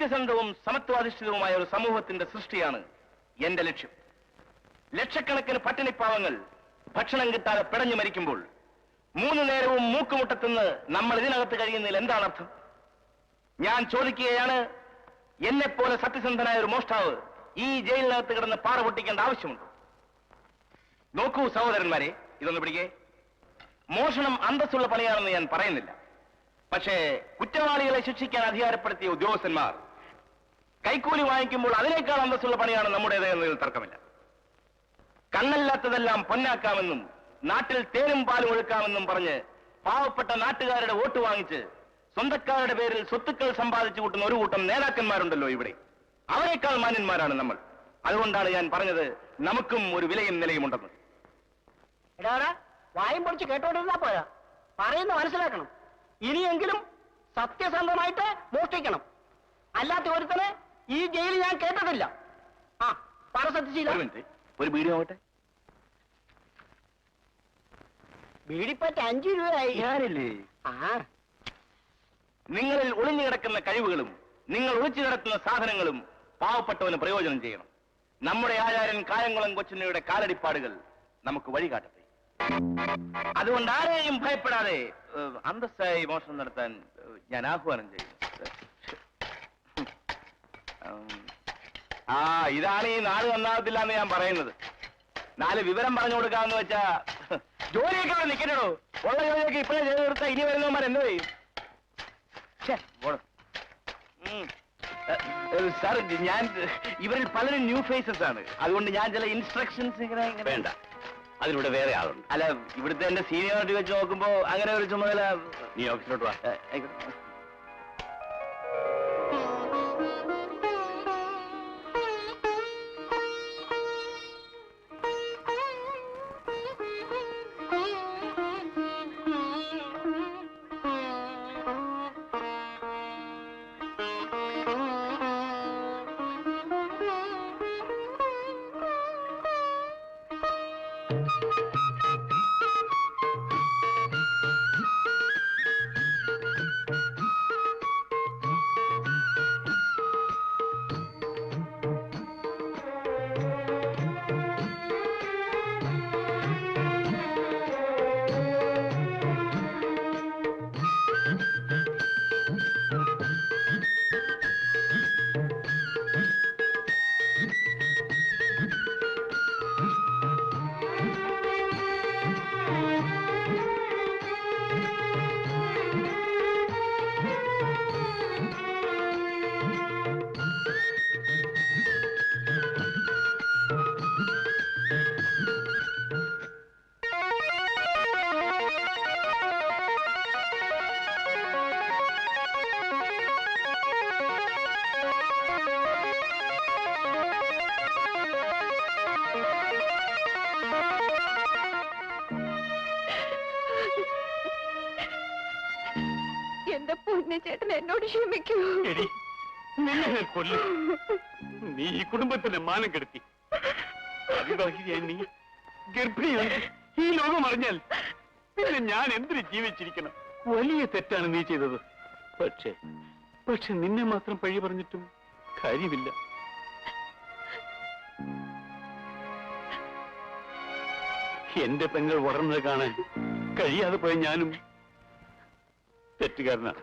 സത്യസന്ധവും സമത്വാധിഷ്ഠിതവുമായ ഒരു സമൂഹത്തിന്റെ സൃഷ്ടിയാണ് എന്റെ ലക്ഷ്യം. ലക്ഷക്കണക്കിന് പട്ടിണിപ്പാവങ്ങൾ ഭക്ഷണം കിട്ടാതെ പിടഞ്ഞു മരിക്കുമ്പോൾ 3 നേരവും മൂക്കുമുട്ടത്തുനിന്ന് നമ്മൾ ഇതിനകത്ത് കഴിയുന്നതിൽ എന്താണ് അർത്ഥം? ഞാൻ ചോദിക്കുകയാണ്, എന്നെപ്പോലെ സത്യസന്ധനായ ഒരു മോഷ്ടാവ് ഈ ജയിലിനകത്ത് കിടന്ന് പാറ പൊട്ടിക്കേണ്ട ആവശ്യമുണ്ടോ? നോക്കൂ സഹോദരന്മാരെ, ഇതൊന്ന് പിടിക്കേ. മോഷണം അന്തസ്സുള്ള പണിയാണെന്ന് ഞാൻ പറയുന്നില്ല. പക്ഷേ കുറ്റവാളികളെ ശിക്ഷിക്കാൻ അധികാരപ്പെടുത്തിയ ഉദ്യോഗസ്ഥന്മാർ കൈക്കൂലി വാങ്ങിക്കുമ്പോൾ അതിനേക്കാൾ അന്തസ്സുള്ള പണിയാണ് നമ്മുടേത് എന്നതിൽ തർക്കമില്ല. കണ്ണല്ലാത്തതെല്ലാം പൊന്നാക്കാമെന്നും നാട്ടിൽ തേനും പാലും ഒഴുക്കാമെന്നും പറഞ്ഞ് പാവപ്പെട്ട നാട്ടുകാരുടെ വോട്ട് വാങ്ങിച്ച് സ്വന്തക്കാരുടെ പേരിൽ സ്വത്തുക്കൾ സമ്പാദിച്ചു കൂട്ടുന്ന ഒരു കൂട്ടം നേതാക്കന്മാരുണ്ടല്ലോ ഇവിടെ. അവരെക്കാൾ മാന്യന്മാരാണ് നമ്മൾ. അതുകൊണ്ടാണ് ഞാൻ പറഞ്ഞത് നമുക്കും ഒരു വിലയും നിലയും ഉണ്ടെന്ന്. വായും പൊടിച്ച് കേട്ടോണ്ടിരുന്നാ പോരാ, പറയുന്ന മനസ്സിലാക്കണം. ഇനിയെങ്കിലും സത്യസന്ധമായിട്ട് മോഷ്ടിക്കണം. അല്ലാത്ത ഒരുത്തനെ ഈ ജയിലിൽ ഞാൻ കേട്ടതില്ല. ആ പറ സത്യശീല. ഒരു വീഡിയോ ആവട്ടെ. ബീഡിപ്പറ്റ 5 രൂപയായി. ഞാനില്ലേ? നിങ്ങളിൽ ഒളിഞ്ഞു കിടക്കുന്ന കഴിവുകളും നിങ്ങൾ ഒളിച്ചു കിടക്കുന്ന സാധനങ്ങളും പാവപ്പെട്ടവന് പ്രയോജനം ചെയ്യണം. നമ്മുടെ ആചാര്യൻ കായംകുളം കൊച്ചുണ്ണിയുടെ കാലടിപ്പാടുകൾ നമുക്ക് വഴികാട്ടട്ടെ. അതുകൊണ്ട് ആരെയും ഭയപ്പെടാതെ അന്തസ്സായി മോഷണം നടത്താൻ ഞാൻ ആഹ്വാനം ചെയ്യുന്നു. ഇതാണ് ഈ നാട് നന്നാകത്തില്ല എന്ന് ഞാൻ പറയുന്നത്. 4 വിവരം പറഞ്ഞു കൊടുക്കാമെന്ന് വെച്ചാ ജോലിയൊക്കെ അവിടെ നിൽക്കണോ? ഉള്ള ജോലിയൊക്കെ ഇപ്പോഴേ ചെയ്ത് കൊടുത്താൽ ഇനി വരുന്നവന്മാർ എന്തോ ചെയ്യും? സാർ, ഞാൻ ഇവരിൽ പലരും ന്യൂ ഫേസസ് ആണ്. അതുകൊണ്ട് ഞാൻ ചില ഇൻസ്ട്രക്ഷൻസ് ഇങ്ങനെ വേണ്ട. അതിലൂടെ വേറെ ആളുണ്ട്. അല്ല, ഇവിടുത്തെ എന്റെ സീനിയോറിറ്റി വെച്ച് നോക്കുമ്പോ അങ്ങനെ ഒരു ചുമതല. നീ ഓഫീസിലോട്ട് വാ. ചേട്ടൻ എന്നോട് ക്ഷമിക്കൂ. നിന്നെ കൊല്ലും. നീ ഈ കുടുംബത്തിന്റെ മാനം കെടുത്തി. അവിവാഹിതയായി നീ ഗർഭിണിയാണ്. ഈ ലോകം അറിഞ്ഞാൽ പിന്നെ ഞാൻ എന്തിനു ജീവിച്ചിരിക്കണം? വലിയ തെറ്റാണ് നീ ചെയ്തത്. പക്ഷെ നിന്നെ മാത്രം പഴി പറഞ്ഞിട്ടും കാര്യമില്ല. എന്റെ പെങ്ങൾ വളർന്നത് കാണാൻ കഴിയാതെ പോയ ഞാനും തെറ്റുകാരനാണ്.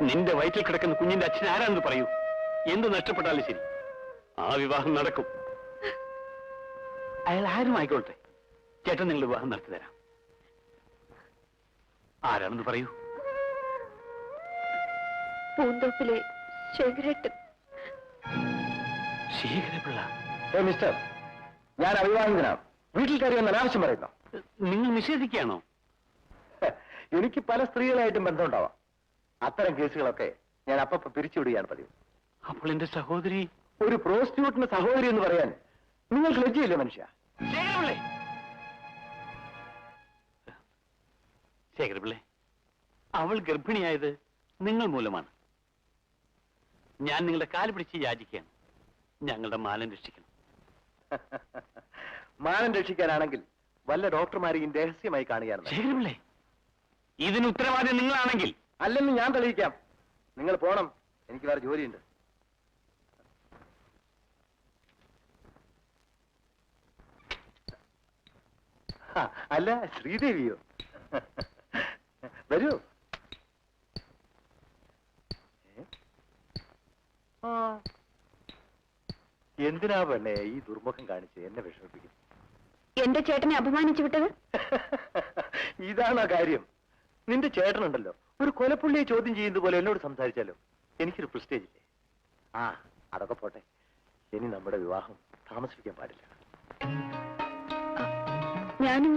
നിന്റെ വയറ്റിൽ കിടക്കുന്ന കുഞ്ഞിന്റെ അച്ഛൻ ആരാണെന്ന് പറയൂ. എന്ത് നഷ്ടപ്പെട്ടാലും ശരി, ആ വിവാഹം നടക്കും. അയാൾ ആരും ആയിക്കോട്ടെ, ചേട്ടൻ നിങ്ങൾ വിവാഹം നടത്തി തരാം. ആരാണെന്ന് പറയൂ. പൂന്തോപ്പിലെ ശേഖരേട്ടൻ. ശേഖരപിള്ള? മിസ്റ്റർ, ഞാൻ അവിവാഹിതനാണ്. വീട്ടിൽ കയറി വന്ന അനാവശ്യം പറയുന്നു. നിങ്ങൾ നിഷേധിക്കുകയാണോ? എനിക്ക് പല സ്ത്രീകളായിട്ടും ബന്ധമുണ്ടാവാം. അത്തരം കേസുകളൊക്കെ ഞാൻ അപ്പപ്പോ പിരിച്ചുവിടുകയാണ് പതിവ്. അപ്പോൾ എന്റെ സഹോദരി? ഒരു പ്രോസ്റ്റിറ്റ്യൂട്ടിന് സഹോദരി എന്ന് പറയാൻ നിങ്ങൾക്ക് ലജ്ജയില്ലേ മനുഷ്യ? ശേഖരപിള്ളേ, അവൾ ഗർഭിണിയായത് നിങ്ങൾ മൂലമാണ്. ഞാൻ നിങ്ങളുടെ കാല് പിടിച്ച് യാചിക്കുകയാണ്. ഞങ്ങളുടെ മാനം രക്ഷിക്കണം. മാനം രക്ഷിക്കാനാണെങ്കിൽ വല്ല ഡോക്ടർമാരെയും രഹസ്യമായി കാണുകയാണ്. ശേഖരപിള്ളേ, ഇതിന് ഉത്തരവാദിത്വം നിങ്ങളാണെങ്കിൽ. അല്ലെന്ന് ഞാൻ തെളിയിക്കാം. നിങ്ങൾ പോണം, എനിക്ക് വേറെ ജോലിയുണ്ട്. അല്ല, ശ്രീദേവിയോ? വരൂ. എന്തിനാ പെണ്ണേ ഈ ദുർമുഖം കാണിച്ച് എന്നെ വിഷമിപ്പിക്കും? എന്റെ ചേട്ടനെ അപമാനിച്ചു വിട്ടത്? ഇതാണോ കാര്യം? നിന്റെ ചേട്ടനുണ്ടല്ലോ, ഒരു കൊലപ്പുള്ളിയെ ചോദ്യം ചെയ്യുന്നത് പോലെ എന്നോട് സംസാരിച്ചാലോ? എനിക്കൊരു പ്രസ്റ്റേജ് ഇല്ലേ? ആ, അതൊക്കെ പോട്ടെ. ഇനി നമ്മുടെ വിവാഹം താമസിപ്പിക്കാൻ പാടില്ല. ഞാനും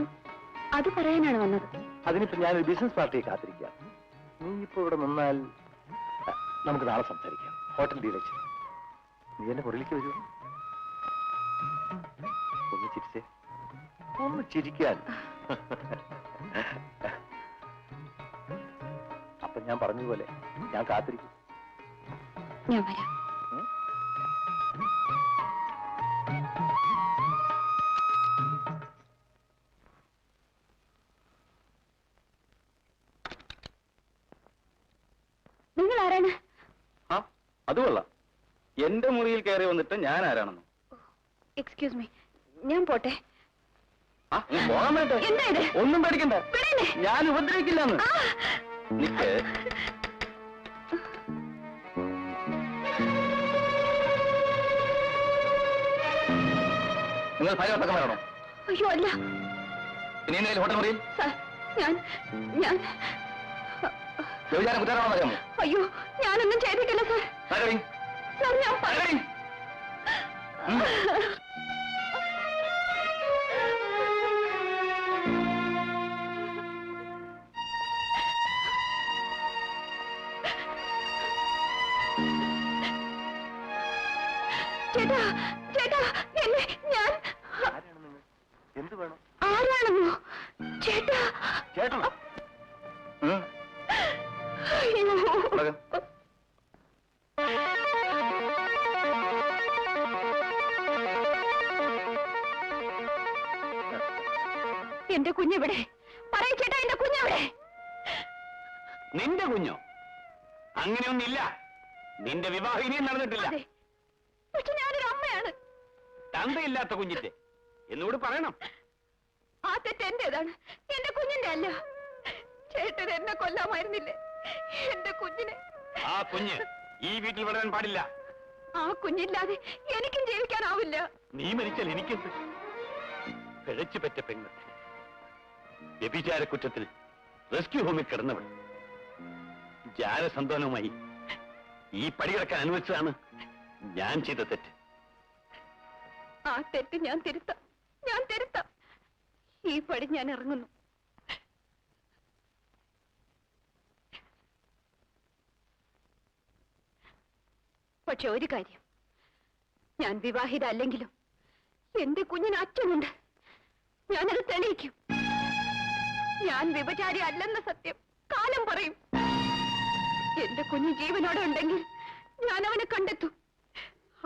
അത് പറയാനാണ് വന്നത്. അതിനിപ്പോ ഞാനൊരു ബിസിനസ് പാർട്ടിയെ കാത്തിരിക്കാം. നീ ഇപ്പൊ ഇവിടെ നിന്നാൽ നമുക്ക് നാളെ സംസാരിക്കാം. ഹോട്ടൽ ഡീലക്ഷൻ. നീ എന്റെ മുറിയിലേക്ക് വരൂ. ഒന്ന് ചിരിച്ചേ, ഒന്ന് ചിരിക്കാൻ. അപ്പൊ ഞാൻ പറഞ്ഞതുപോലെ ഞാൻ കാത്തിരിക്കും. ഞാൻ വരാം. നിങ്ങൾ ആരാണ്? അത് കൊള്ളാം. എന്റെ മുറിയിൽ കയറി വന്നിട്ട് ഞാൻ ആരാണെന്നോ? എക്സ്ക്യൂസ് മീ, ഞാൻ പോട്ടെ. പോകാൻ വേണ്ടേ? എന്താ ഇത്? ഒന്നും പേടിക്കണ്ട, വിടണേ. ഞാൻ ഉപദ്രവിക്കില്ലെന്ന്. നിക്ക്. നിങ്ങൾ ഭയപ്പെട്ടൊക്കെ വരണോ? അയ്യോ അല്ല ഇനി എന്തെങ്കിലും ഹോട്ടൽ മുറിയിൽ സാർ, ഞാൻ വ്യഭിചാരം കുറ്റമാണോ അറിയാമോ? അയ്യോ, ഞാനൊന്നും ചെയ്തിട്ടില്ല സാർ. നഗരി, സാർ, ഞാൻ നഗരി. ചേട്ടാ, ചേട്ടാ, എന്നെ ഞാൻ ആരാണ് നിങ്ങൾ? എന്ത് വേണം? ആരാണെന്നോ? ചേട്ടാ, ചേട്ടനോ? അയ്യോ. എന്റെ കുഞ്ഞെവിടെ? പറയ് ചേട്ടാ, എന്റെ കുഞ്ഞെവിടെ? നിന്റെ കുഞ്ഞോ? അങ്ങനെയൊന്നില്ല. നിന്റെ വിവാഹം ഇനിയും നടന്നിട്ടില്ല. അതെ, പക്ഷെ ഞാനൊരു അമ്മയാണ്. തന്തയില്ലാത്ത കുഞ്ഞിന്റെ എന്നോട് പറയണം. ആ തെറ്റ് എന്റേതാണ്, എന്റെ കുഞ്ഞിന്റെ അല്ല. ചേട്ടൻ എന്നെ കൊല്ലാമായിരുന്നില്ലേ എന്റെ കുഞ്ഞിനെ? ആ കുഞ്ഞ് ഈ വീട്ടിൽ വളരാൻ പാടില്ല. ആ കുഞ്ഞില്ലാതെ എനിക്കും ജീവിക്കാനാവില്ല. നീ മരിച്ചാൽ എനിക്കെന്ത്? പിഴച്ചു പറ്റ പെണ്ണ്, വ്യഭിചാര കുറ്റത്തിൽ റെസ്ക്യൂ ഹോമിൽ കിടന്നവൾ, ജാരസന്താനവുമായി ഈ പടി കിടക്കാൻ അനുവദിച്ചതാണ് ഞാൻ ചെയ്ത തെറ്റ്. ആ തെറ്റ് ഞാൻ തിരുത്താം, ഞാൻ തിരുത്താം. ഈ പടി ഞാൻ ഇറങ്ങുന്നു. പക്ഷെ ഒരു കാര്യം, ഞാൻ വിവാഹിത അല്ലെങ്കിലും എന്റെ കുഞ്ഞിന് അച്ഛനുണ്ട്. ഞാനത് തെളിയിക്കും. ഞാൻ വ്യഭിചാരി അല്ലെന്ന സത്യം കാലം പറയും. എന്റെ കുഞ്ഞ് ജീവനോടെ ഉണ്ടെങ്കിൽ ഞാൻ അവനെ കണ്ടെത്തും.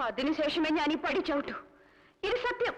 അതിനുശേഷമേ ഞാൻ ഈ പടി ചവിട്ടൂ. ഇത് സത്യം.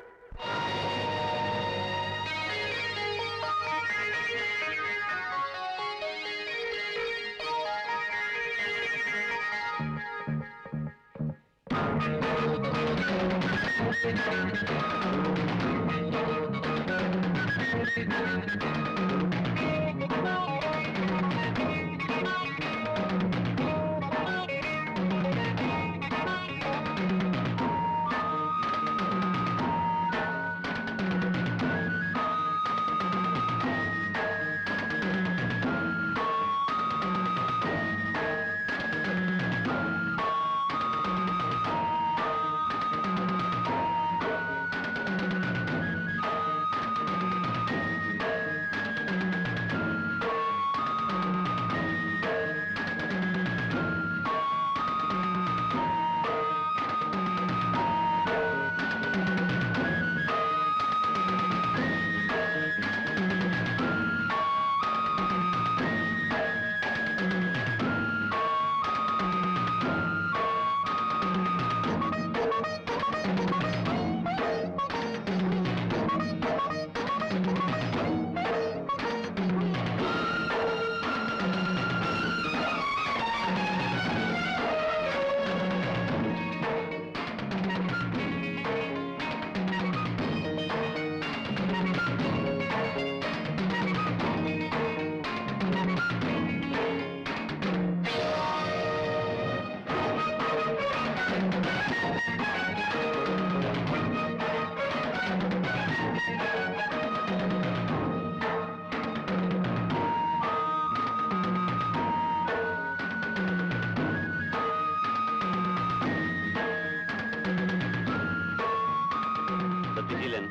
സത്യശീലൻ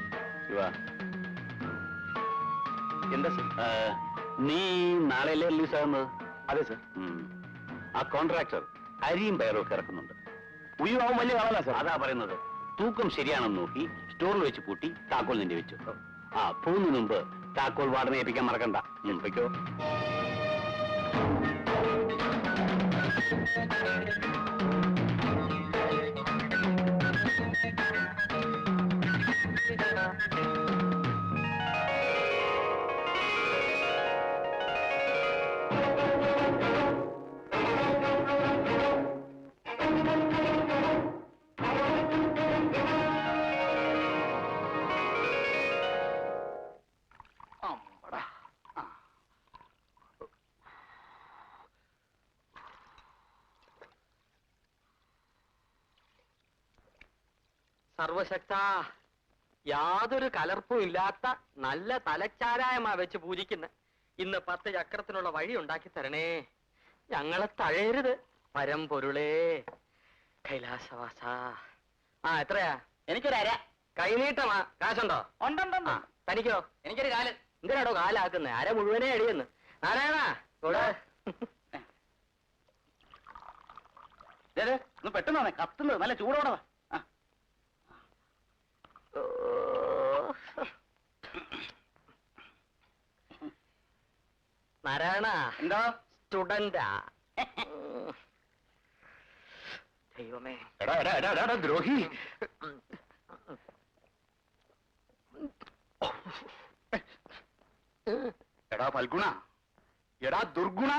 ശിവ, എന്താ സർ? നീ നാളെയല്ലേ റിലീസ് ആകുന്നത്? അതെ സർ. ആ കോൺട്രാക്ടർ അരിയും പയറും ഒക്കെ ഇറക്കുന്നുണ്ട്. ഉയ്യാവും വലിയ കാണാ സർ. അതാ പറയുന്നത്, തൂക്കം ശരിയാണെന്ന് നോക്കി സ്റ്റോറിൽ വെച്ച് പൂട്ടി താക്കോൽ നിന്റെ വെച്ചു. ആ പോകുന്നതിന് മുമ്പ് താക്കോൽ വാടന ഏൽപ്പിക്കാൻ മറക്കണ്ട. പൊയ്ക്കോ. സർവശക്ത, യാതൊരു കലർപ്പും ഇല്ലാത്ത നല്ല തലച്ചാരായമാ വെച്ച് പൂജിക്കുന്ന ഇന്ന് 10 ചക്രത്തിനുള്ള വഴി ഉണ്ടാക്കി തരണേ. ഞങ്ങളെ തഴയരുത് പരമ്പൊരുളേ കൈലാസവാസ. ആ എത്രയാ? എനിക്കൊരു അര. കൈനീട്ടമാ. കാശുണ്ടോ? ഉണ്ടുണ്ടോ. തനിക്കോ? എനിക്കൊരു കാല്. എന്തിനാടോ കാലാക്കുന്നേ? അര മുഴുവനേ അടിയെന്ന്. നാരായണ ഇവിടെ പെട്ടെന്നാണ് കത്തുന്നത്. നല്ല ചൂടോടെ. നാരായണ. എന്താ? സ്റ്റുഡന്റാ. ദൈവമേ. ദ്രോഹി. എടാ ഫൽഗുണ, എടാ ദുർഗുണ,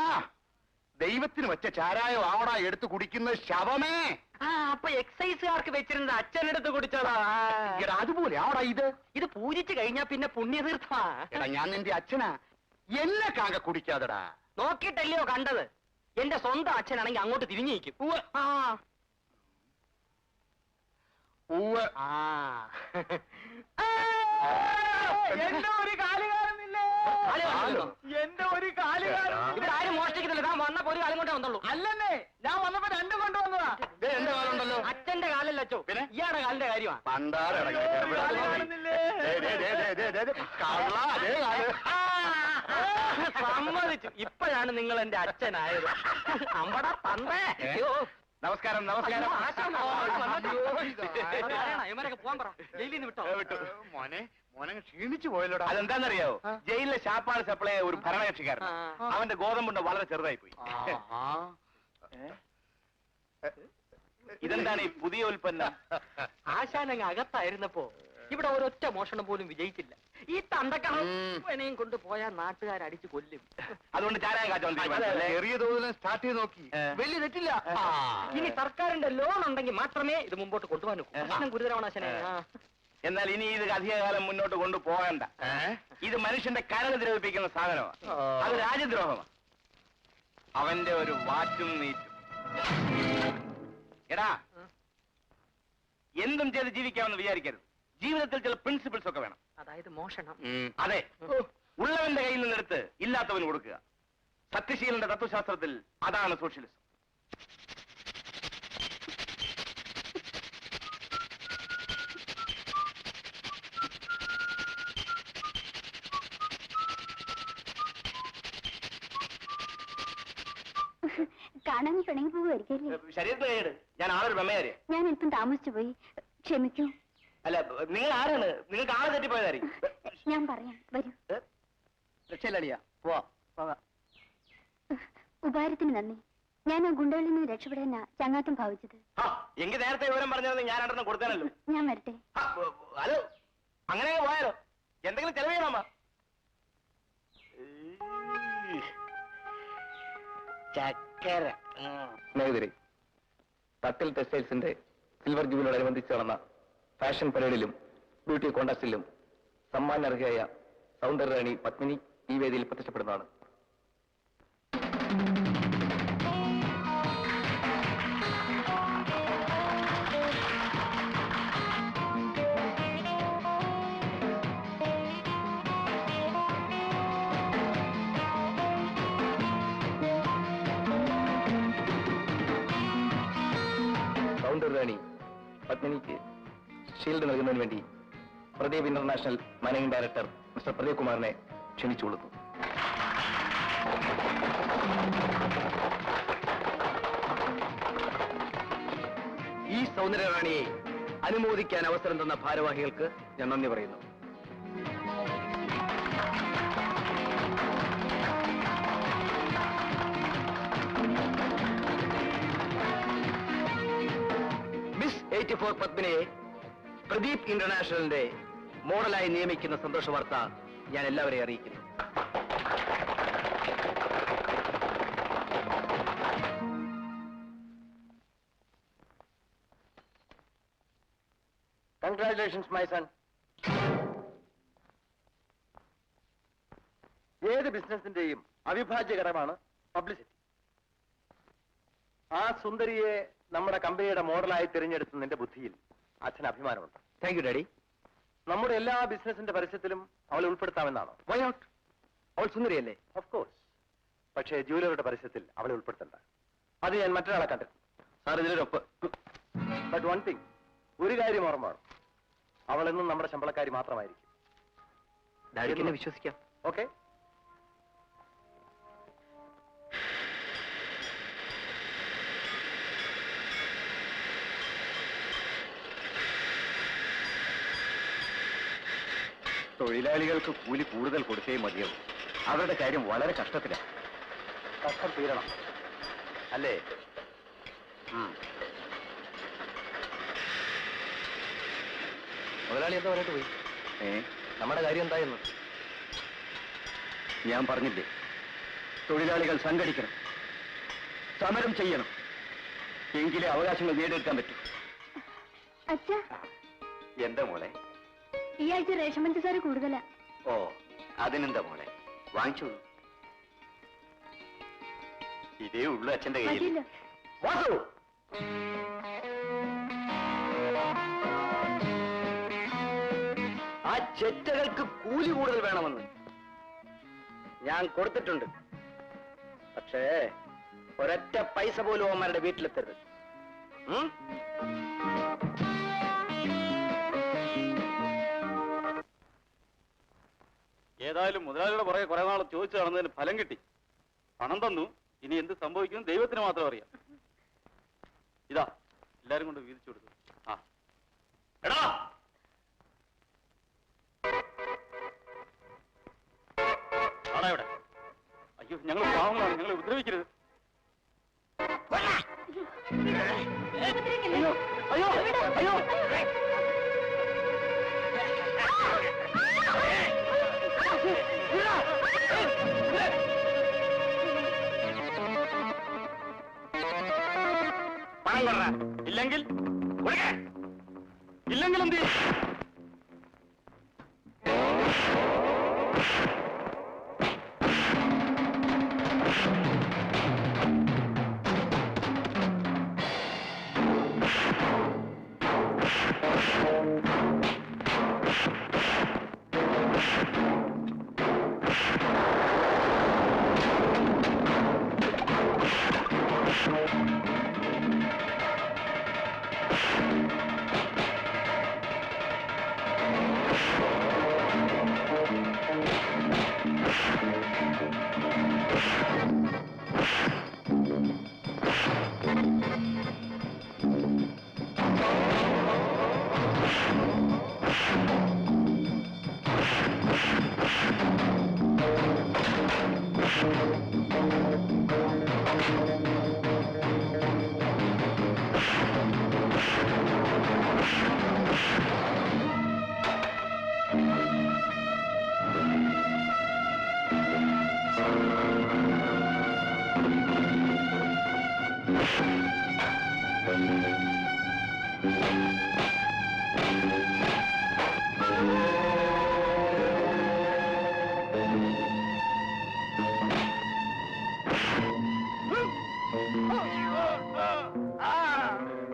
ദൈവത്തിന് വെച്ച ചാരായോ ആവടാ എടുത്ത് കുടിക്കുന്ന ശവമേ. ആ അപ്പൊ എക്സൈസുകാർക്ക് വെച്ചിരുന്നത് അച്ഛനെടുത്ത് കുടിച്ചതാ. എടാ അതുപോലെ ആവടാ ഇത്. ഇത് പൂജിച്ചു കഴിഞ്ഞാ പിന്നെ പുണ്യതീർത്ഥമാ. എടാ ഞാൻ നിന്റെ അച്ഛനാ, എന്നെ കാങ്ക കുടിക്കാതെടാ. നോക്കിയിട്ടല്ലയോ കണ്ടത്? എന്റെ സ്വന്തം അച്ഛനാണെങ്കിൽ അങ്ങോട്ട് തിരിഞ്ഞു നിൽക്കും. ആ ഉവ്വ്. ആ. എന്റെ ഒരു കാല് കാണുന്നില്ലേ? എന്റെ ഒരു കാല് ഇവിടെ ആരും മോഷ്ടിക്കുന്നില്ല. താൻ വന്നപ്പോ ഒരു കാലം കൊണ്ടേ വന്നുള്ളൂ. അല്ലെന്നേ, ഞാൻ വന്നപ്പോ 2 കൊണ്ടുവന്നതാ. എന്റെ കാലുണ്ടല്ലോ. അച്ഛന്റെ കാലല്ല അച്ചോ, ഇയാടെ കാലിന്റെ കാര്യമാണ്. സമ്മതിച്ചു. ഇപ്പോഴാണ് നിങ്ങൾ എന്റെ അച്ഛനായത്. അമ്പട പണ്ടേ. നമസ്കാരം. നമസ്കാരം. ഇവരൊക്കെ പോകാൻ പറ. ജയിലിൽ നിന്ന് വിട്ടോ? മോനെ ക്ഷീണിച്ചു പോയല്ലോടാ. അതെന്താണെന്നറിയാവോ? ജയിലിലെ ശാപ്പാട് സപ്ലൈ ഒരു ഭരണകക്ഷിക്കാരൻ. അവന്റെ ഗോതമ്പുണ്ട് വളരെ ചെറുതായി പോയി. ഇതെന്താണ് ഈ പുതിയ ഉൽപ്പന്നം? ആശാനങ്ങ് അകത്തായിരുന്നപ്പോ ഇവിടെ ഒരൊറ്റ മോഷണം പോലും വിജയിച്ചില്ല. ഈ തണ്ടക്കണയും കൊണ്ട് പോയാൽ നാട്ടുകാരടിച്ചു കൊല്ലും. അതുകൊണ്ട് ചാരായ കാച്ചോണ്ട് ചെറിയ തോതിൽ സ്റ്റാർട്ട് ചെയ്ത് നോക്കി. വലിയ തെറ്റില്ല. ഇനി സർക്കാരിന്റെ ലോൺ ഉണ്ടെങ്കിൽ മാത്രമേ ഇത് മുമ്പോട്ട് കൊണ്ടുപോകാൻ പ്രശ്നം ഗുരുതരമാണ് ആശാനെ. എന്നാൽ ഇനി ഇത് അധികകാലം മുന്നോട്ട് കൊണ്ടുപോകണ്ട. ഇത് മനുഷ്യന്റെ കരൾ ദ്രവിപ്പിക്കുന്ന സാധനമാണ്. അത് രാജ്യദ്രോഹമാണ്. അവന്റെ ഒരു വാറ്റും നീറ്റും. എടാ, എന്തും ചെയ്ത് ജീവിക്കാമെന്ന് വിചാരിക്കരുത്. ജീവിതത്തിൽ ചില പ്രിൻസിപ്പിൾസ് ഒക്കെ വേണം. അതായത് മോഷണം. അതെ, ഉള്ളവന്റെ കയ്യിൽ നിന്നെടുത്ത് ഇല്ലാത്തവന് കൊടുക്കുക. സത്യശീലന്റെ തത്വശാസ്ത്രത്തിൽ അതാണ് സോഷ്യലിസം. കാണാൻ പിണങ്ങി പോകുമായിരിക്കല്ലേ? ശരീരത്തിന് കേട്. ഞാൻ ആളൊരു ബ്രഹ്മചാരി. ഞാൻ അല്പം താമസിച്ചു പോയി, ക്ഷമിക്കൂ. അല്ല, നിങ്ങൾ ആരാണ്? നിങ്ങൾക്ക് ആളെ തെറ്റിപ്പോയതായിരിക്കും. ഞാൻ പറയാം, വരൂ. രക്ഷയില്ലടിയാ, പോവാ. ഉപകാരത്തിന് നന്ദി. ഞാൻ ആ ഗുണ്ടകളിൽ നിന്ന് രക്ഷപ്പെടാനാ ചങ്ങാത്തം ഭാവിച്ചത്. എങ്കിൽ നേരത്തെ വിവരം പറഞ്ഞത് ഞാൻ രണ്ടെണ്ണം കൊടുക്കാനല്ലോ. ഞാൻ വരട്ടെ. ഹലോ, അങ്ങനെ പോയാലോ? എന്തെങ്കിലും ചെലവ് ചെയ്യണോ? ചക്കര. സ്നേഹിതരെ, തട്ടിൽ ടെക്സ്റ്റൈൽസിന്റെ സിൽവർ ജൂബിലിയോടനുബന്ധിച്ച് നടന്ന ഫാഷൻ പരേഡിലും ബ്യൂട്ടി കോൺടെസ്റ്റിലും സമ്മാനർഹയായ സൗന്ദര്യറാണി പത്മിനി ഈ വേദിയിൽ പ്രത്യക്ഷപ്പെടുന്നതാണ്. സൗന്ദര്യറാണി പത്മിനിക്ക് ഷീൽഡ് നൽകുന്നതിന് വേണ്ടി Pradeep international managing director mister Pradeep കുമാറിനെ ക്ഷണിച്ചുകൊള്ളുന്നു. ഈ സൗന്ദര്യറാണിയെ അനുമോദിക്കാൻ അവസരം തന്ന ഭാരവാഹികൾക്ക് ഞാൻ നന്ദി പറയുന്നു. മിസ് 84 പത്മിനെ പ്രദീപ് ഇന്റർനാഷണലിന്റെ മോഡലായി നിയമിക്കുന്ന സന്തോഷ വാർത്ത ഞാൻ എല്ലാവരെയും അറിയിക്കുന്നു. Congratulations my son. ഏത് ബിസിനസിന്റെയും അവിഭാജ്യ ഘടകമാണ് പബ്ലിസിറ്റി. ആ സുന്ദരിയെ നമ്മുടെ കമ്പനിയുടെ മോഡലായി തിരഞ്ഞെടുത്തതിന്റെ ബുദ്ധിയിൽ അച്ഛന് അഭിമാനമുണ്ട്. Thank you daddy. നമ്മുടെ എല്ലാ ബിസിനസിന്റെ പരസ്യത്തിലും അവളെ ഉൾപ്പെടുത്താമെന്നാണോ? Why not? അവൾ സുന്ദരിയല്ലേ? Of course. പക്ഷേ ജൂവലറിയുടെ പരസ്യത്തിൽ അവളെ ഉൾപ്പെടുത്തണ്ട. അത് ഞാൻ മറ്റൊരാളെ കണ്ടിരുന്നു. സാർ ഇതിലൊരൊപ്പ്. ബട്ട് വൺ തിങ്, ഒരു കാര്യം ഓർമ്മ വേണം, അവളെന്നും നമ്മുടെ ശമ്പളക്കാരി മാത്രമായിരിക്കും. ഡാഡിക്ക് എന്നെ വിശ്വസിക്കാം. ഓക്കെ? തൊഴിലാളികൾക്ക് കൂലി കൂടുതൽ കൊടുത്തേ മതിയാവും. അവരുടെ കാര്യം വളരെ കഷ്ടത്തിലാണ്. കഷ്ടം തീരണം അല്ലേ? മുതലാളി എന്താ പറഞ്ഞിട്ട് പോയി? നമ്മുടെ കാര്യം എന്തായെന്ന് ഞാൻ പറഞ്ഞില്ലേ? തൊഴിലാളികൾ സംഘടിക്കണം, സമരം ചെയ്യണം, എങ്കിലേ അവകാശങ്ങൾ നേടിയെടുക്കാൻ പറ്റൂ. അച്ഛാ, എന്താ മോളെ? ഈ ആഴ്ച റേഷൻ പഞ്ചസാര കൂടുതലാ. ഓ, അതിനെന്താ മോളെ, വാങ്ങിച്ചോളൂ. ഇതേ ഉള്ളു അച്ഛന്റെ കയ്യിൽ. മതിയല്ലോ. വാസു, ആ ചെറ്റകൾക്ക് കൂലി കൂടുതൽ വേണമെന്ന് ഞാൻ കൊടുത്തിട്ടുണ്ട്. പക്ഷേ ഒരൊറ്റ പൈസ പോലും അവന്മാരുടെ വീട്ടിലെത്തരുത്. ഏതായാലും മുതലാളിയുടെ പുറകെ കുറെ നാൾ ചോദിച്ചു നടന്നതിന് ഫലം കിട്ടി. പണം തന്നു. ഇനി എന്ത് സംഭവിക്കും ദൈവത്തിന് മാത്രം അറിയാം. ഇതാ എല്ലാരും കൊണ്ട് വീതിച്ചു കൊടുത്തു. ആ എടാ, ആടാ ഇവിടെ. അയ്യോ, ഞങ്ങൾ പാവങ്ങളാണ്, ഞങ്ങളെ ഉപദ്രവിക്കരുത്. അയ്യോ, അയ്യോ അയ്യോ, പണം കൊറ. ഇല്ലെങ്കിൽ ഇല്ലെങ്കിൽ എന്ത് ചെയ്യും?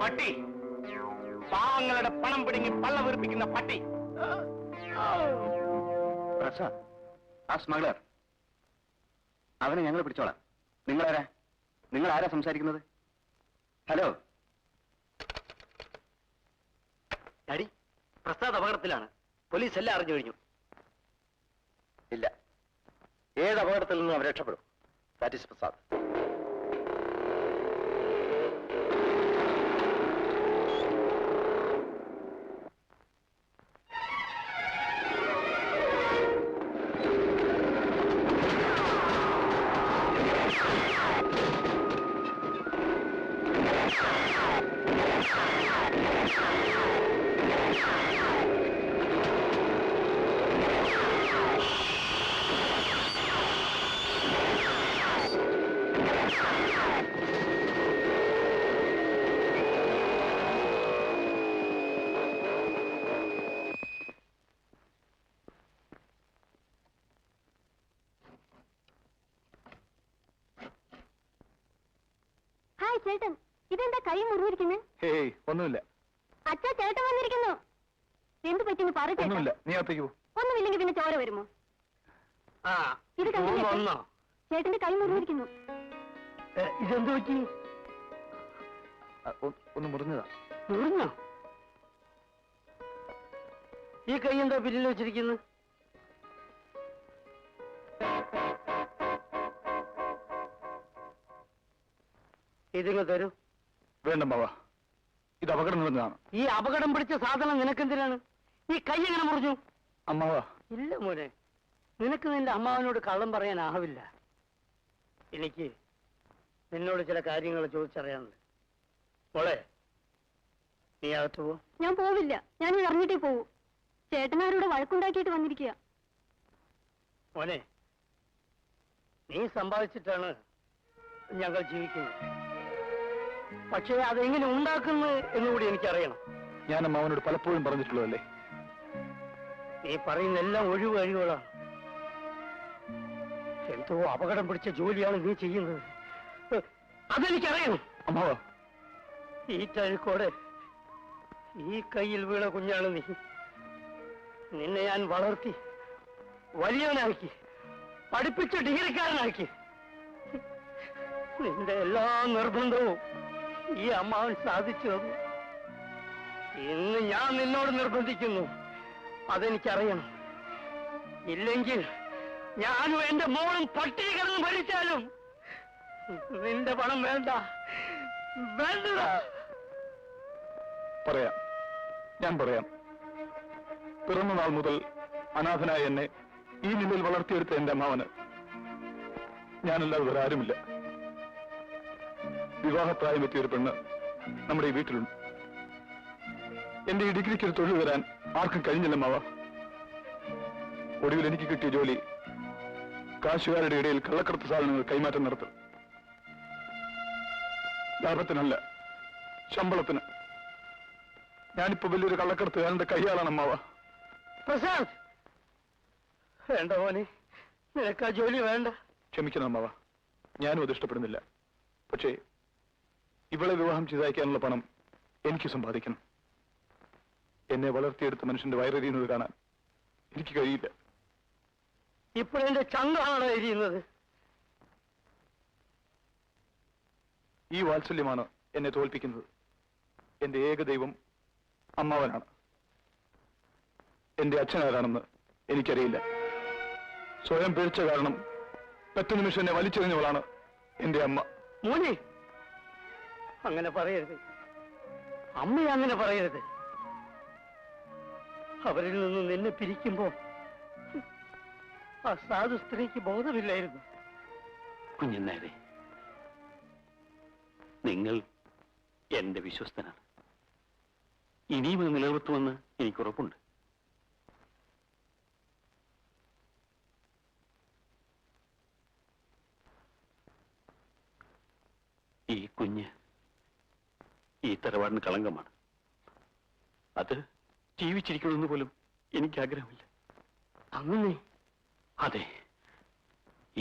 പട്ടി, പാവങ്ങളുടെ പണം പിടുങ്ങി പള്ള വീർപ്പിക്കുന്ന പട്ടി. പ്രസാദ്, ആ സ്മഗ്ലർ, അവനെ ഞങ്ങൾ പിടിച്ചോളാം. നിങ്ങളാരാ? നിങ്ങൾ ആരാ സംസാരിക്കുന്നത്? ഹലോ ഡാഡി, പ്രസാദ് അപകടത്തിലാണ്. പോലീസ് എല്ലാം അറിഞ്ഞു കഴിഞ്ഞു. ഇല്ല, ഏത് അപകടത്തിൽ നിന്നും അവർ രക്ഷപ്പെടും. That is Prasad. ഹായ് ചേട്ടൻ, ഇതെന്താ കൈ മുറിഞ്ഞിരിക്കുന്നത്? ഹേയ്, ഒന്നുമില്ല. അച്ഛാ, ചേട്ടൻ വന്നിരിക്കുന്നു. എന്ത് പറ്റിന്ന് പറ ചേട്ടാ. ഒന്നുമില്ല, നീ അകത്തേക്ക് പോ. ഒന്നുമില്ലെങ്കിൽ പിന്നെ ചോര വരുമോ? ആ, ഇത് കണ്ടില്ലേ? വന്നോ? ചേട്ടന്റെ കൈ മുറിഞ്ഞിരിക്കുന്നു. ഇതെന്ത് പറ്റി? ഒന്ന് മുറിഞ്ഞതാ. മുറിഞ്ഞോ? ഈ കൈ എന്താ പിന്നിൽ വെച്ചിരിക്കുന്നത്? ഇതിങ്ങ് തരൂ. വേണ്ട മാവ, ഇത് അപകടം നടന്നതാണ്. ഈ അപകടം പിടിച്ച സാധനം നിനക്കെന്തിനാണ്? ഈ കൈ എങ്ങനെ മുറിഞ്ഞു? അമ്മാവ, ഇല്ല മോനെ, നിനക്ക് നിന്റെ അമ്മാവനോട് കള്ളം പറയാനാവില്ല. എനിക്ക് നിന്നോട് ചില കാര്യങ്ങൾ ചോദിച്ചറിയാനുണ്ട്. മോളെ, നീ അകത്ത് പോ. ഞാൻ പോവില്ല, ഞാൻ ഇറങ്ങിട്ടേ പോവൂ. ചേട്ടനാരോട് വഴക്കുണ്ടാക്കിയിട്ട് വന്നിരിക്കുക. മോനെ, നീ സമ്പാദിച്ചിട്ടാണ് ഞങ്ങൾ ജീവിക്കുന്നത്. പക്ഷേ അതെങ്ങനെ ഉണ്ടാക്കുന്നു എന്നുകൂടി എനിക്കറിയണം. ഞാൻ അമ്മാവനോട് പലപ്പോഴും പറഞ്ഞിട്ടുള്ളതല്ലേ. നീ പറയുന്ന എല്ലാം ഒഴിവ് കഴിവുകളാണ്. എന്തോ അപകടം പിടിച്ച ജോലിയാണ് നീ ചെയ്യുന്നത്. അതെനിക്കറിയണം. അമ്മാവ, ഈ തഴുക്കോടെ ഈ കയ്യിൽ വീണ കുഞ്ഞാണ് നീ. നിന്നെ ഞാൻ വളർത്തി വലിയവനാക്കി, പഠിപ്പിച്ച ഡിഗ്രിക്കാരനാക്കി. നിന്റെ എല്ലാ നിർബന്ധവും ഈ അമ്മാവൻ സാധിച്ചു തന്നു. ഇന്ന് ഞാൻ നിന്നോട് നിർബന്ധിക്കുന്നു, അതെനിക്കറിയണം. ഇല്ലെങ്കിൽ ഞാനും എന്റെ മോളും പട്ടിണി കിടന്ന് ഭരിച്ചാലും നിന്റെ പണം വേണ്ട. വേണ്ടതാ. പറയാം, ഞാൻ പറയാം. പിറന്ന നാൾ മുതൽ അനാഥനായ എന്നെ ഈ നിലയിൽ വളർത്തിയെടുത്ത എന്റെ അമ്മാവന് ഞാനല്ലാതെ വേറെ ആരുമില്ല. വിവാഹപ്രായം എത്തിയ ഒരു പെണ്ണ് നമ്മുടെ ഈ വീട്ടിലുണ്ട്. എന്റെ ഈ ഡിഗ്രിക്ക് ഒരു തൊഴിൽ വരാൻ ആർക്കും കഴിഞ്ഞില്ല മാവ. ഒടുവിൽ എനിക്ക് കിട്ടിയ ജോലി കാശുകാരുടെ ഇടയിൽ കള്ളക്കടത്ത് സാധനങ്ങൾ കൈമാറ്റം നടത്തും. ലാഭത്തിനല്ല, ശമ്പളത്തിന്. ഞാനിപ്പോ വലിയൊരു കള്ളക്കടത്തുകാരന്റെ കൈയാളാണ് അമ്മാവ. പ്രശാന്ത്, വേണ്ട മോനെ, നിനക്ക് ആ ജോലി വേണ്ട. ക്ഷമിക്കണം അമ്മാവ, ഞാനും അത് ഇഷ്ടപ്പെടുന്നില്ല. പക്ഷേ ഇവളെ വിവാഹം ചെയ്തയക്കാനുള്ള പണം എനിക്ക് സമ്പാദിക്കണം. എന്നെ വളർത്തിയെടുത്ത മനുഷ്യന്റെ വയറെറിയുന്നത് കാണാൻ എനിക്ക് കഴിയില്ല. ഇപ്പോഴെന്റെ ചങ്കാണോ എരിയുന്നത്? ഈ വാത്സല്യമാണ് എന്നെ തോൽപ്പിക്കുന്നത്. എന്റെ ഏക ദൈവം അമ്മാവനാണ്. എന്റെ അച്ഛനാരാണെന്ന് എനിക്കറിയില്ല. സ്വയം പിഴച്ച കാരണം പെറ്റ നിമിഷം എന്നെ വലിച്ചെറിഞ്ഞവളാണ് എന്റെ അമ്മ. മോനെ, അങ്ങനെ പറയരുത്. അമ്മയെ അങ്ങനെ പറയരുത്. അവരിൽ നിന്ന് നിന്നെ പിരിക്കുമ്പോ ആ സാധു സ്ത്രീക്ക് ബോധമില്ലായിരുന്നു. കുഞ്ഞുനായരെ, നിങ്ങൾ എന്റെ വിശ്വസ്തനാണ്. ഇനിയും അത് നിലനിർത്തുമെന്ന് എനിക്കുറപ്പുണ്ട്. ഈ കുഞ്ഞ് ഈ തറവാടിന് കളങ്കമാണ്. അത് ജീവിച്ചിരിക്കണമെന്ന് പോലും എനിക്ക് ആഗ്രഹമില്ല. അങ്ങനെ? അതെ,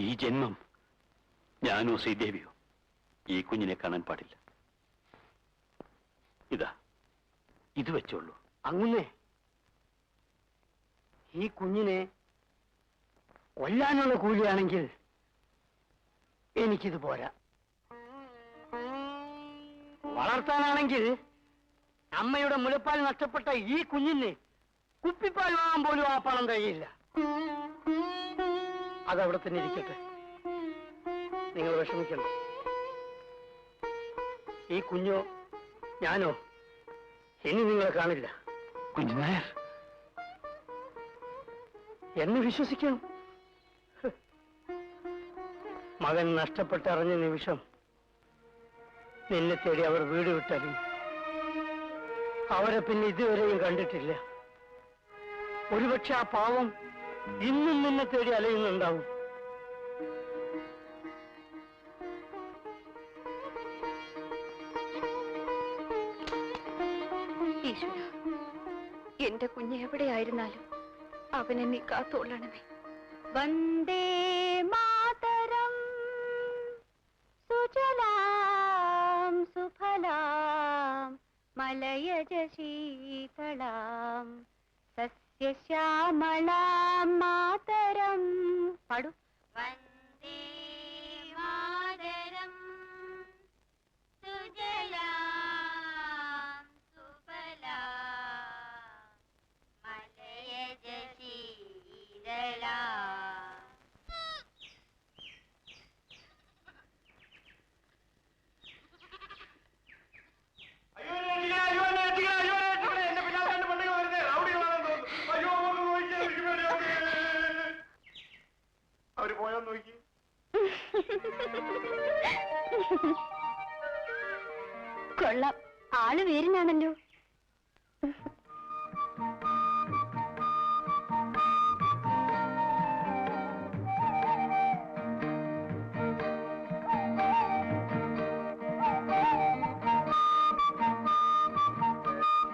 ഈ ജന്മം ഞാനോ ശ്രീദേവിയോ ഈ കുഞ്ഞിനെ കാണാൻ പാടില്ല. ഇതാ, ഇത് വെച്ചോളൂ. അങ്ങനെ ഈ കുഞ്ഞിനെ കൊല്ലാനുള്ള കൂലിയാണെങ്കിൽ എനിക്കിത് പോരാ. വളർത്താനാണെങ്കിൽ അമ്മയുടെ മുലപ്പാൽ നഷ്ടപ്പെട്ട ഈ കുഞ്ഞിനെ കുപ്പിപ്പാൽ വാങ്ങാൻ പോലും ആ പണം കഴിയില്ല. അതവിടെ തന്നെ ഇരിക്കട്ടെ, നിങ്ങൾ വിഷമിക്കണ്ട. ഈ കുഞ്ഞോ ഞാനോ ഇനി നിങ്ങളെ കാണില്ല. കുഞ്ഞുനായർ, എന്നെ വിശ്വസിക്കണം. മകൻ നഷ്ടപ്പെട്ടറിഞ്ഞ നിമിഷം നിന്നെ തേടി അവർ വീട് വിട്ടറിഞ്ഞു. അവരെ പിന്നെ ഇതുവരെയും കണ്ടിട്ടില്ല. ഒരുപക്ഷെ ആ പാവം ഇന്നും നിന്നെ തേടി അലയുന്നുണ്ടാവും. ഈശ്വര, എന്റെ കുഞ്ഞ് എവിടെയായിരുന്നാലും അവനെ നീ കാത്തോളണമേ. വന്ദേ മാതരം സുജലാം സുഫലാം മലയജ ശീതളാം സസ്യശ്യാമളാം മാതരം. പാടു. വന്ദേ മാതരം സുജലാം സുഫലാം മലയജ ശീതളാം. അവര് പോയോ നോക്കി. കൊള്ളാം, ആള് വേരിനാണല്ലോ.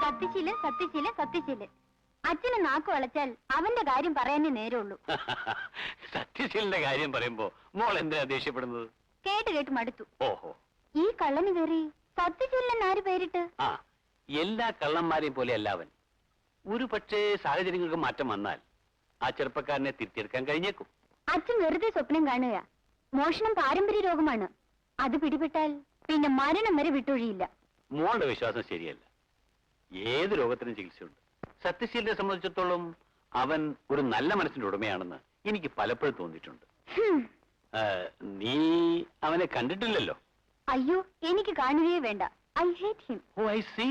സത്യശീല സത്യശീല സത്യശീല. അച്ഛന് നാക്ക് വളച്ചാൽ അവന്റെ കാര്യം പറയാനേ നേരമുള്ളൂ. സത്യശീലന്റെ കാര്യം പറയുമ്പോ മോൾ എന്തിനാ ദേഷ്യപ്പെടുന്നത്? കേട്ട് കേട്ട് മടുത്തു. ഓഹോ, ഈ കള്ളന് കയറി സത്യശീലൻ ആര് പേരിട്ട്? ആ, എല്ലാ കള്ളന്മാരെയും പോലെ അല്ല അവൻ. ഒരു പക്ഷേ സാഹചര്യങ്ങൾക്ക് മാറ്റം വന്നാൽ ആ ചെറുപ്പക്കാരനെ തിരിച്ചെടുക്കാൻ കഴിഞ്ഞേക്കും. അച്ഛൻ വെറുതെ സ്വപ്നം കാണുക. മോഷണം പാരമ്പര്യ രോഗമാണ്. അത് പിടിപെട്ടാൽ പിന്നെ മരണം വരെ വിട്ടൊഴിയില്ല. മോളുടെ വിശ്വാസം ശരിയല്ല. ഏത് രോഗത്തിനും ചികിത്സയുണ്ട്. സത്യശീലനെ സംബന്ധിച്ചിടത്തോളം അവൻ ഒരു നല്ല മനസ്സിന്റെ ഉടമയാണെന്ന് എനിക്ക് പലപ്പോഴും തോന്നിയിട്ടുണ്ട്. നീ അവനെ കണ്ടിട്ടില്ലല്ലോ. അയ്യോ, എനിക്ക് കാണുകയേ വേണ്ട. I hate him. Oh, I see.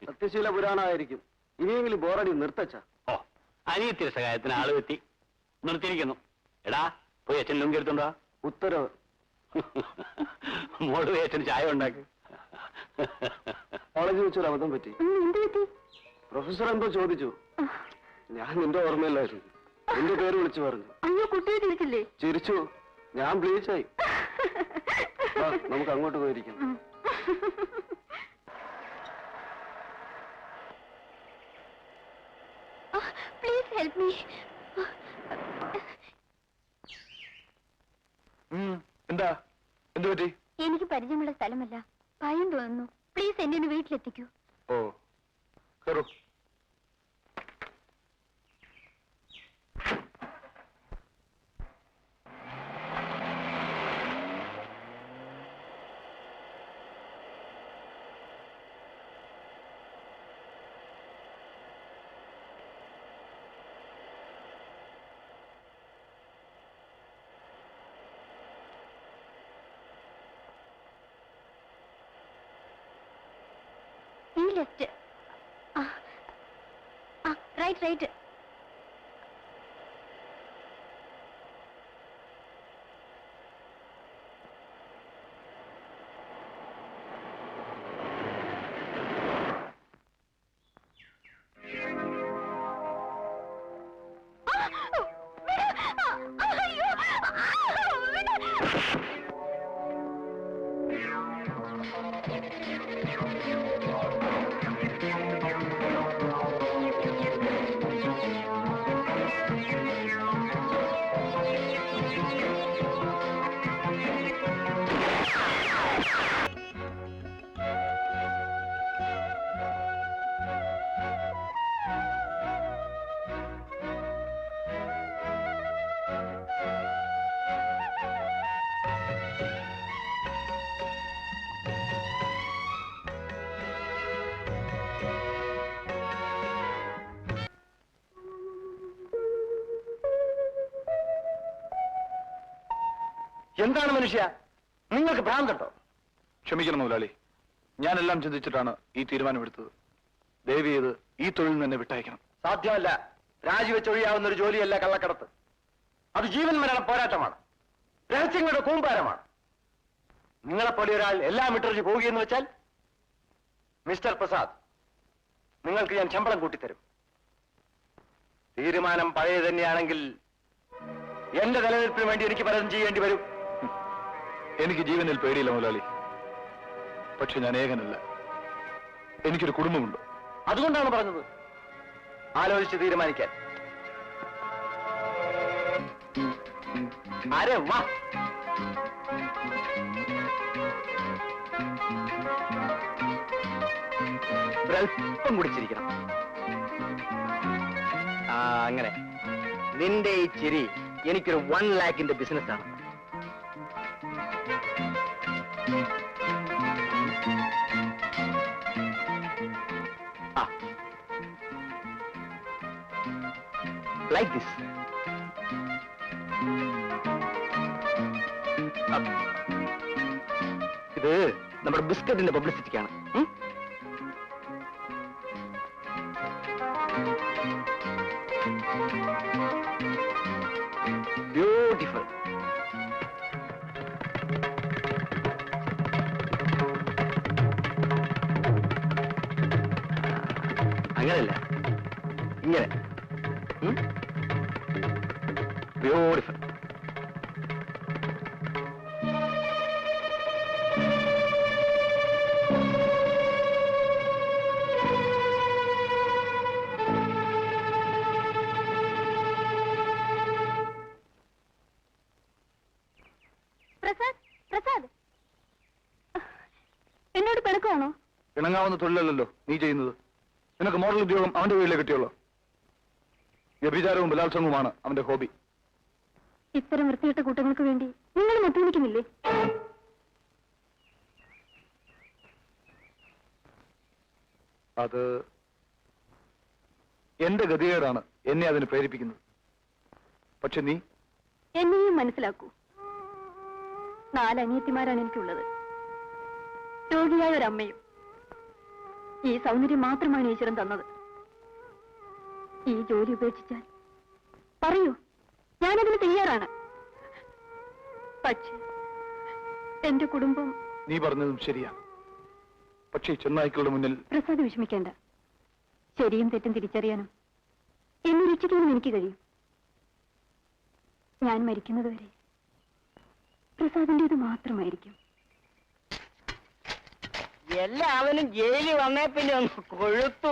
സത്യശീല പുരാണമായിരിക്കും. ഇനിയെങ്കിലും ബോറടി നിർത്തച്ച. ഓ, അനിയത്തിയുടെ സഹായത്തിന് ആള് എത്തി നിർത്തിയിരിക്കുന്നു. എടാ, പോയി അച്ഛൻ ലുങ്കി എടുത്തോണ്ടാ. ഉത്തരവ്. മോള് പോയി അച്ഛൻ ചായ ഉണ്ടാക്കി. കോളേജിൽ വെച്ചൊരു അബദ്ധം പറ്റി. എന്ത് പറ്റി? പ്രൊഫസർ എന്തോ ചോദിച്ചു. ഞാൻ നിന്റെ ഓർമ്മയില്ലായിരുന്നു. എന്റെ പേര് വിളിച്ചു പറഞ്ഞു. അയ്യോ, കുട്ടിയെ തിരിച്ചില്ലേ? ചിരിച്ചു. ഞാൻ ബ്ലീച്ചായി. നമുക്ക് അങ്ങോട്ട് പോയിരിക്കാം. Please help me. എന്താ, എന്തു പറ്റി? എനിക്ക് പരിചയമുള്ള സ്ഥലമല്ല, ഭയം തോന്നുന്നു. പ്ലീസ് എന്നെ ഒന്ന് വീട്ടിലെത്തിക്കൂ. ഓ, കയറൂ. ഈ ലെഫ്റ്റ്. Right right. എന്താണ് മനുഷ്യ, നിങ്ങൾക്ക് ഭ്രാന്തട്ടോ? ക്ഷമിക്കണം മുതലാളി, ഞാനെല്ലാം ചിന്തിച്ചിട്ടാണ് ഈ തീരുമാനമെടുത്തത്. ദയവ് ചെയ്ത് ഈ തൊഴിൽ നിന്ന് എന്നെ വിട്ടയക്കണം. സാധ്യമല്ല. രാജിവെച്ചൊഴിയാവുന്ന ഒരു ജോലിയല്ല കള്ളക്കടത്ത്. അത് ജീവൻ മരണ പോരാട്ടമാണ്, രഹസ്യങ്ങളുടെ കൂമ്പാരമാണ്. നിങ്ങളെപ്പോലെ ഒരാൾ എല്ലാം വിട്ടറിച്ച് പോവുകയെന്ന് വെച്ചാൽ, മിസ്റ്റർ പ്രസാദ്, നിങ്ങൾക്ക് ഞാൻ ശമ്പളം കൂട്ടിത്തരും. തീരുമാനം പഴയ തന്നെയാണെങ്കിൽ എന്റെ നിലനിൽപ്പിന് വേണ്ടി എനിക്ക് പലതും ചെയ്യേണ്ടി വരും. എനിക്ക് ജീവനിൽ പേടിയില്ല മുതലാളി, പക്ഷെ ഞാൻ ഏകനല്ല. എനിക്കൊരു കുടുംബമുണ്ട്. അതുകൊണ്ടാണ് പറഞ്ഞത് ആലോചിച്ച് തീരുമാനിക്കാൻ. ആരെ വാ. ഒരൽപ്പം കുടിച്ചിരിക്കണം. അങ്ങനെ നിന്റെ ഈ ചിരി എനിക്കൊരു 1 lakhന്റെ ബിസിനസ്സാണ്. Like this. ഇത് നമ്മുടെ ബിസ്ക്കറ്റിന്റെ പബ്ലിസിറ്റിക്കാണ്. ബ്യൂട്ടിഫുൾ. അങ്ങനെയല്ല, ഇങ്ങനെ. ബ്യൂട്ടിഫുൾ. പ്രസാദ്, പ്രസാദ്, എന്നോട് പിണക്കമാണോ? ഇണങ്ങാവുന്ന തൊഴിലല്ലല്ലോ നീ ചെയ്യുന്നത്. നിനക്ക് മോഡൽ ഉദ്യോഗം അവന്റെ വീട്ടിലേ കിട്ടിയുള്ളൂ. വ്യഭിചാരവും ബലാത്സംഗവുമാണ് അവന്റെ ഹോബി. ഇത്തരം വൃത്തികെട്ട കൂട്ടങ്ങൾക്ക് വേണ്ടി നിങ്ങൾ മദ്യപിക്കുന്നില്ലേ? അത് എന്റെ ഗതികേടാണ് എന്നെ അതിന് പ്രേരിപ്പിക്കുന്നത്. പക്ഷെ നീ എന്നെയും മനസ്സിലാക്കൂ. 4 അനിയത്തിമാരാണ് എനിക്കുള്ളത്. രോഗിയായ ഒരമ്മയും. ഈ സൗന്ദര്യം മാത്രമാണ് ഈശ്വരൻ തന്നത്. ഈ ജോലി ഉപേക്ഷിച്ചാൽ പറയൂ, ഞാനതിന് തയ്യാറാണ്. പക്ഷേ എന്റെ കുടുംബം... നീ പറഞ്ഞതും ശരിയാ. പക്ഷേ ചെന്നായ്ക്കളുടെ മുന്നിൽ... പ്രസാദ് വിഷമിക്കേണ്ട. ശരിയും തെറ്റും തിരിച്ചറിയാനും എന്നെ രക്ഷിക്കാനും എനിക്ക് കഴിയും. ഞാൻ മരിക്കുന്നതുവരെ പ്രസാദിന്റേത് മാത്രമായിരിക്കും. എല്ലാവനും ജയിലിൽ വന്നേ പിന്നെ ഒന്ന് കൊഴുത്തു.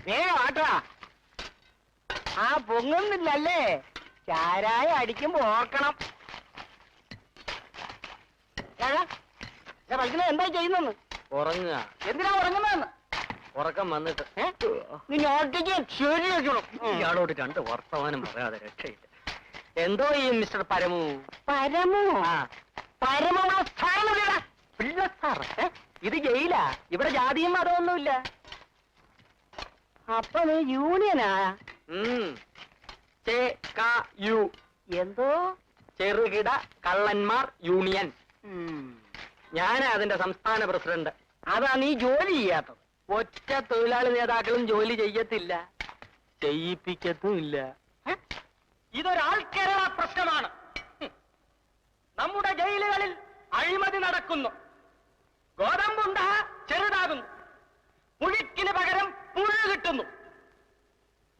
വേഗം ആട്ടാ. ആ പൊങ്ങുന്നില്ലല്ലേ? ചാരായ അടിക്കുമ്പോ ഓർക്കണം. കളിക്കുന്നത് എന്താ ചെയ്യുന്നെന്ന്? ഉറങ്ങുക. എന്തിനാ ഉറങ്ങുന്നതെന്ന്? ഉറക്കം വന്നിട്ട് നീ നോട്ടിക്ക് ശരി വെക്കണം. ഇയാളോട് 2 വർത്തമാനം പറയാതെ രക്ഷയില്ല. എന്തോ ഈ മിസ്റ്റർ പരമു? പരമോ? പരമോ സ്ഥാനമില്ല. ഇത് ജയിലാ. ഇവിടെ ജാതിയും മതമൊന്നുമില്ല. അപ്പൊ നീ യൂണിയനാ? എന്തോ ചെറുകിട കള്ളന്മാർ യൂണിയൻ. ഞാനാ അതിന്റെ സംസ്ഥാന പ്രസിഡന്റ്. അതാ നീ ജോലി ചെയ്യാത്തത്. ഒറ്റ തൊഴിലാളി നേതാക്കളും ജോലി ചെയ്യത്തില്ല, ചെയ്യിപ്പിക്കത്തുമില്ല. ഇതൊരാൾക്കേരള പ്രശ്നമാണ്. നമ്മുടെ ജയിലുകളിൽ അഴിമതി നടക്കുന്നു. ഗോതമ്പുണ്ട ചെറുതാകുന്നു. പുഴുക്കിന് പകരം പുഴു കിട്ടുന്നു.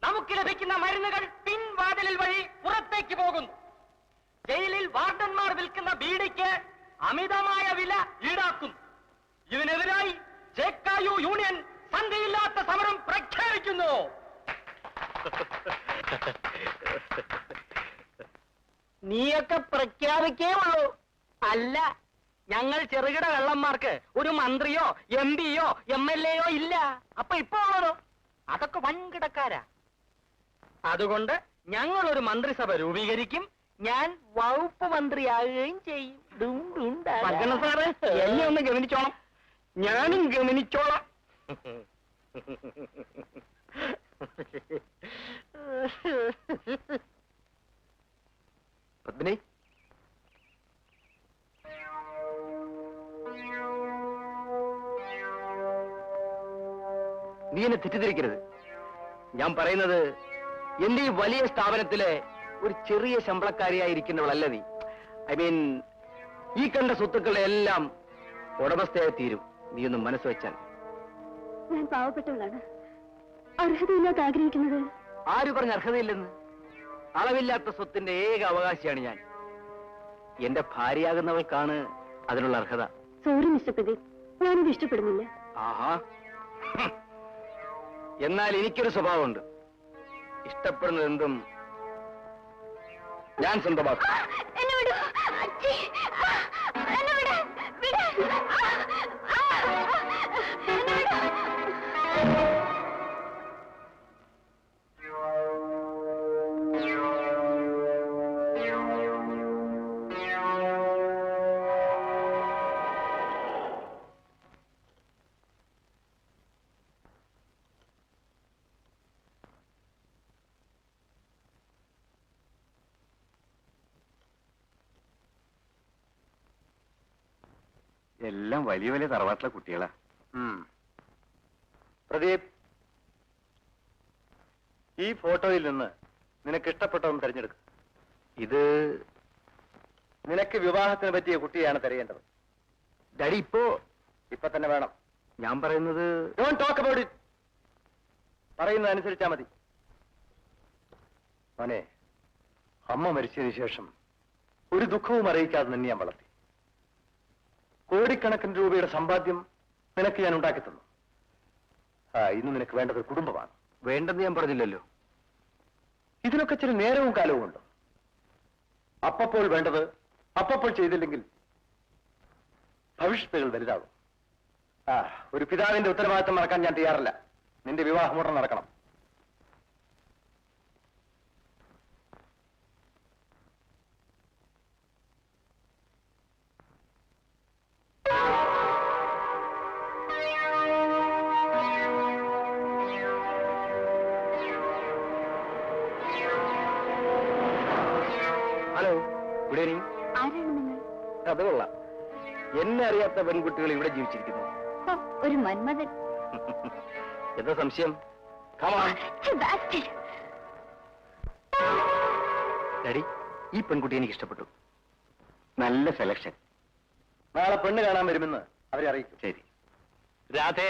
നമുക്ക് ലഭിക്കുന്ന മരുന്നുകൾ പിൻവാതിലിൽ വഴി പുറത്തേക്ക് പോകുന്നു. ജയിലിൽ വാർഡന്മാർ വിൽക്കുന്ന ബീഡിക്ക് അമിതമായ വില ഈടാക്കുന്നു. ഇതിനെതിരായി ജെക്കായു യൂണിയൻ സന്ധിയില്ലാത്ത സമരം പ്രഖ്യാപിക്കുന്നു. നീയൊക്കെ പ്രഖ്യാപിക്കേ ഉള്ളൂ. അല്ല, ഞങ്ങൾ ചെറുകിട കള്ളന്മാർക്ക് ഒരു മന്ത്രിയോ MP-യോ MLA-യോ ഇല്ല. അപ്പൊ ഇപ്പൊ ഉള്ളതോ അതൊക്കെ വൻകിടക്കാരാ. അതുകൊണ്ട് ഞങ്ങൾ ഒരു മന്ത്രിസഭ രൂപീകരിക്കും. ഞാൻ വകുപ്പ് മന്ത്രിയാകുകയും ചെയ്യും. സാറ് എന്നെ ഒന്ന് ഗമനിച്ചോണം. ഞാനും ഗമനിച്ചോളാം. പത്മിനി, നീ എന്നെ തെറ്റിദ്ധരിക്കരുത്. ഞാൻ പറയുന്നത് എന്റെ ഈ വലിയ സ്ഥാപനത്തിലെ ഒരു ചെറിയ ശമ്പളക്കാരിയായിരിക്കുന്നവളല്ല നീ. ഐ മീൻ, ഈ കണ്ട സ്വത്തുക്കളുടെ എല്ലാം ഉടമസ്ഥയായി തീരും നീ ഒന്ന് മനസ്സ് വെച്ചാൽ. ഞാൻ പാവപ്പെട്ടവളാണ്, അർഹതയില്ലാത്ത ആഗ്രഹിക്കുന്നത്. ആര് പറഞ്ഞ അർഹതയില്ലെന്ന്? അളവില്ലാത്ത സ്വത്തിന്റെ ഏക അവകാശിയാണ് ഞാൻ. എന്റെ ഭാര്യയാകുന്നവൾക്കാണ് അതിനുള്ള അർഹത. സോറി മിസ്റ്റർ പ്രദീപ്, ഞാനിത് ഇഷ്ടപ്പെടുന്നില്ല. ആഹാ, എന്നാൽ എനിക്കൊരു സ്വഭാവമുണ്ട്. ഇഷ്ടപ്പെടുന്നതെന്തും ഞാൻ സ്വന്തമാക്കും. എന്നെ വിടൂ. അച്ഛി. എന്നെ വിട്. വിട്. എന്നെ വിടൂ. എല്ലാം വലിയ വലിയ തറവാട്ടിലെ കുട്ടികളാ. പ്രദീപ്, ഈ ഫോട്ടോയിൽ നിന്ന് നിനക്ക് ഇഷ്ടപ്പെട്ടതൊന്ന് തിരഞ്ഞെടുക്കും. ഇത് നിനക്ക് വിവാഹത്തിന് പറ്റിയ കുട്ടിയാണ് തിരയേണ്ടത്. ഡാഡി, ഇപ്പൊ തന്നെ വേണം. ഞാൻ പറയുന്നത് ഡോണ്ട് ടോക്ക് അബൌട്ട് ഇറ്റ്. പറയുന്നത് അനുസരിച്ചാ മതി. മോനെ, അമ്മ മരിച്ചതിന് ശേഷം ഒരു ദുഃഖവും അറിയിക്കാതെ നിന്നെ ഞാൻ വളർത്തി. കോടിക്കണക്കിന് രൂപയുടെ സമ്പാദ്യം നിനക്ക് ഞാൻ ഉണ്ടാക്കി തന്നു. ഇന്ന് നിനക്ക് വേണ്ടത് ഒരു കുടുംബമാണ്. വേണ്ടെന്ന് ഞാൻ പറഞ്ഞില്ലല്ലോ. ഇതിനൊക്കെ ചില നേരവും കാലവും ഉണ്ട്. അപ്പപ്പോൾ വേണ്ടത് അപ്പപ്പോൾ ചെയ്തില്ലെങ്കിൽ ഭവിഷ്യത്തുകൾ വലുതാകും. ഒരു പിതാവിന്റെ ഉത്തരവാദിത്തം മറക്കാൻ ഞാൻ തയ്യാറല്ല. നിന്റെ വിവാഹം ഉടൻ നടക്കണം. Hello, good evening. ആരാണ് നിങ്ങൾ? അത് കൊള്ളാം. എന്നെ അറിയാത്ത പെൺകുട്ടികൾ ഇവിടെ ജീവിച്ചിരിക്കുന്നു. ഒരു മന്മഥൻ. എന്താ സംശയം? ഡാഡി, ഈ പെൺകുട്ടി എനിക്ക് ഇഷ്ടപ്പെട്ടു. നല്ല സെലക്ഷൻ. നാളെ പെണ്ണ് കാണാൻ വരുമെന്ന് അവരെ അറിയിക്കും. ശരി. രാധേ,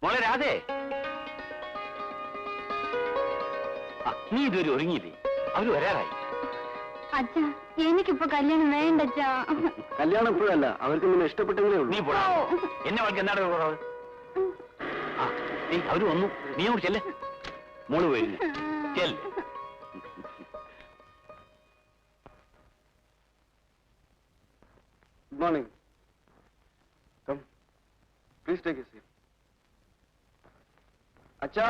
മോളെ രാധേ, നീ ഇതുവരെ ഒരുങ്ങിയില്ലേ? അവര് വരാറായി. അച്ഛാ, എനിക്കിപ്പോ കല്യാണം വേണ്ട അച്ഛാ. കല്യാണം ഇപ്പോഴല്ല, അവർക്ക് നിന്നെ ഇഷ്ടപ്പെട്ടെങ്കിലേ ഉള്ളൂ. നീ പോടാ. എന്നെ അവൾക്ക് എന്താണ് കുറവ്? അവര് വന്നു, നീ അങ്ങോട്ട് ചെല്ലേ. മോള് പോയി ചെല്ല്. Good morning. Come, please take a seat. അച്ഛാ,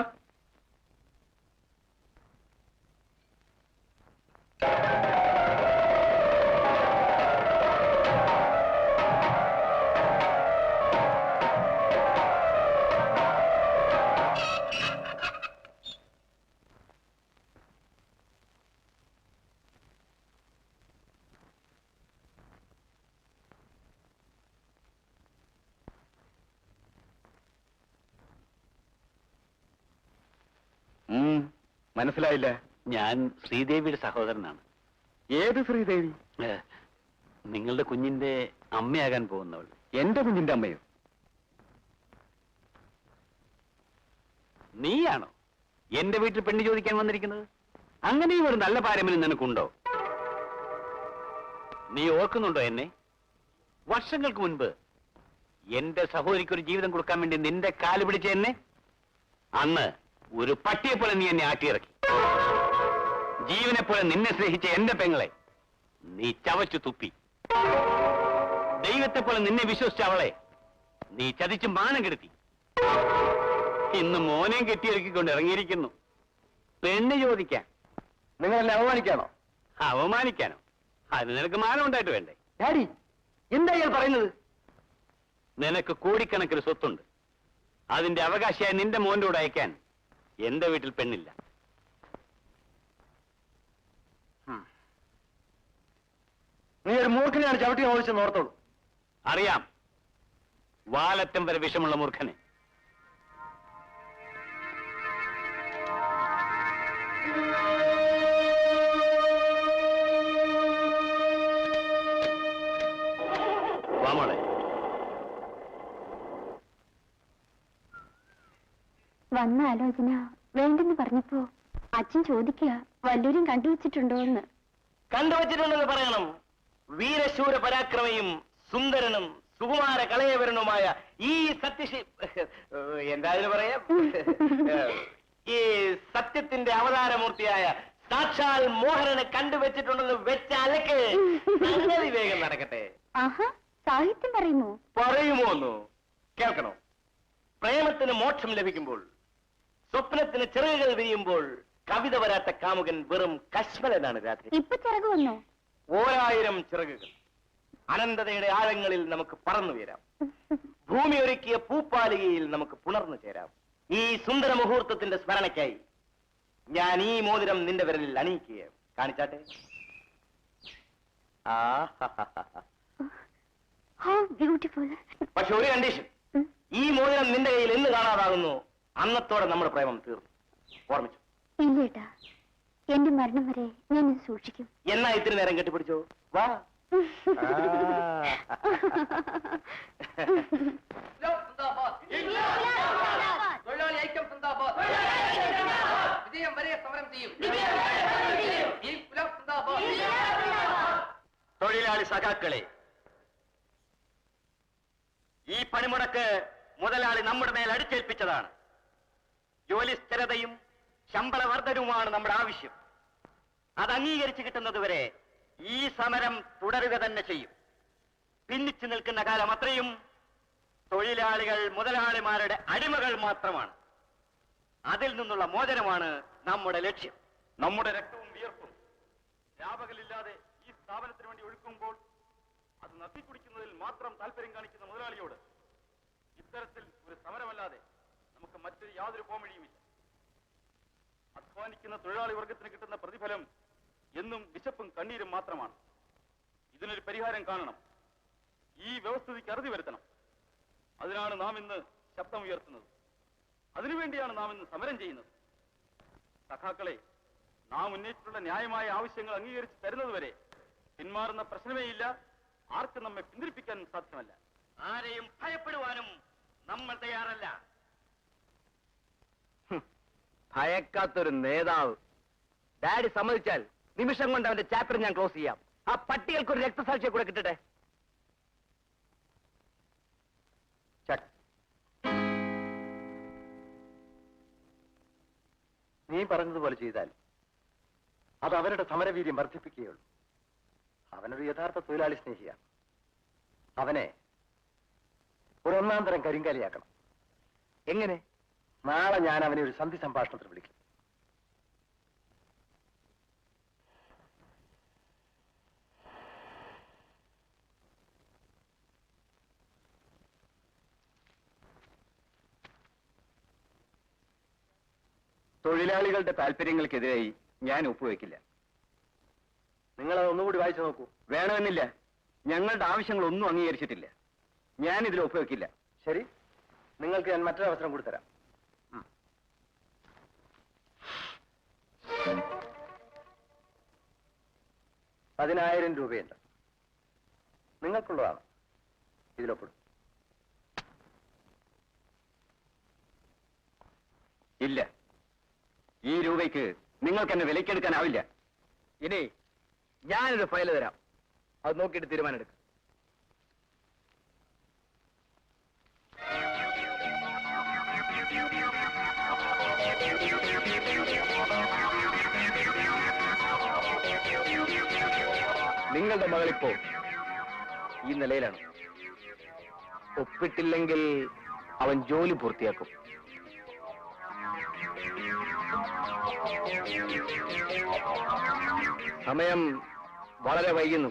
മനസ്സിലായില്ല. ഞാൻ ശ്രീദേവിയുടെ സഹോദരനാണ്. ഏത് ശ്രീദേവി? നിങ്ങളുടെ കുഞ്ഞിന്റെ അമ്മയാകാൻ പോകുന്നവൾ. എന്റെ കുഞ്ഞിന്റെ അമ്മയോ? നീയാണോ എന്റെ വീട്ടിൽ പെണ്ണ് ചോദിക്കാൻ വന്നിരിക്കുന്നത്? അങ്ങനെയും ഒരു നല്ല പാരമ്പര്യം നിനക്കുണ്ടോ? നീ ഓർക്കുന്നുണ്ടോ എന്നെ? വർഷങ്ങൾക്ക് മുൻപ് എന്റെ സഹോദരിക്കൊരു ജീവിതം കൊടുക്കാൻ വേണ്ടി നിന്റെ കാല് പിടിച്ച എന്നെ അന്ന് ഒരു പട്ടിയെ പോലെ നീ എന്നെ ആട്ടിയിറക്കി. ജീവനെ പോലെ നിന്നെ സ്നേഹിച്ച എന്റെ പെങ്ങളെ നീ ചവച്ചു തുപ്പി. ദൈവത്തെ പോലെ നിന്നെ വിശ്വസിച്ച അവളെ നീ ചതിച്ച് മാനം കെടുത്തി. ഇന്ന് മോനെയും കെട്ടിയൊരുക്കിക്കൊണ്ട് ഇറങ്ങിയിരിക്കുന്നു പെണ്ണ് ചോദിക്കാൻ. നിങ്ങൾ എന്നെ അവമാനിക്കാണോ? അവമാനിക്കാനോ? അതിന് നിനക്ക് മാനം ഉണ്ടായിട്ട് വേണ്ടേ? ഡാഡി, എന്താ ഇയാൾ പറയുന്നത്? നിനക്ക് കോടിക്കണക്കിന് സ്വത്തുണ്ട്. അതിന്റെ അവകാശിയായി നിന്റെ മോന്റെ കൂടെ അയക്കാൻ എന്റെ വീട്ടിൽ പെണ്ണില്ല. ഒരു മൂർഖനെയാണ് ചവിട്ടി ഓടിച്ചെന്ന് ഓർത്തോളൂ. അറിയാം, വാലറ്റം വരെ വിഷമുള്ള മൂർഖനെ. വാമോളെ. വന്ന ആലോചന വേണ്ടെന്ന് പറഞ്ഞപ്പോ അച്ഛൻ ചോദിക്കുക വല്ലവരും കണ്ടുവച്ചിട്ടുണ്ടോ എന്ന്. കണ്ടുവച്ചിട്ടുണ്ടെന്ന് പറയണം. വീരശൂര പരാക്രമയും സുന്ദരനും സുകുമാര കളയവരനുമായ ഈ എന്തായാലും പറയാം, ഈ സത്യത്തിന്റെ അവതാരമൂർത്തിയായ സാക്ഷാൽ മോഹനനെ കണ്ടുവച്ചിട്ടുണ്ടെന്ന് വെച്ച അലക്ക് സംഗതി വേഗം നടക്കട്ടെ. ആഹാ, സാഹിത്യം പറയുമോ? പറയുമോ ഒന്ന് കേൾക്കണോ? പ്രേമത്തിന് മോക്ഷം ലഭിക്കുമ്പോൾ, സ്വപ്നത്തിന് ചിറകുകൾ വിരിയുമ്പോൾ കവിത വരാത്ത കാമുകൻ വെറും കശ്മലനാണ് രാത്രി. ഇപ്പൊ ചിറക് വന്നോ? 1000 ചിറകുകൾ അനന്തതയുടെ ആഴങ്ങളിൽ നമുക്ക് പറന്നു ചേരാം. ഭൂമി ഒരുക്കിയ പൂപ്പാലികയിൽ നമുക്ക് പുണർന്നു ചേരാം. ഈ സുന്ദര മുഹൂർത്തത്തിന്റെ സ്മരണയ്ക്കായി ഞാൻ ഈ മോതിരം നിന്റെ വിരലിൽ അണിയിക്കുകയാണ്. കാണിച്ചാട്ടെ. ബ്യൂട്ടിഫുൾ. പക്ഷെ ഒരു കണ്ടീഷൻ, ഈ മോതിരം നിന്റെ കയ്യിൽ എന്ന് കാണാതാകുന്നു അന്നത്തോടെ നമ്മുടെ പ്രേമം തീർന്നു. ഓർമ്മിച്ചു? ഇല്ലേട്ടാ, എന്റെ മരണം വരെ ഞാൻ ഇത് സൂക്ഷിക്കും. എന്നാ ഇത്തിരി നേരം കെട്ടിപ്പിടിച്ചോ. വാ. തൊഴിലാളി സഖാക്കളെ, ഈ പണിമുടക്ക് മുതലാളി നമ്മുടെ മേൽ അടിച്ചേൽപ്പിച്ചതാണ്. ജോലി സ്ഥിരതയും ശമ്പള വർധനവുമാണ് നമ്മുടെ ആവശ്യം. അത് അംഗീകരിച്ചു കിട്ടുന്നതുവരെ ഈ സമരം തുടരുക തന്നെ ചെയ്യും. ഭിന്നിച്ചു നിൽക്കുന്ന കാലം അത്രയും തൊഴിലാളികൾ മുതലാളിമാരുടെ അടിമകൾ മാത്രമാണ്. അതിൽ നിന്നുള്ള മോചനമാണ് നമ്മുടെ ലക്ഷ്യം. നമ്മുടെ രക്തവും വിയർപ്പും രാപകലില്ലാതെ ഈ സ്ഥാപനത്തിന് വേണ്ടി ഒഴുക്കുമ്പോൾ അത് നത്തിക്കുടിക്കുന്നതിൽ മാത്രം താല്പര്യം കാണിക്കുന്ന മുതലാളിയോട് ഇത്തരത്തിൽ ഒരു സമരമല്ലാതെ നമുക്ക് മറ്റൊരു യാതൊരു പോംവഴിയുമില്ല. അധ്വാനിക്കുന്ന തൊഴിലാളി വർഗത്തിന് കിട്ടുന്ന പ്രതിഫലം എന്നും വിശപ്പും കണ്ണീരും മാത്രമാണ്. ഇതിനൊരു പരിഹാരം കാണണം. ഈ വ്യവസ്ഥിതിക്ക് അറുതി വരുത്തണം. അതിനാണ് നാം ഇന്ന് ശബ്ദം ഉയർത്തുന്നത്. അതിനുവേണ്ടിയാണ് നാം ഇന്ന് സമരം ചെയ്യുന്നത്. സഖാക്കളെ, നാം ഉന്നയിച്ചിട്ടുള്ള ന്യായമായ ആവശ്യങ്ങൾ അംഗീകരിച്ച് തരുന്നതുവരെ പിന്മാറുന്ന പ്രശ്നമേയില്ല. ആർക്കും നമ്മെ പിന്തിരിപ്പിക്കാനും സാധ്യമല്ല. ആരെയും ഭയപ്പെടുവാനും നമ്മൾ തയ്യാറല്ല. ഭയക്കാത്തൊരു നേതാവ്. ഡാഡി സമ്മതിച്ചാൽ നിമിഷം കൊണ്ട് അവന്റെ ചാപ്റ്റർ ഞാൻ ക്ലോസ് ചെയ്യാം. ആ പട്ടികൾക്ക് ഒരു രക്തസാക്ഷിയെ കൂടെ കിട്ടട്ടെ. നീ പറഞ്ഞതുപോലെ ചെയ്താൽ അത് അവരുടെ സമരവീര്യം വർദ്ധിപ്പിക്കുകയുള്ളൂ. അവനൊരു യഥാർത്ഥ തൊഴിലാളി സ്നേഹിയാണ്. അവനെ ഒരു ഒന്നാം തരം കരിങ്കാലിയാക്കണം. എങ്ങനെ? നാളെ ഞാൻ അവനെ ഒരു സന്ധി സംഭാഷണത്തിൽ വിളിക്കും. തൊഴിലാളികളുടെ താല്പര്യങ്ങൾക്കെതിരായി ഞാൻ ഒപ്പുവെക്കില്ല. നിങ്ങളത് ഒന്നുകൂടി വായിച്ചു നോക്കൂ. വേണമെന്നില്ല. ഞങ്ങളുടെ ആവശ്യങ്ങളൊന്നും അംഗീകരിച്ചിട്ടില്ല. ഞാൻ ഇതിൽ ഒപ്പുവെക്കില്ല. ശരി, നിങ്ങൾക്ക് ഞാൻ മറ്റൊരു അവസരം കൂടി തരാം. 10,000 രൂപയുണ്ട്. നിങ്ങൾക്കുള്ളതാണ്. ഇതിലൊപ്പിടും. ഇല്ല, ഈ രൂപയ്ക്ക് നിങ്ങൾക്ക് എന്നെ വിലക്കെടുക്കാനാവില്ല. ഇനി ഞാനൊരു ഫയൽ തരാം. അത് നോക്കിയിട്ട് തീരുമാനം എടുക്കും. നിങ്ങളുടെ മകളിപ്പോ ഈ നിലയിലാണ്. ഒപ്പിട്ടില്ലെങ്കിൽ അവൻ ജോലി പൂർത്തിയാക്കും. സമയം വളരെ വൈകുന്നു.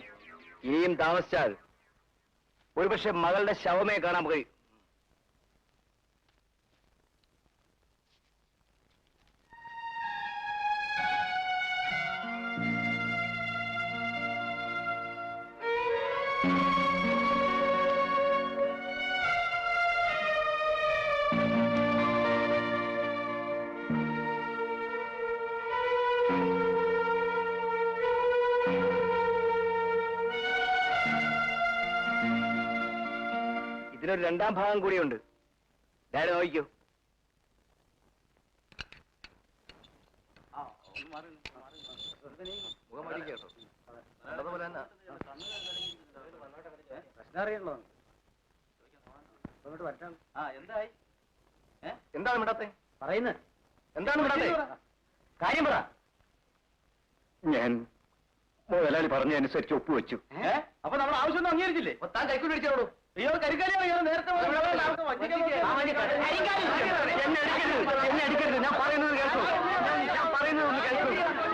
ഇനിയും താമസിച്ചാൽ ഒരുപക്ഷെ മകളുടെ ശവമേ കാണാൻ കഴിയും. ഇതിനൊരു രണ്ടാം ഭാഗം കൂടിയുണ്ട്. ഡാഡി നോക്കിക്കോ. എന്താണ് മിണ്ടാത്തെ? പറയുന്നത് എന്താണ് മിണ്ടാത്തെ? കാര്യം പറ. ഞാൻ മുതലാളി പറഞ്ഞതനുസരിച്ച് ഒപ്പുവെച്ചു. അപ്പൊ നമ്മുടെ ആവശ്യമൊന്നും അംഗീകരിച്ചില്ലേ? താൻ കൈക്കൂലി പിടിച്ചോളൂ. അയ്യോ കരിക്കാലിയാണ് ഇയാൾ നേരത്തെ എന്നെ അടിക്കരുത്, ഞാൻ പറയുന്നത് കേൾക്കൂ, ഞാൻ പറയുന്നത് ഒന്ന് കേൾക്കൂ,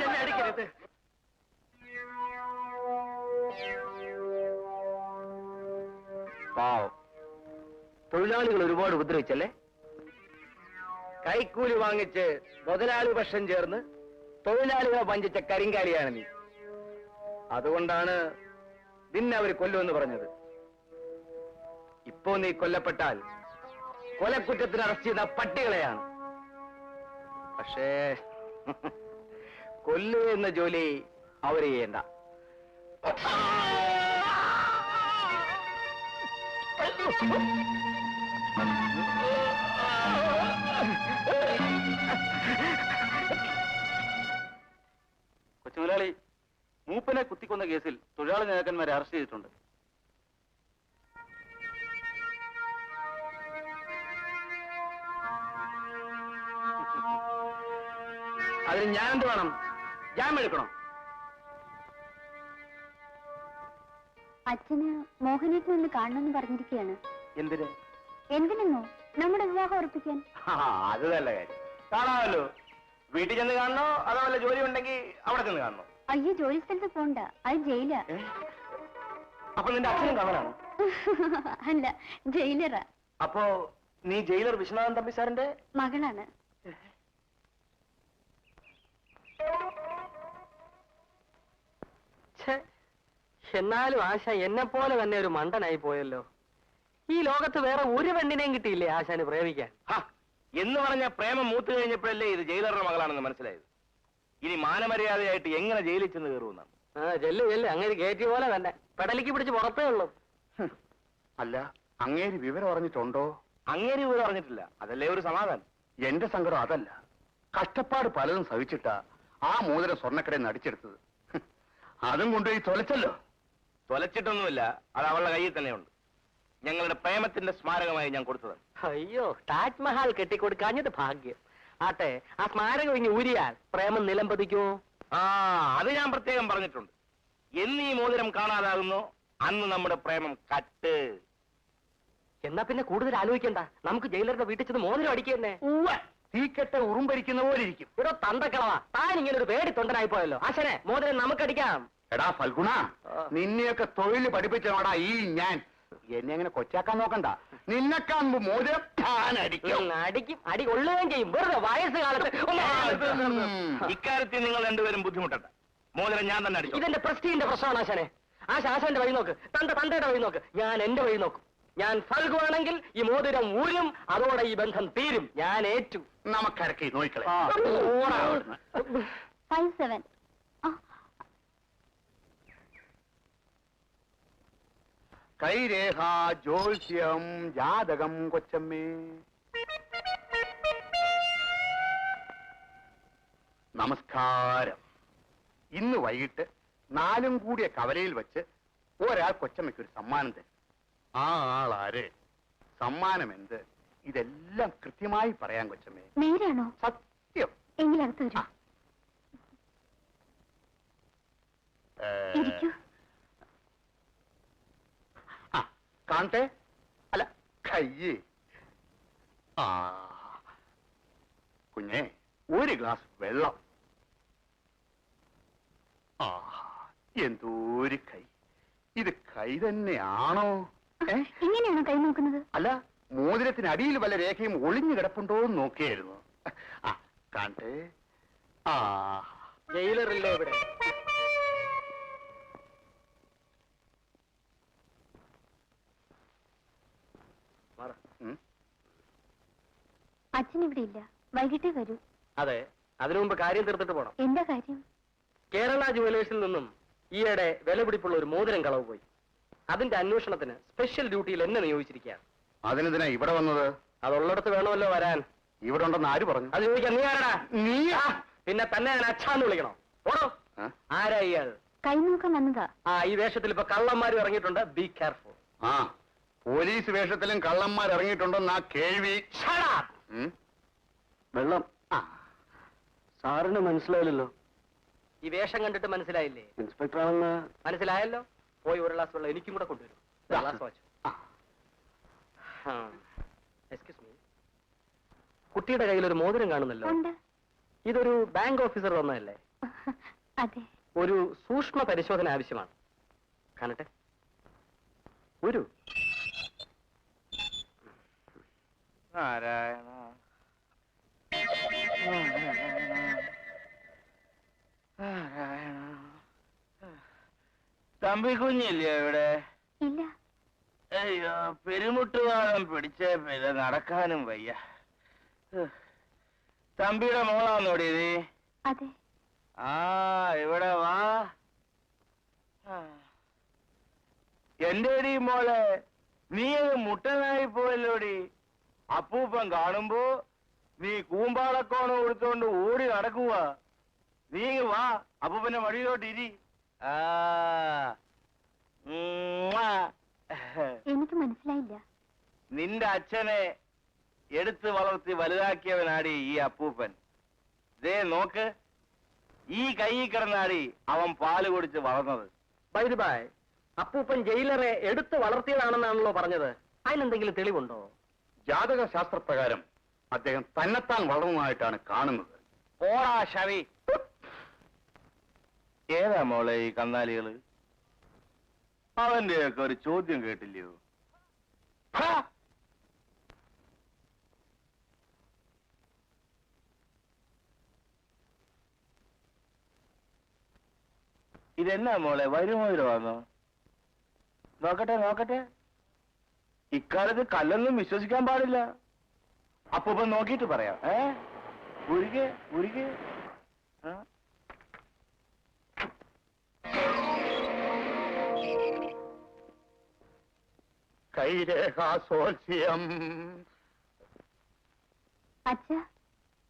എന്നെ അടിക്കരുത്. പാവം തൊഴിലാളികൾ ഒരുപാട് ഉപദ്രവിച്ചല്ലേ? കൈക്കൂലി വാങ്ങിച്ച് മുതലാളി പക്ഷം ചേർന്ന് തൊഴിലാളികളെ വഞ്ചിച്ച കരിങ്കാലിയാണ് നീ. അതുകൊണ്ടാണ് നിന്നെ അവർ കൊല്ലുമെന്ന് പറഞ്ഞത്. ഇപ്പോ നീ കൊല്ലപ്പെട്ടാൽ കൊലക്കുറ്റത്തിന് അറസ്റ്റ് ചെയ്ത പട്ടികളെയാണ്. പക്ഷേ കൊല്ലുക എന്ന ജോലി അവര് ചെയ്യണ്ട. കൊച്ചുമുതലാളി, മൂപ്പനെ കുത്തിക്കൊന്ന കേസിൽ തൊഴിലാളി നേതാക്കന്മാരെ അറസ്റ്റ് ചെയ്തിട്ടുണ്ട്. അതിന് ഞാനെന്ത് വേണം? ജാമ്യം എടുക്കണം. അച്ഛന് മോഹനേട്ടനൊന്ന് കാണണമെന്ന് പറഞ്ഞിരിക്കുകയാണ്. എന്തിന്? എന്തിനെന്നോ? നമ്മുടെ വിവാഹം ഉറപ്പിക്കാൻ. അത് നല്ല കാര്യം. കാണാമല്ലോ. വീട്ടിൽ ചെന്ന് കാണണോ അതോ വല്ല ജോലി ഉണ്ടെങ്കിൽ അവിടെ ചെന്ന് കാണണോ? അയ്യോ, ജോലി സ്ഥലത്ത് പോണ്ട, അത് ജയിലാ. അപ്പൊ നിന്റെ അച്ഛനും കാണാനാണ്? അല്ല, ജയിലറാ. അപ്പോ നീ ജയിലർ വിശ്വനാഥൻ തമ്പി സാറിന്റെ മകളാണ്. എന്നാലും ആശ എന്നെ പോലെ തന്നെ ഒരു മണ്ടനായി പോയല്ലോ. ഈ ലോകത്ത് വേറെ ഒരു പെണ്ണിനെയും കിട്ടിയില്ലേ ആശാന് പ്രേമിക്കാൻ? എന്ന് പറഞ്ഞ പ്രേമം മൂത്ത് കഴിഞ്ഞപ്പോഴല്ലേ ഇത് ജയിലറുടെ മകളാണെന്ന് മനസ്സിലായത്. ഇനി മാനമര്യാദയായിട്ട് എങ്ങനെ ജയിലിൽ ചെന്ന് കയറുമെന്നാണ്. ചെല്ല് അങ്ങനെ കയറ്റിയ പോലെ തന്നെ പെടലിക്ക് പിടിച്ച് പുറത്തേ ഉള്ളൂ. അല്ല, അങ്ങേര് വിവരം അറിഞ്ഞിട്ടുണ്ടോ? അങ്ങേര് പോലും അറിഞ്ഞിട്ടില്ല. അതല്ലേ ഒരു സമാധാനം. എന്റെ സങ്കടം അതല്ല. കഷ്ടപ്പാട് പലതും സഹിച്ചിട്ടാ ആ മോതിരം സ്വർണ്ണക്കടയിൽ നിന്ന് അടിച്ചെടുത്തത്. അതും കൊണ്ടുപോയി തൊലച്ചല്ലോ. തൊലച്ചിട്ടൊന്നുമില്ല, അത് അവളുടെ കയ്യിൽ തന്നെയുണ്ട്. ഞങ്ങളുടെ പ്രേമത്തിന്റെ സ്മാരകമായി ഞാൻ കൊടുത്തതാണ്. അയ്യോ, താജ്മഹാൽ കെട്ടിക്കൊടുക്കാഞ്ഞത് ഭാഗ്യം. ആട്ടെ, ആ സ്മാരകം ഇനി ഊരിയാൽ പ്രേമം നിലംപതിക്കുമോ? അത് ഞാൻ പ്രത്യേകം പറഞ്ഞിട്ടുണ്ട്. എന്ന് ഈ മോതിരം കാണാതാകുന്നോ അന്ന് നമ്മുടെ പ്രേമം കട്ട്. എന്നാ പിന്നെ കൂടുതൽ ആലോചിക്കണ്ട, നമുക്ക് ജയിലറുടെ വീട്ടിൽ ചെന്ന് മോതിരം അടിക്കുന്നേ. തീക്കെട്ട് ഉറുമ്പരിക്കുന്ന പോലെ ഇരിക്കും. ഇവിടെ തന്തക്കളവാ, താൻ ഇങ്ങനെ ഒരു പേടി തൊണ്ടനായി പോയല്ലോ. ആശനെ, മോതിരം നമുക്കടിക്കാം. എടാ ഫൽഗുണ, നിന്നെയൊക്കെ തൊഴിൽ പഠിപ്പിച്ചോടാ ഈ ഞാൻ. എന്നെ അങ്ങനെ കൊച്ചാക്കാൻ നോക്കണ്ട. നിന്നെ കാണുമ്പോ മോതിരം അടിക്കും. അടി കൊള്ളുകയും ചെയ്യും. വെറുതെ വയസ്സ് കാലത്ത് ഇക്കാര്യത്തിൽ നിങ്ങൾ രണ്ടുപേരും ബുദ്ധിമുട്ടണ്ട. മോതിരം ഞാൻ തന്നെ അടിച്ചു. ഇതെന്റെ പ്രസ്റ്റീജിന്റെ പ്രശ്നമാണ് ആശാനെ. ആശാന്റെ വഴി നോക്ക്, തന്തയുടെ വഴി നോക്ക്, ഞാൻ എന്റെ വഴി നോക്കും. ഞാൻ ഫൽഗുവാണെങ്കിൽ ഈ മോതിരം ഊരും, അതോടെ ഈ ബന്ധം തീരും. ഞാൻ ഏറ്റു. നമുക്കിറക്കി നോക്കളെ. 57. കൈരേഖ, ജ്യോത്സ്യം, ജാതകം കൊച്ചമ്മേ. നമസ്കാരം. ഇന്ന് വൈകിട്ട് 4 കൂടിയ കവലയിൽ വെച്ച് ഒരാൾ കൊച്ചമ്മയ്ക്ക് ഒരു സമ്മാനം തരും. ആ ആളാര്, സമ്മാനം എന്ത്, ഇതെല്ലാം കൃത്യമായി പറയാൻ കൊച്ചമ്മേ. നേരാണോ? സത്യം. എങ്കിലകത്ത് വരൂ. ഇരിക്കൂ. കാണട്ടെ. അല്ല, കയ്യേ. കുഞ്ഞെ, ഒരു ഗ്ലാസ് വെള്ളം. എന്തോരു കൈ. ഇത് കൈ തന്നെയാണോ? ഇങ്ങനെയാണോ കൈ നോക്കുന്നത്? അല്ല, മോതിരത്തിന് അടിയിൽ വല്ല രേഖയും ഒളിഞ്ഞു കിടപ്പുണ്ടോ എന്ന് നോക്കിയായിരുന്നു. കാണട്ടെ. ജയിലറില്ലേ ഇവിടെ? അച്ഛൻ ഇവിടെ ഇല്ല, വൈകിട്ടേ വരൂ. അതെ, അതിനു മുമ്പ് കാര്യം തീർത്തിട്ട് പോണം. എന്താ കാര്യം? കേരള ജുവലേഴ്സിൽ നിന്നും ഈയിടെ വിലപിടിപ്പുള്ള ഒരു മോതിരം കളവ് പോയി. അതിന്റെ അന്വേഷണത്തിന് സ്പെഷ്യൽ ഡ്യൂട്ടിയിൽ എന്നെ നിയോഗിച്ചിരിക്കുകയാണ്. അതിനെന്തിനാ ഇവിടെ വന്നത്? അതുള്ളിടത്ത് വേണമല്ലോ വരാൻ. ഇവിടെ ഉണ്ടെന്ന് ആര് പറഞ്ഞു? അത് ചോദിക്കാൻ നീ ആരടാ? നീ പിന്നെ തന്നെ ഞാൻ അച്ഛാന്ന് വിളിക്കണോ? ഓടോ. ആരാ ഇയാൾ? കൈ നോക്കാൻ വന്നതാ. ഈ വേഷത്തിൽ ഇപ്പൊ കള്ളന്മാരും ഇറങ്ങിയിട്ടുണ്ട്. Be careful. ആ, പോലീസ് വേഷത്തിലും കള്ളന്മാർ ഇറങ്ങിയിട്ടുണ്ടെന്ന് ആ കേൾവി. വെള്ളം. സാറിന് മനസ്സിലായില്ലല്ലോ. ഈ വേഷം കണ്ടിട്ട് മനസ്സിലായില്ലേ? ഇൻസ്പെക്ടർ ആണെന്ന് മനസ്സിലായല്ലോ. പോയി ഒരു ഗ്ലാസ് വെള്ളം എനിക്കും കൂടെ കൊണ്ടുവരും. Glass watch. എക്സ്ക്യൂസ് മീ, കുട്ടിയുടെ കയ്യിൽ ഒരു മോതിരം കാണുന്നല്ലോ. ഉണ്ട്. ഇതൊരു ബാങ്ക് ഓഫീസർ വന്നതല്ലേ? അതെ. ഒരു സൂക്ഷ്മ പരിശോധന ആവശ്യമാണ്. കാണട്ടെ. ഒരു നാരായണ നാരായണ. തമ്പി കുഞ്ഞില്ലേ ഇവിടെ? ഇല്ല. അയ്യോ, പെരുമുട്ടുവാദം പിടിച്ചേ പിന്നെ നടക്കാനും വയ്യ. തമ്പിയുടെ മോളാന്നോടി നീ? അതെ. ആ, ഇവിടെ വാ. എന്റെടി മോളെ, നീ മുട്ടനായി പോയല്ലോടി. അപ്പൂപ്പൻ കാണുമ്പോ നീ കൂമ്പാളക്കോണം കൊടുത്തോണ്ട് ഓടി നടക്കുക. നീ വാ, അപ്പൂപ്പന്റെ വഴിയിലോട്ട് ഇരി. എനിക്ക് മനസ്സിലായില്ല. നിന്റെ അച്ഛനെ എടുത്ത് വളർത്തി വലുതാക്കിയവനാടി ഈ അപ്പൂപ്പൻ. ദേ നോക്ക്, ഈ കൈയിൽ കിടന്നാടി അവൻ പാല് കുടിച്ച് വളർന്നത്. ബൈ ദി ബൈ, അപ്പൂപ്പൻ ജയിലറെ എടുത്ത് വളർത്തിയതാണെന്നാണല്ലോ പറഞ്ഞത്. അതിനെന്തെങ്കിലും തെളിവുണ്ടോ? ജാതക ശാസ്ത്രപ്രകാരം അദ്ദേഹം തന്നെത്താൻ വളർന്നതായിട്ടാണ് കാണുന്നത്. ഓടാ ശവി. ഏതാ മോളെ ഈ കന്നാലികള്? അവന്റെയൊക്കെ ഒരു ചോദ്യം കേട്ടില്ലയോ? ഇതെന്നാ മോളെ, വരുമോതിരമാണോ? നോക്കട്ടെ നോക്കട്ടെ. ഇക്കാലത്ത് കല്ലൊന്നും വിശ്വസിക്കാൻ പാടില്ല. അപ്പൂപ്പൻ നോക്കിയിട്ട് പറയാം. ഉരുകെ ഉരുകെ. കൈരേഖാസോത്സ്യം.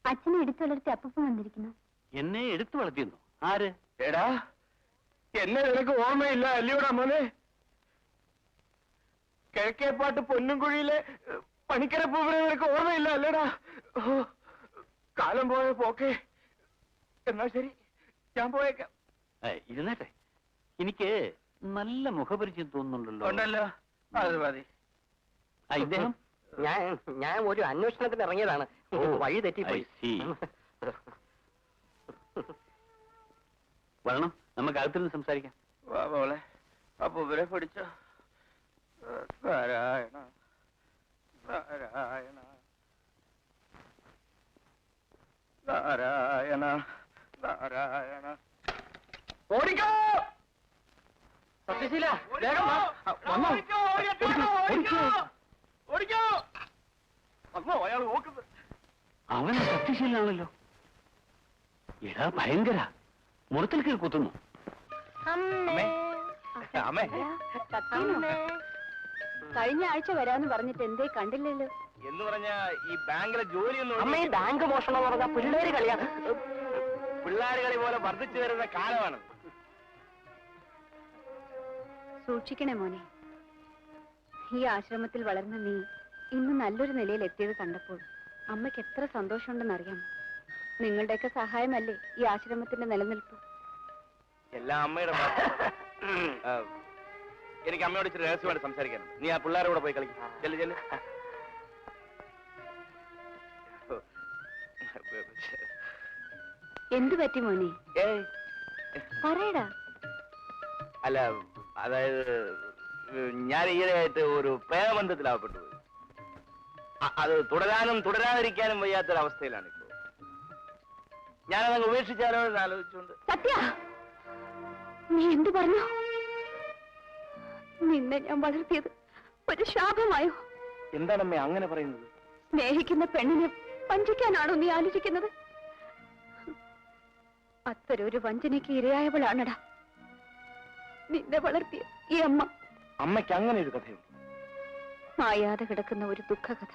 അച്ഛനെ എടുത്തു വളർത്തി അപ്പൂപ്പൻ വന്നിരിക്കുന്നു. എന്നെ എടുത്തു വളർത്തിയെന്നോ? ആര്? എടാ, എന്നെ നിനക്ക് ഓർമ്മയില്ല അല്ലയോടാ മോനെ? കിഴക്കേപ്പാട്ട് പൊന്നുംകുഴിയിലെ പണിക്കരപ്പൂവിനെ നിനക്ക് ഓർമ്മയില്ല അല്ലേടാ? കാലം പോയ പോക്കെ. എന്നാ ശരി, ഞാൻ പോയേക്കാം. ഇരുന്നേട്ടെ, എനിക്ക് നല്ല മുഖപരിചയം തോന്നുന്നുണ്ടല്ലോ. ഉണ്ടല്ലോ, അത് മതി. ഇദ്ദേഹം? ഞാൻ ഒരു അന്വേഷണത്തിന് ഇറങ്ങിയതാണ്. വഴി തെറ്റിപ്പോയി. വരണം, നമുക്ക് അകത്തുനിന്ന് സംസാരിക്കാം. വാ മോളെ, അപ്പൊ ഇവരെ പിടിച്ചോ. നാരായണ നാരായണ നാരായണ നാരായണ. ഓടിക്കോ സത്യശീല, വേഗം വാ. വന്നോ. ഓടിക്കോ. വന്നോ, അയാൾ നോക്കുന്നത്. അവൻ സത്യശീലാണല്ലോ. എടാ ഭയങ്കര മുറത്തിൽ കയറി കുത്തുന്നു. അമ്മേ, അമ്മേ. കഴിഞ്ഞ ആഴ്ച വരാന്ന് പറഞ്ഞിട്ട് എന്തേ കണ്ടില്ലല്ലോ? എന്ന് പറഞ്ഞ ഈ ബാങ്കിലെ ജോലിയൊന്നും അമ്മ, ഈ ബാങ്ക് മോഷണം എന്ന് പറഞ്ഞാൽ പിള്ളേര് കളിയാ. പിള്ളേര് കളി പോലെ വർദ്ധിച്ചു വരുന്ന കാലമാണ്. സൂക്ഷിക്കണേ മോനെ. ഈ ആശ്രമത്തിൽ വളർന്ന നീ ഇന്ന് നല്ലൊരു നിലയിൽ എത്തിയത് കണ്ടപ്പോൾ അമ്മയ്ക്ക് എത്ര സന്തോഷമുണ്ടെന്നറിയാമോ? നിങ്ങളുടെയൊക്കെ സഹായമല്ലേ ഈ ആശ്രമത്തിന്റെ നിലനിൽപ്പ്. എല്ലാം അമ്മയുടെ എനിക്ക് അമ്മയോട് ഇച്ചിരി രഹസ്യമായിട്ട് സംസാരിക്കാനുണ്ട്. നീ ആ പിള്ളേരുടെ കൂടെ പോയി കളിക്കും. ചെല്ല് ചെല്ല്. എന്തു പറ്റി മോനെ? ഏയ്, പറയടാ. അല്ല, അതായത് ഞാൻ ഈയിടെയായിട്ട് ഒരു പ്രേമബന്ധത്തിലാവപ്പെട്ടു. അത് തുടരാനും തുടരാതിരിക്കാനും വയ്യാത്തൊരവസ്ഥയിലാണ് ഇപ്പോൾ. ഞാനതങ്ങ് ഉപേക്ഷിച്ചാലോ എന്ന് ആലോചിച്ചുകൊണ്ട്. സത്യ, നീ എന്തു പറഞ്ഞു? നിന്നെ ഞാൻ വളർത്തിയത് ഒരു ശാപമായോ? എന്താണമ്മേ അങ്ങനെ പറയുന്നത്? സ്നേഹിക്കുന്ന പെണ്ണിന് വഞ്ചിക്കാനാണോ നീ ആലോചിക്കുന്നത്? അത്തരൊരു വഞ്ചനയ്ക്ക് ഇരയായവളാണടാ നിന്നെ വളർത്തിയ ഈ അമ്മ. അമ്മയ്ക്ക് അങ്ങനെ ഒരു കഥയുണ്ട്. മായാതെ കിടക്കുന്ന ഒരു ദുഃഖകഥ.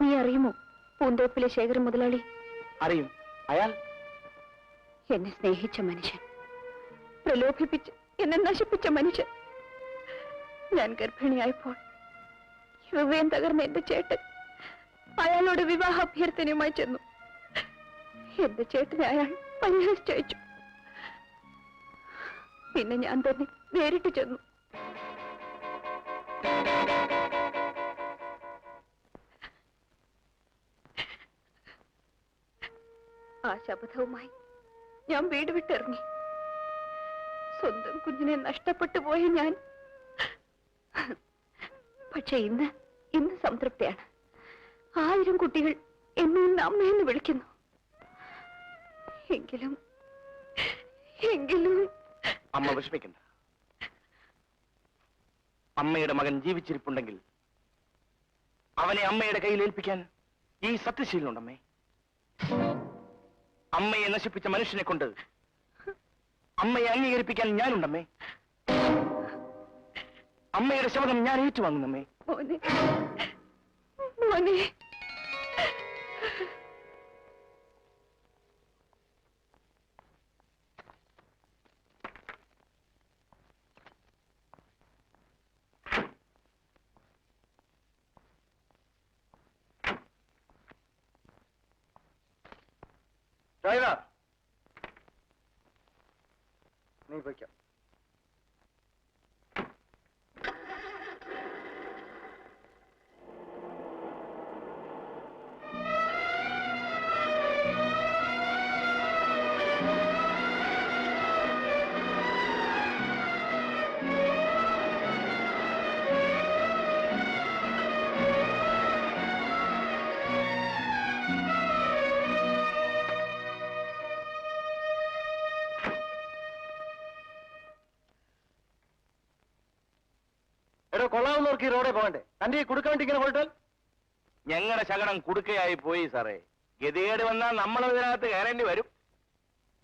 നീ അറിയുമോ പൂന്തോപ്പിലെ ശേഖരൻ മുതലാളി? അറിയും. അയാൾ എന്നെ സ്നേഹിച്ച മനുഷ്യൻ, പ്രലോഭിപ്പിച്ച് എന്നെ നശിപ്പിച്ച മനുഷ്യൻ. ഞാൻ ഗർഭിണിയായപ്പോൾ ഹൃദയം തകർന്ന എന്റെ ചേട്ടൻ അയാളോട് വിവാഹ അഭ്യർത്ഥനയുമായി ചെന്നു. എന്റെ ചേട്ടനെ അയാൾ പരിഹസിച്ചയച്ചു. പിന്നെ ഞാൻ തന്നെ നേരിട്ട് ചെന്നു. ആ ശപഥവുമായി ഞാൻ വീട് വിട്ടിറങ്ങി. സ്വന്തം കുഞ്ഞിനെ നഷ്ടപ്പെട്ടു പോയ ഞാൻ പക്ഷെ ഇന്ന് സംതൃപ്തിയാണ്. 1000 കുട്ടികൾ എന്നെ ഇന്ന് അമ്മയെന്ന് വിളിക്കുന്നു. എങ്കിലും അമ്മ വിഷമിക്കണ്ട. അമ്മയുടെ മകൻ ജീവിച്ചിരിപ്പുണ്ടെങ്കിൽ അവനെ അമ്മയുടെ കയ്യിൽ ഏൽപ്പിക്കാൻ ഈ സത്യശീലനുണ്ടമ്മേ. അമ്മയെ നശിപ്പിച്ച മനുഷ്യനെ കൊണ്ട് അമ്മയെ അംഗീകരിപ്പിക്കാൻ ഞാനുണ്ടമ്മേ. അമ്മയുടെ ശബ്ദം ഞാൻ ഏറ്റുവാങ്ങുന്നമ്മേ. മോനെ മോനെ ഡ്രൈവർ, നീ പോയിക്കോ. കൊള്ളാവുന്നവർക്ക് ഈ റോഡേ പോകണ്ടേ? തന്റെ ഈ കൊടുക്കാൻ വേണ്ടി ഇങ്ങനെ പോയിട്ടാൽ ഞങ്ങളുടെ ശകടം കുടുക്കയായി പോയി സാറേ. ഗതികേട് വന്നാൽ നമ്മൾ ഇതിനകത്ത് കയറേണ്ടി വരും.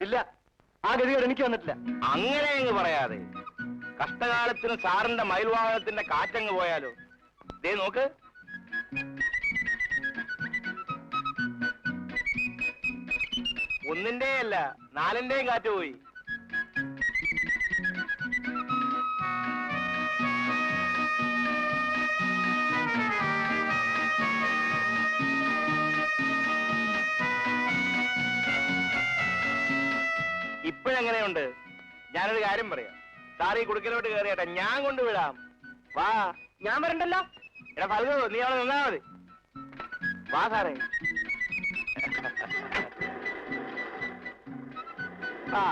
ഇല്ല, ആ ഗതികേട് എനിക്ക് വന്നിട്ടില്ല. അങ്ങനെ അങ്ങ് പറയാതെ. കഷ്ടകാലത്തിന് സാറിന്റെ മയിൽവാഹനത്തിന്റെ കാറ്റങ്ങ് പോയാലോ? ദേ നോക്ക്, ഒന്നിന്റെയും അല്ല 4ന്റെയും കാറ്റ് പോയി. ഇപ്പോഴെങ്ങനെയുണ്ട്? ഞാനൊരു കാര്യം പറയാം. സാർ ഈ കുടുക്കലോട്ട് കയറിയട്ടെ, ഞാൻ കൊണ്ടുവിടാം. വാ. ഞാൻ വരണ്ടല്ലോ. എടാ ഫൽഗു, നീ അവിടെ നിന്നാ മതി. വാ സാറേ. ആ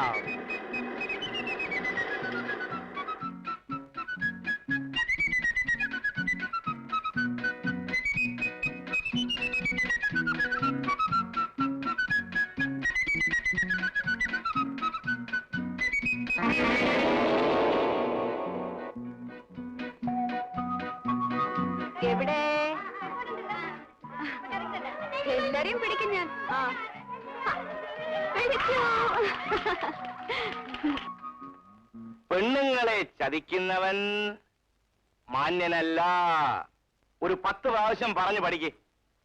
എവിടെ? എല്ലാരെയും പിടിക്കും ഞാൻ. പിടിക്കൂ. പെണ്ണുങ്ങളെ ചതിക്കുന്നവൻ മാന്യനല്ല. ഒരു 10 പ്രാവശ്യം പറഞ്ഞു പഠിക്കേ.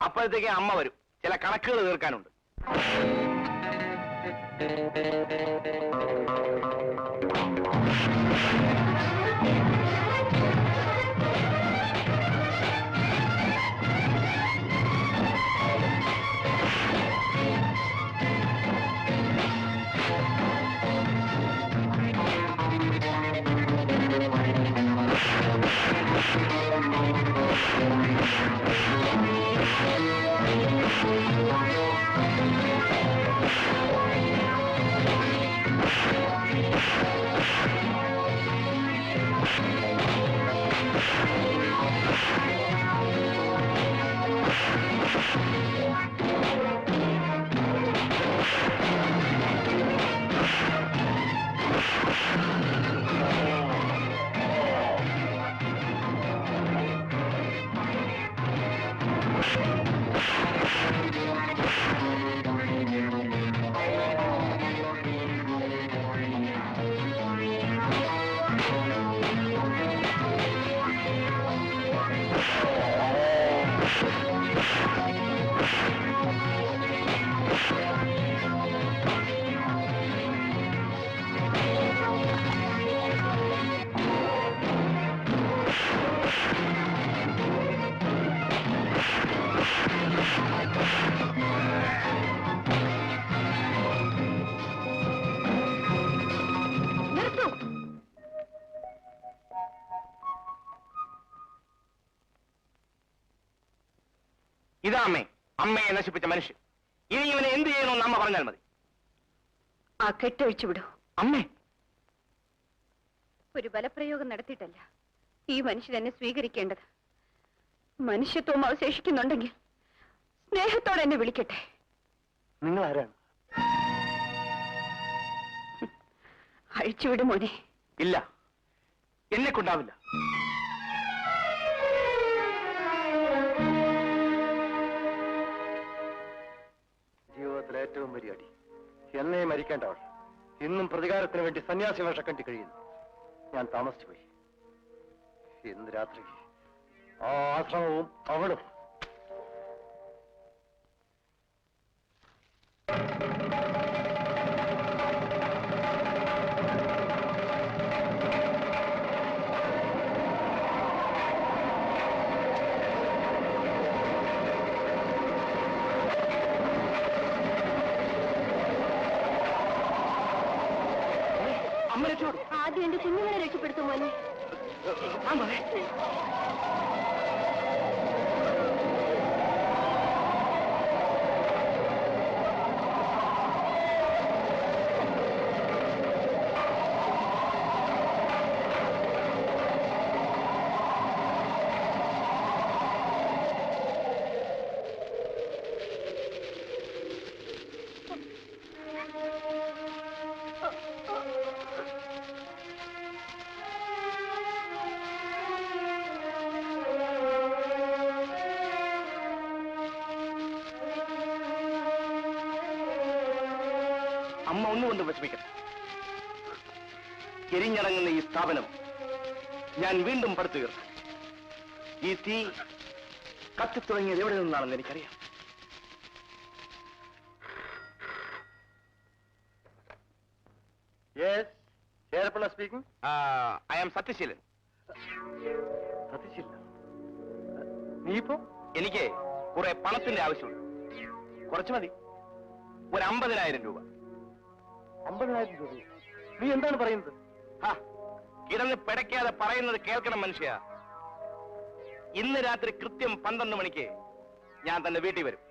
അപ്പോഴത്തേക്ക് അമ്മ വരും. ചില കണക്കുകൾ തീർക്കാനുണ്ട്. അമ്മേ, അമ്മയെ നശിപ്പിച്ച മനുഷ്യൻ. ഇനി ഇവനെ എന്ത് ചെയ്യണമെന്ന് അമ്മ പറഞ്ഞാൽ മതി. ആ കെട്ടഴിച്ചു വിടൂ. അമ്മേ, ഒരു ബലപ്രയോഗം നടത്തിയിട്ടല്ല ഈ മനുഷ്യൻ എന്നെ സ്വീകരിക്കേണ്ടത്. മനുഷ്യത്വം അവശേഷിക്കുന്നുണ്ടെങ്കിൽ സ്നേഹത്തോടെ എന്നെ വിളിക്കട്ടെ. നിങ്ങൾ ആരാണ്? അഴിച്ചുവിടും മോനെ. ഇല്ല, എന്നെ കൊണ്ടാവില്ല. ജീവിതത്തിലെ ഏറ്റവും വലിയ അടി. എന്നേ മരിക്കേണ്ടവൾ ഇന്നും പ്രതികാരത്തിന് വേണ്ടി സന്യാസി വേഷം കണ്ടി കഴിയുന്നു. ഞാൻ താമസിച്ചു പോയി. ഇന്ന് രാത്രി ആ ആശ്രമവും അവളും. ആദ്യം എന്റെ കുഞ്ഞുങ്ങളെ രക്ഷപ്പെടുത്തും മോനെ. അമ്മ ഒന്നുകൊണ്ട് വിഷമിക്കട്ടെ. എരിഞ്ഞടങ്ങുന്ന ഈ സ്ഥാപനം ഞാൻ വീണ്ടും പടുത്തുയർത്തും. ഈ തീ കത്തിത്തുടങ്ങിയത് എവിടെ നിന്നാണെന്ന് എനിക്കറിയാം. Cherappilla speaking. I am Sathyasheelan. സത്യശീല, നീയിപ്പോ? എനിക്ക് കുറെ പണത്തിന്റെ ആവശ്യമുണ്ട്. കുറച്ച് മതി, ഒരു 50,000 രൂപ. 50,000 രൂപ? നീ എന്താണ് പറയുന്നത്? കിടന്ന് പിടയ്ക്കാതെ പറയുന്നത് കേൾക്കണം മനുഷ്യ. ഇന്ന് രാത്രി കൃത്യം 12 മണിക്ക് ഞാൻ തന്റെ വീട്ടിൽ വരും.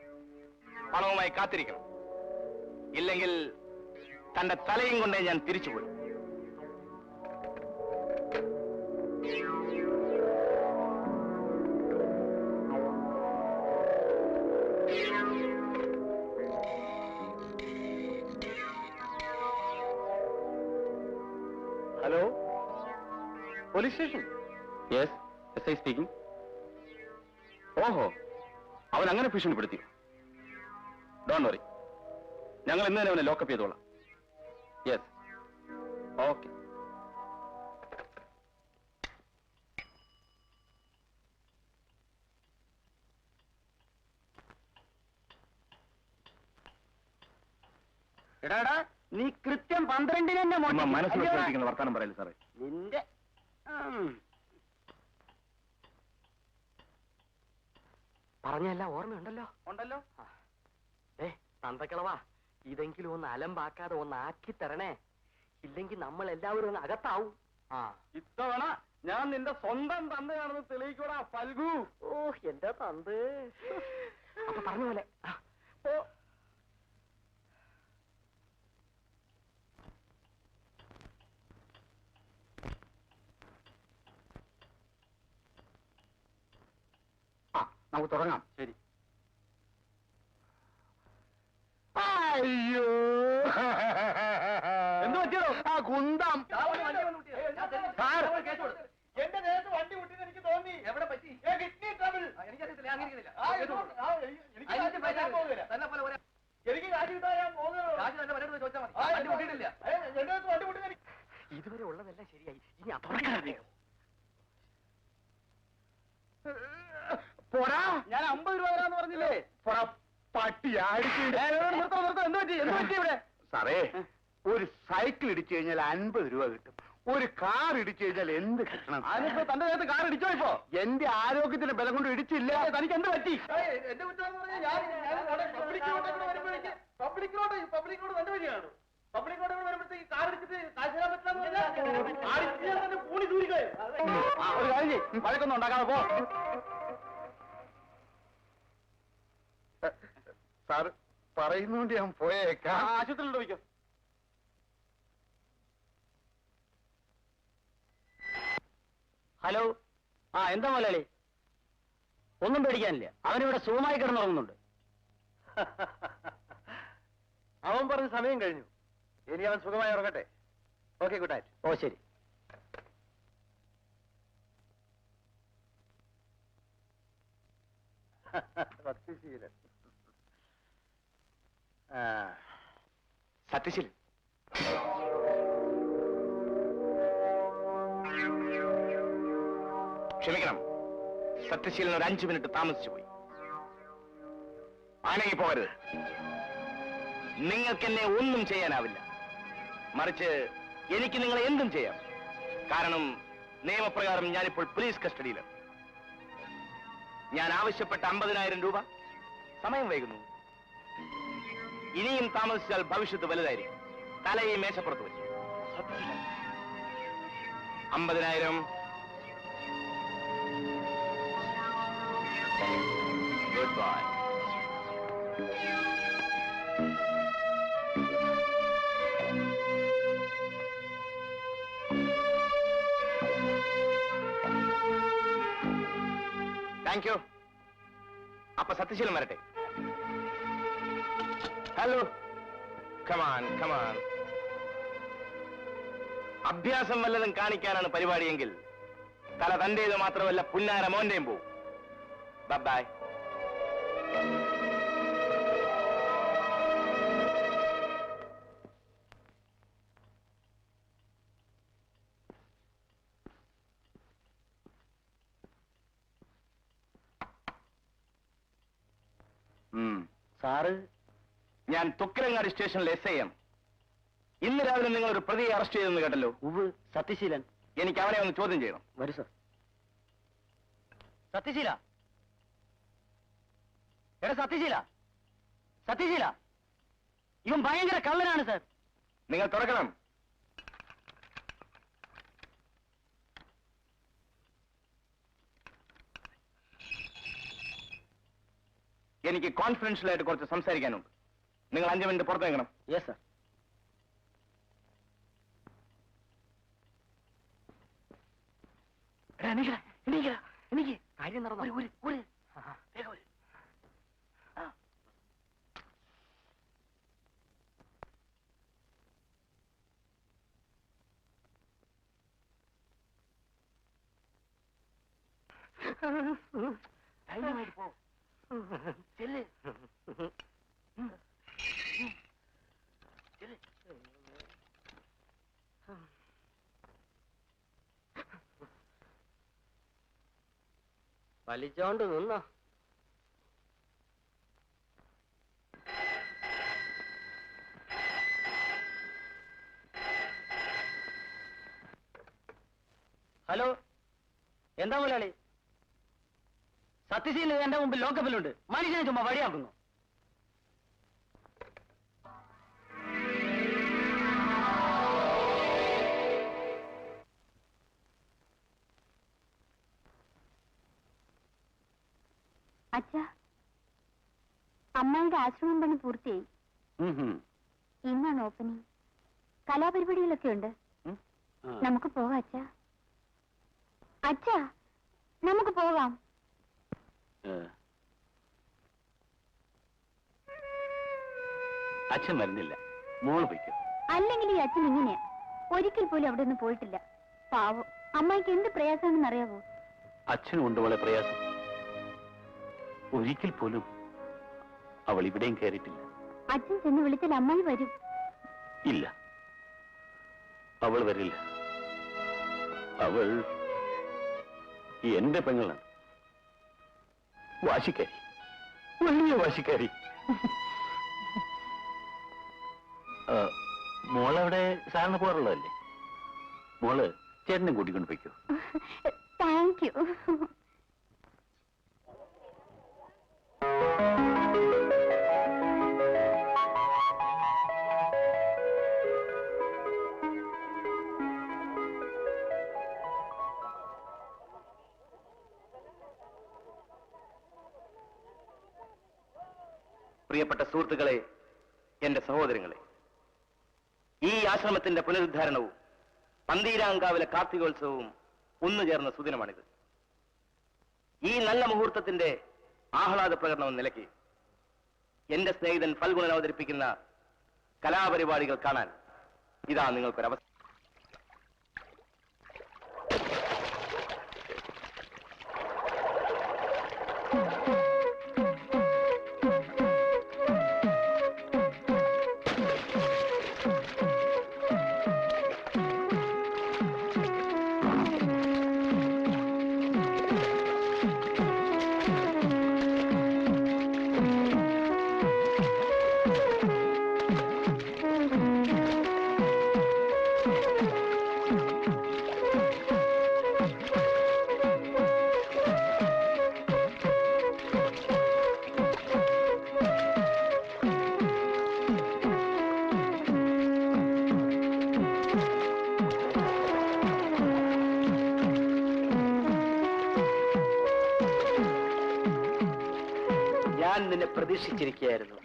പണവുമായി കാത്തിരിക്കണം. ഇല്ലെങ്കിൽ തന്റെ തലയും കൊണ്ടേ ഞാൻ തിരിച്ചുപോയി. Hello, police station? Yes, S I speaking. ഓഹോ, അവൻ അങ്ങനെ ഭീഷണിപ്പെടുത്തിയോ? ഡോണ്ട് വറി, ഞങ്ങൾ ഇന്ന് തന്നെ അവനെ ലോക്കപ്പ് ചെയ്തോളാം. Yes, okay. എടാടാ, നീ കൃത്യം 12 തന്നെ മനസ്സിലാക്കിയിരിക്കുന്ന വർത്താനം പറയല്ലേ സാറേ. നിന്റെ പറഞ്ഞെല്ലാം ഓർമ്മയുണ്ടല്ലോ? ഉണ്ടല്ലോ. തന്തക്കളവാ, ഇതെങ്കിലും ഒന്ന് അലമ്പാക്കാതെ ഒന്ന് ആക്കി തരണേ. ഇല്ലെങ്കിൽ നമ്മൾ എല്ലാവരും ഒന്ന് അകത്താവും. ഇത്തവണ ഞാൻ നിന്റെ സ്വന്തം തന്തയാണെന്ന് തെളിയിക്കൂടാ ഫൽഗു. ഓ, എന്റെ തന്ത്. അപ്പൊ പറഞ്ഞ പോലെ നമുക്ക് തുടങ്ങാം. ശരി. അയ്യോ, എന്ത് പറ്റിയോ? ആ കുന്തം. എന്റെ നേരത്തെ വണ്ടി മുട്ടിന്ന് എനിക്ക് തോന്നി. എവിടെ പറ്റി? Kidney trouble. എനിക്കറിയത്തില്ല, എനിക്ക് കാശ് കിട്ടാൻ ഞാൻ പോകുന്നു. ഇതുവരെ ഉള്ളതെല്ലാം ശരിയായി. ഇനി അതൊക്കെ പോരാ, ഞാൻ 50 രൂപ തരാന്ന് പറഞ്ഞില്ലേ? പോരാ, പട്ടി ആടിച്ച്. എന്ത് പറ്റി ഇവിടെ? സാറേ, ഒരു സൈക്കിൾ ഇടിച്ചു കഴിഞ്ഞാൽ 50 രൂപ കിട്ടും. ഒരു കാർ ഇടിച്ചു കഴിഞ്ഞാൽ എന്ത് കിട്ടണം? അതിപ്പോ തന്റെ നേരത്തെ കാർ ഇടിച്ചോ? ഇപ്പോ എന്റെ ആരോഗ്യത്തിന്റെ ബലം കൊണ്ട് ഇടിച്ചില്ല. തനിക്ക് എന്ത് പറ്റി? എന്റെ കുറ്റം പബ്ലിക് റോഡ് തന്റെ വഴിയാണ്. പബ്ലിക് റോഡ് വരുമ്പോഴത്തേക്ക് കാർ ഇടിച്ചിട്ട് കാശ് തരാൻ പറ്റില്ല. പൂണി ദൂരിക്കോ. ഒരു കാര്യം, വഴക്കൊന്നും ഉണ്ടാക്കാതെ പോ. സാർ പറയുന്നോണ്ട് ഞാൻ പോയേക്കാം. ആശുപത്രിയിലോട്ട് പോയിക്കോ. ഹലോ, ആ എന്താ മുതലാളി? ഒന്നും പേടിക്കാനില്ല, അവനിവിടെ സുഖമായി കിടന്നുറങ്ങുന്നുണ്ട്. അവൻ പറഞ്ഞ സമയം കഴിഞ്ഞു. ഇനി അവൻ സുഖമായി ഉറങ്ങട്ടെ. Okay, good night. ഓ ശരി. സത്യശീലൻ. സത്യശീലൻ, ക്ഷമിക്കണം, സത്യശീലൻ ഒരു 5 മിനിറ്റ് താമസിച്ചു പോയി. ആനങ്ങി പോകരുത്. നിങ്ങൾക്ക് എന്നെ ഒന്നും ചെയ്യാനാവില്ല. മറിച്ച് എനിക്ക് നിങ്ങളെ എന്തും ചെയ്യാം. കാരണം നിയമപ്രകാരം ഞാനിപ്പോൾ പോലീസ് കസ്റ്റഡിയിലാണ്. ഞാൻ ആവശ്യപ്പെട്ട 50,000 രൂപ സമയം വൈകുന്നു. ഇനിയും താമസിച്ചാൽ ഭവിഷ്യത്ത് വലുതായിരിക്കും. തലയെ മേശപ്പുറത്ത് വെച്ചു. 50,000. Good bye. Thank you. അപ്പൊ സത്യശീലൻ വരട്ടെ. Hello, come on come on. അഭ്യാസം വല്ലതും കാണിക്കാനാണ് പരിപാടിയെങ്കിൽ തല തന്റേത് മാത്രമല്ല പുന്നാര മോന്റെയും പോവും. ബൈ. സാറ്? ഞാൻ തുക്കരങ്ങാടി സ്റ്റേഷനിലെ SI ആണ്. ഇന്ന് രാവിലെ നിങ്ങൾ ഒരു പ്രതിയെ അറസ്റ്റ് ചെയ്തെന്ന് കേട്ടല്ലോ. ഉവ്, സത്യശീലൻ. എനിക്ക് അവനെ ഒന്ന് ചോദ്യം ചെയ്യണം. വരൂ സർ. സത്യശീല, എടാ സത്യശീല, സത്യശീല, ഇവൻ ഭയങ്കര കള്ളനാണ് സർ. നിങ്ങൾ തുറക്കണം. എനിക്ക് കോൺഫിഡൻഷ്യലായിട്ട് കുറച്ച് സംസാരിക്കാനുണ്ട്. നിങ്ങൾ 5 മിനിറ്റ് പുറത്തു നിൽക്കണം. Yes sir. എനിക്ക് കാര്യം നടന്നു. ധൈര്യമായിട്ട് പോ. ചെല്ല്. വലിച്ചോണ്ട് നിന്നോ. ഹലോ, എന്താ മുതലാളി? സത്യശീലൻ എന്റെ മുമ്പിൽ ലോക്കപ്പിലുണ്ട്. മനുഷ്യനെ ചുമ്മാ വഴിയാക്കുന്നു. അച്ഛാ, അമ്മയുടെ ആശ്രമം പണി പൂർത്തിയായി. ഇന്നാണ് ഓപ്പണിംഗ്. കലാപരിപാടികളൊക്കെ ഉണ്ട്. നമുക്ക് പോവാം അച്ഛാ. അച്ഛാ, നമുക്ക് പോവാം. അച്ഛൻ വരുന്നില്ല, മോള് പോയിക്കോ. അല്ലെങ്കിൽ ഈ അച്ഛൻ ഇങ്ങനെയാ. ഒരിക്കൽ പോലും അവിടെ ഒന്നും പോയിട്ടില്ല. പാവം, അമ്മയ്ക്ക് എന്ത് പ്രയാസമാണെന്ന് അറിയാവോ? അച്ഛനുണ്ട് വളരെ പ്രയാസം. ഒരിക്കൽ പോലും അവൾ ഇവിടെയും കയറിയിട്ടില്ല. അച്ഛൻ ചെന്ന് വിളിച്ചാൽ അമ്മായി വരും. ഇല്ല, അവൾ വരില്ല. അവൾ എന്റെ പെങ്ങളാണ്. വാശിക്കാരി, വലിയ വാശിക്കാരി. മോളവിടെ സാറിന് പോകാറുള്ളതല്ലേ? മോള് ചേട്ടനെ കൂട്ടിക്കൊണ്ട് പോയിക്കോ. Thank you. പ്രിയപ്പെട്ട സുഹൃത്തുക്കളെ, എന്റെ സഹോദരങ്ങളെ, ഈ ആശ്രമത്തിന്റെ പുനരുദ്ധാരണവും പന്തീരാങ്കാവിലെ കാർത്തികോത്സവവും ഒന്നുചേർന്ന സുദിനമാണിത്. ഈ നല്ല മുഹൂർത്തത്തിന്റെ ആഹ്ലാദ പ്രകടനം നിലയ്ക്ക് എന്റെ സ്നേഹിതൻ ഫൽഗുണൻ അവതരിപ്പിക്കുന്ന കലാപരിപാടികൾ കാണാൻ ഇതാ നിങ്ങൾക്കൊരവസരം. ഞാൻ നിന്നെ പ്രതീക്ഷിച്ചിരിക്കുകയായിരുന്നു.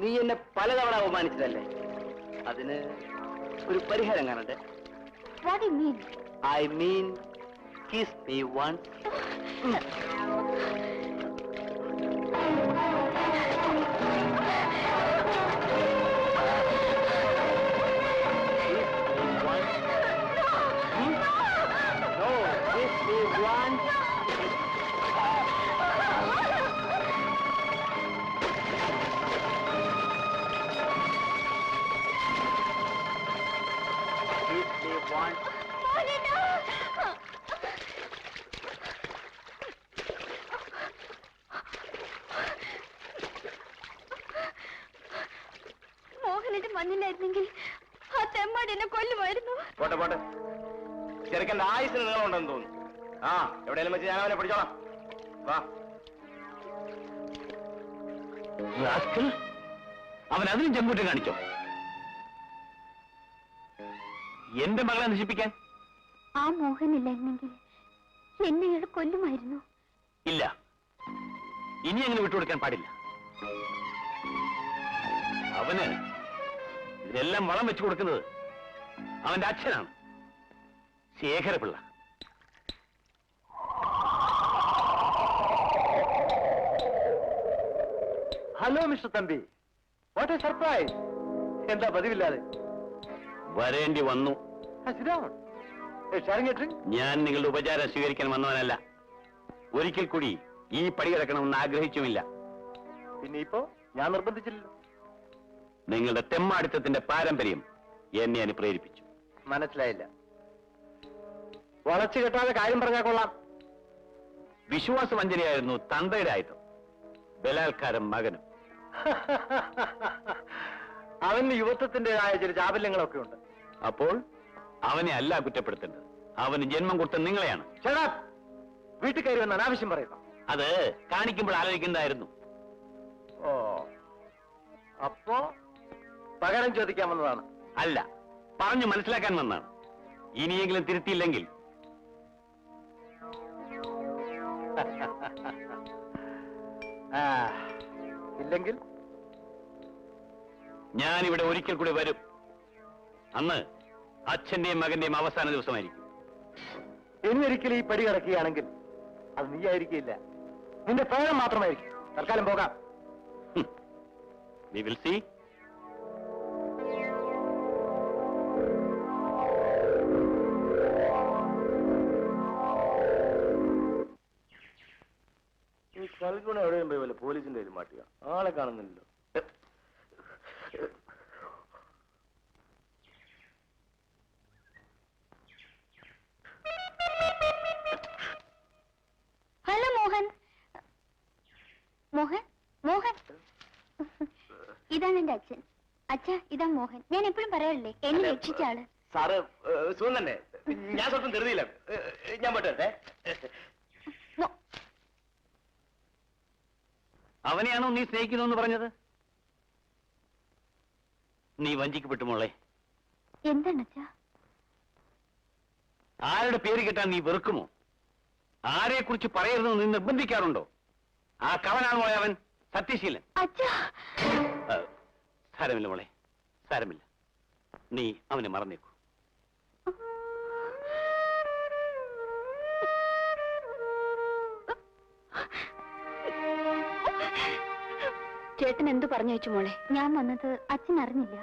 നീ എന്നെ പലതവണ അവമാനിച്ചതല്ലേ? അതിന് ഒരു പരിഹാരം കാണണ്ടേ? What do you mean? I mean, kiss me once. No, kiss me once. Kiss me once. മോഹനന്റെ മഞ്ഞിലായിരുന്നെങ്കിൽ ആ തെമ്മാടി എന്നെ കൊല്ലുമായിരുന്നു. പോട്ടെ പോട്ടെ, ചെറുക്കന്റെ ആയുസിന് നീളമുണ്ടെന്ന് തോന്നുന്നു. ആ, എവിടെയെങ്കിലും വെച്ച് ഞാൻ അവനെ പിടിച്ചോളാം. വാ. റാസ്കൽ, അവൻ അതിനും ചെമ്പൂറ്റം കാണിച്ചോ? എന്റെ മകളെ നശിപ്പിക്കാൻ? ആ മോഹനില്ലായിരുന്നെങ്കിൽ എന്നെ ഇയാൾ കൊല്ലുമായിരുന്നു. ഇല്ല, ഇനി അങ്ങനെ വിട്ടുകൊടുക്കാൻ പാടില്ല. അവന് ഇതെല്ലാം വളം വെച്ചു കൊടുക്കുന്നത് അവന്റെ അച്ഛനാണ്, Sekharapillai. Hello mister Thampi, what a surprise. എന്താ പതിവില്ലാതെ? വരേണ്ടി വന്നു. ഞാൻ നിങ്ങളുടെ ഉപചാരം സ്വീകരിക്കാൻ വന്നവനല്ല. ഒരിക്കൽ കൂടി ഈ പടി കിടക്കണമെന്ന് ആഗ്രഹിച്ചുമില്ല. പിന്നെ ഇപ്പോ ഞാൻ നിർബന്ധിച്ചില്ലല്ലോ. നിങ്ങളുടെ തെമ്മാടിത്തത്തിന്റെ പാരമ്പര്യം എന്നെ അനുപ്രേരിപ്പിച്ചു. മനസ്സിലായില്ല. വളച്ചു കെട്ടാതെ കാര്യം പറഞ്ഞാൽ കൊള്ളാം. വിശ്വാസവഞ്ചനയായിരുന്നു തന്തയുടെ ആയുധം, ബലാത്കാരം മകനും. അവന് യുവത്വത്തിന്റേതായ ചില ചാബല്യങ്ങളൊക്കെ ഉണ്ട്. അപ്പോൾ അവനെ അല്ല കുറ്റപ്പെടുത്തേണ്ടത്, അവന് ജന്മം കൊടുത്ത നിങ്ങളെയാണ്. വീട്ടിൽ കയറി വന്ന് അനാവശ്യം പറയുക. അത് കാണിക്കുമ്പോൾ ആലോചിക്കുന്നതായിരുന്നു. ഓ, അപ്പോ പകരം ചോദിക്കാൻ വന്നതാണ്? അല്ല, പറഞ്ഞു മനസ്സിലാക്കാൻ വന്നാണ്. ഇനിയെങ്കിലും തിരുത്തിയില്ലെങ്കിൽ ഇല്ലെങ്കിൽ ഞാനിവിടെ ഒരിക്കൽ കൂടി വരും. അന്ന് അച്ഛന്റെയും മകന്റെയും അവസാന ദിവസമായിരിക്കും. ഇനി ഒരിക്കലും ഈ പടി കിടക്കുകയാണെങ്കിൽ അത് നീ ആയിരിക്കില്ല, നിന്റെ പ്രേരം മാത്രമായിരിക്കും. തൽക്കാലം പോകാം. We will see. ഈ ഫൽഗുണ എവിടെയും പോയി വല്ല പോലീസിന്റെ കയ്യിൽ മാറ്റുക. ആളെ കാണുന്നില്ലല്ലോ. ഹലോ മോഹൻ. മോഹൻ, മോഹൻ, ഇതാണ് എന്റെ അച്ഛൻ. അച്ഛാ, ഇതാ മോഹൻ. ഞാൻ എപ്പോഴും പറയാറില്ലേ, എന്നെ രക്ഷിച്ച ആള്. സാറ് സുഖം തന്നെ? ഞാൻ സ്വല്പം ധൃതിയില്ല. ഞാൻ പോട്ടെ. നോ. അവനെയാണോ നീ സ്നേഹിക്കുന്നു പറഞ്ഞത്? നീ വഞ്ചിക്കപ്പെട്ടു മോളെ. എന്താണ് അച്ഛാ? ആരുടെ പേര് കേട്ടാൽ നീ വെറുക്കുമോ? ആരെ കുറിച്ച് പറയരുതെന്ന് നീ നിർബന്ധിക്കാറുണ്ടോ? ആ കവനാണ് മോളെ അവൻ. സത്യശീലൻ. അച്ഛാ, സാരമില്ല മോളെ, സാരമില്ല. നീ അവനെ മറന്നേക്കൂ. ചേട്ടൻ എന്തു പറഞ്ഞയച്ചു മോളെ? ഞാൻ വന്നത് അച്ഛൻ അറിഞ്ഞില്ല.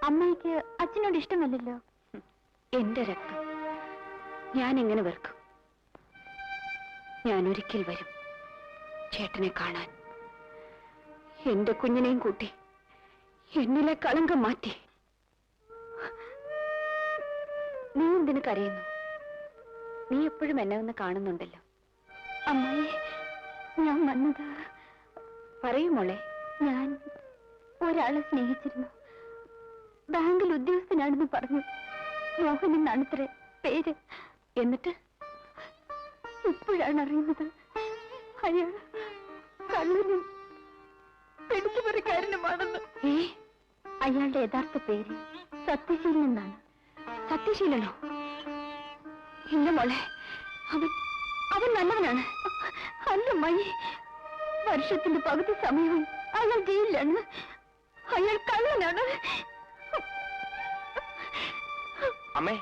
അമ്മയ്ക്ക് അച്ഛനോട് ഇഷ്ടമല്ലല്ലോ. എന്റെ രക്തം ഞാൻ എങ്ങനെ വെറുക്കും? ഞാൻ ഒരിക്കൽ വരും ചേട്ടനെ കാണാൻ. എന്റെ കുഞ്ഞിനെയും കൂട്ടി എന്നിലെ കളങ്കം മാറ്റി. നീ എന്തിനു കരയുന്നു? നീ എപ്പോഴും എന്നെ ഒന്ന് കാണുന്നുണ്ടല്ലോ. അമ്മായി, ഞാൻ വന്നത്... പറയൂ മോളെ. ഞാൻ ഒരാളെ സ്നേഹിച്ചിരുന്നു. ബാങ്കിൽ ഉദ്യോഗസ്ഥനാണെന്ന് പറഞ്ഞു. മോഹൻ എന്നാണത്രേ പേര്. എന്നിട്ട് ഇപ്പോഴാണ് അറിയുന്നത് അയാൾ കള്ളനും പിടിച്ചുപറിക്കാരനുമാണെന്ന്. അയാളുടെ യഥാർത്ഥ പേര് സത്യശീലൻ എന്നാണ്. സത്യശീലനോ? ഇല്ല മോളെ, അവൻ നല്ലവനാണ്. അല്ല മൈ, വർഷത്തിന്റെ പകുതി സമയവും അയാൾ ജയിലിലാണ്. അയാൾ കള്ളനാണ്. അമ്മേ,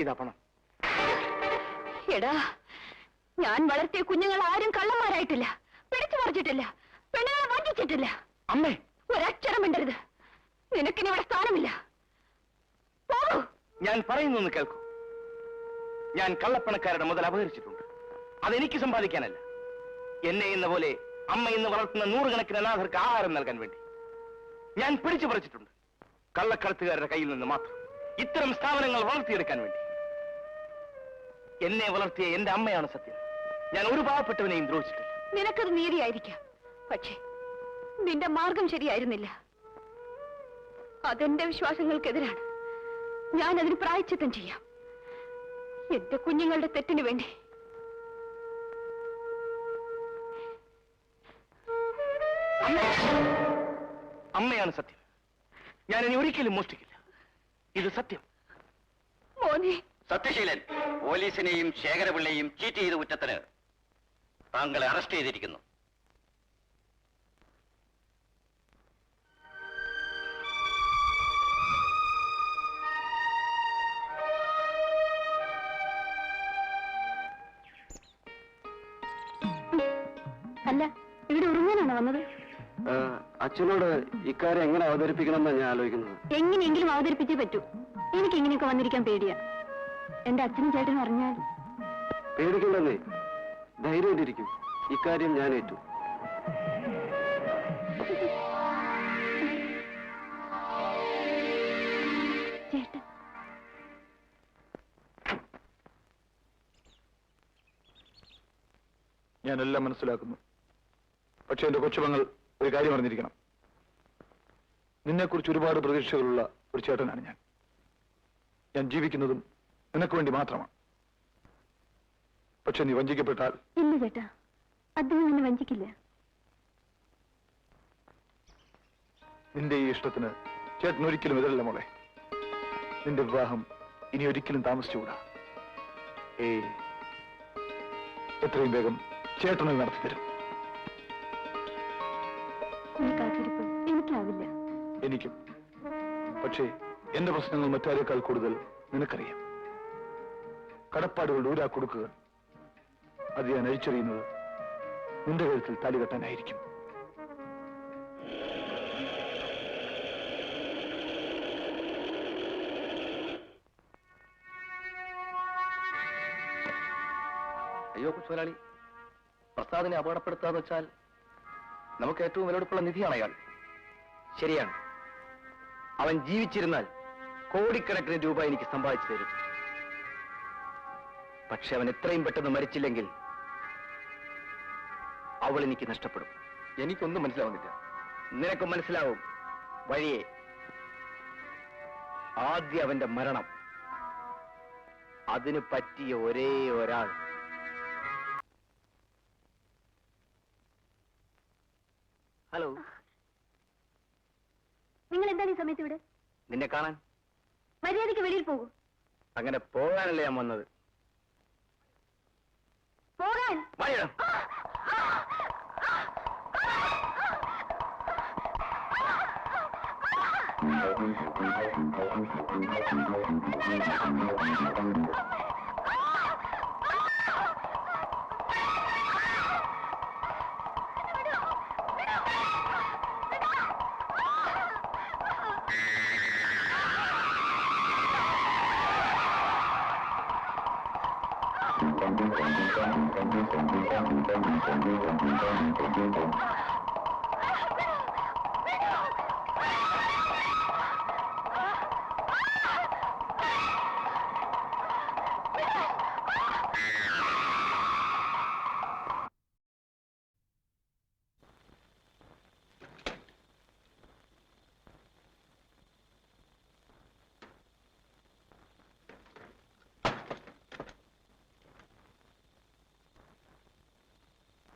ഇതാ പണം. എടാ, ഞാൻ വളർത്തിയ കുഞ്ഞുങ്ങൾ ആരും കള്ളന്മാരായിട്ടില്ല, പിടിച്ചു പറിച്ചിട്ടില്ല, പെണ്ണുങ്ങളെ വഞ്ചിച്ചിട്ടില്ല. അമ്മേ, ഒരക്ഷരം മിണ്ടരുത്. നിനക്കിനി ഇവിടെ സ്ഥാനമില്ല. പോകൂ. ഞാൻ പറയുന്നൊന്ന് കേൾക്കൂ. ഞാൻ കള്ളപ്പണക്കാരുടെ മുതൽ അപഹരിച്ചിട്ടുണ്ട്. അതെനിക്ക് സമ്പാദിക്കാനല്ല, എന്നെ എന്ന പോലെ അമ്മ ഇന്ന് വളർത്തുന്ന നൂറുകണക്കിന് അനാഥർക്ക് ആഹാരം നൽകാൻ വേണ്ടി. ഞാൻ പിടിച്ചു പറിച്ചിട്ടുണ്ട്, കള്ളക്കടത്തുകാരുടെ കയ്യിൽ നിന്ന് മാത്രം, ഇത്തരം സ്ഥാപനങ്ങൾ വളർത്തിയെടുക്കാൻ വേണ്ടി. എന്നെ വളർത്തിയ എന്റെ അമ്മയാണ് സത്യം. ഞാൻ ഒരു പാവപ്പെട്ടവനെയും ദ്രോഹിച്ചിട്ടില്ല. നിനക്കത് നീതിയായിരിക്കാം, പക്ഷേ നിന്റെ മാർഗം ശരിയായിരുന്നില്ല. അതെന്റെ വിശ്വാസങ്ങൾക്കെതിരാണ്. ഞാൻ അതിന് പ്രായശ്ചിത്തം ചെയ്യാം, എന്റെ കുഞ്ഞുങ്ങളുടെ തെറ്റിന് വേണ്ടി. അമ്മയാണ് സത്യം. ഞാൻ ഇനി ഒരിക്കലും മോഷ്ടിക്കില്ല. ഇത് സത്യം. മോനെ, സത്യശീലൻ, പോലീസിനെയും ശേഖരപിള്ളയെയും ചീറ്റ് ചെയ്ത കുറ്റത്തിന് താങ്കളെ അറസ്റ്റ് ചെയ്തിരിക്കുന്നു. അല്ല, ഇവിടെ ഉറങ്ങാനാണോ വന്നത്? അച്ഛനോട് ഇക്കാര്യം എങ്ങനെ അവതരിപ്പിക്കണമെന്നാണ് ഞാൻ ആലോചിക്കുന്നത്. എങ്ങനെയെങ്കിലും അവതരിപ്പിച്ചേ പറ്റൂ. എനിക്ക് ഇങ്ങനെയൊക്കെ വന്നിരിക്കാൻ പേടിയാ. എന്റെ അച്ഛനും ചേട്ടനും അറിഞ്ഞാൽ... പേടിക്കണ്ടെന്നേ, ധൈര്യമായിട്ടിരിക്കും. ഇക്കാര്യം ഞാൻ ഏറ്റു. ചേട്ടൻ, ഞാനെല്ലാം മനസ്സിലാക്കുന്നു. പക്ഷെ എന്റെ കൊച്ചുമങ്ങൾ ഒരു കാര്യം അറിഞ്ഞിരിക്കണം. നിന്നെക്കുറിച്ച് ഒരുപാട് പ്രതീക്ഷകളുള്ള ഒരു ചേട്ടനാണ് ഞാൻ. ഞാൻ ജീവിക്കുന്നതും നിനക്ക് വേണ്ടി മാത്രമാണ്. പക്ഷെ നീ വഞ്ചിക്കപ്പെട്ടാൽ... ഇല്ല ചേട്ടാ, അദ്ദേഹം എന്നെ വഞ്ചിക്കില്ല. നിന്റെ ഈ ഇഷ്ടത്തിന് ചേട്ടൻ ഒരിക്കലും എതിരല്ല മോളെ. നിന്റെ വിവാഹം ഇനി ഒരിക്കലും താമസിച്ചുകൂടാ. എത്രയും വേഗം ചേട്ടനെ നടത്തിത്തരും. ഈ കാത്തിരിപ്പ് എനിക്കാവില്ല. എനിക്കും. പക്ഷേ എന്റെ പ്രശ്നങ്ങൾ മറ്റാരേക്കാൾ കൂടുതൽ നിനക്കറിയാം. കടപ്പാടുകളുടെ ഊരാ കൊടുക്കുക. അത് ഞാൻ അഴിച്ചെറിയുന്നത് നിന്റെ കഴുത്തിൽ താലി കെട്ടാനായിരിക്കും. അയ്യോ കൊച്ചുമലയാളി, പ്രസാദിനെ അപകടപ്പെടുത്താന്ന് വെച്ചാൽ നമുക്ക് ഏറ്റവും വിലപിടിപ്പുള്ള നിധിയാണ് അയാൾ. ശരിയാണ്, അവൻ ജീവിച്ചിരുന്നാൽ കോടിക്കണക്കിന് രൂപ എനിക്ക് സമ്പാദിച്ചു തരും. പക്ഷെ അവൻ എത്രയും പെട്ടെന്ന് മരിച്ചില്ലെങ്കിൽ അവൾ എനിക്ക് നഷ്ടപ്പെടും. എനിക്കൊന്നും മനസ്സിലാവുന്നില്ല. നിനക്ക് മനസ്സിലാവും വഴിയെ. ആദ്യം അവന്റെ മരണം. അതിന് പറ്റിയ ഒരേ ഒരാൾ. ഹലോ, നിങ്ങൾ എന്താണ് ഈ സമയത്ത് ഇവിടെ? നിന്നെ കാണാൻ. മര്യാദയ്ക്ക് വെളിയിൽ പോകൂ. അങ്ങനെ പോകാനല്ലേ ഞാൻ വന്നത്. പോകാൻ വായോ.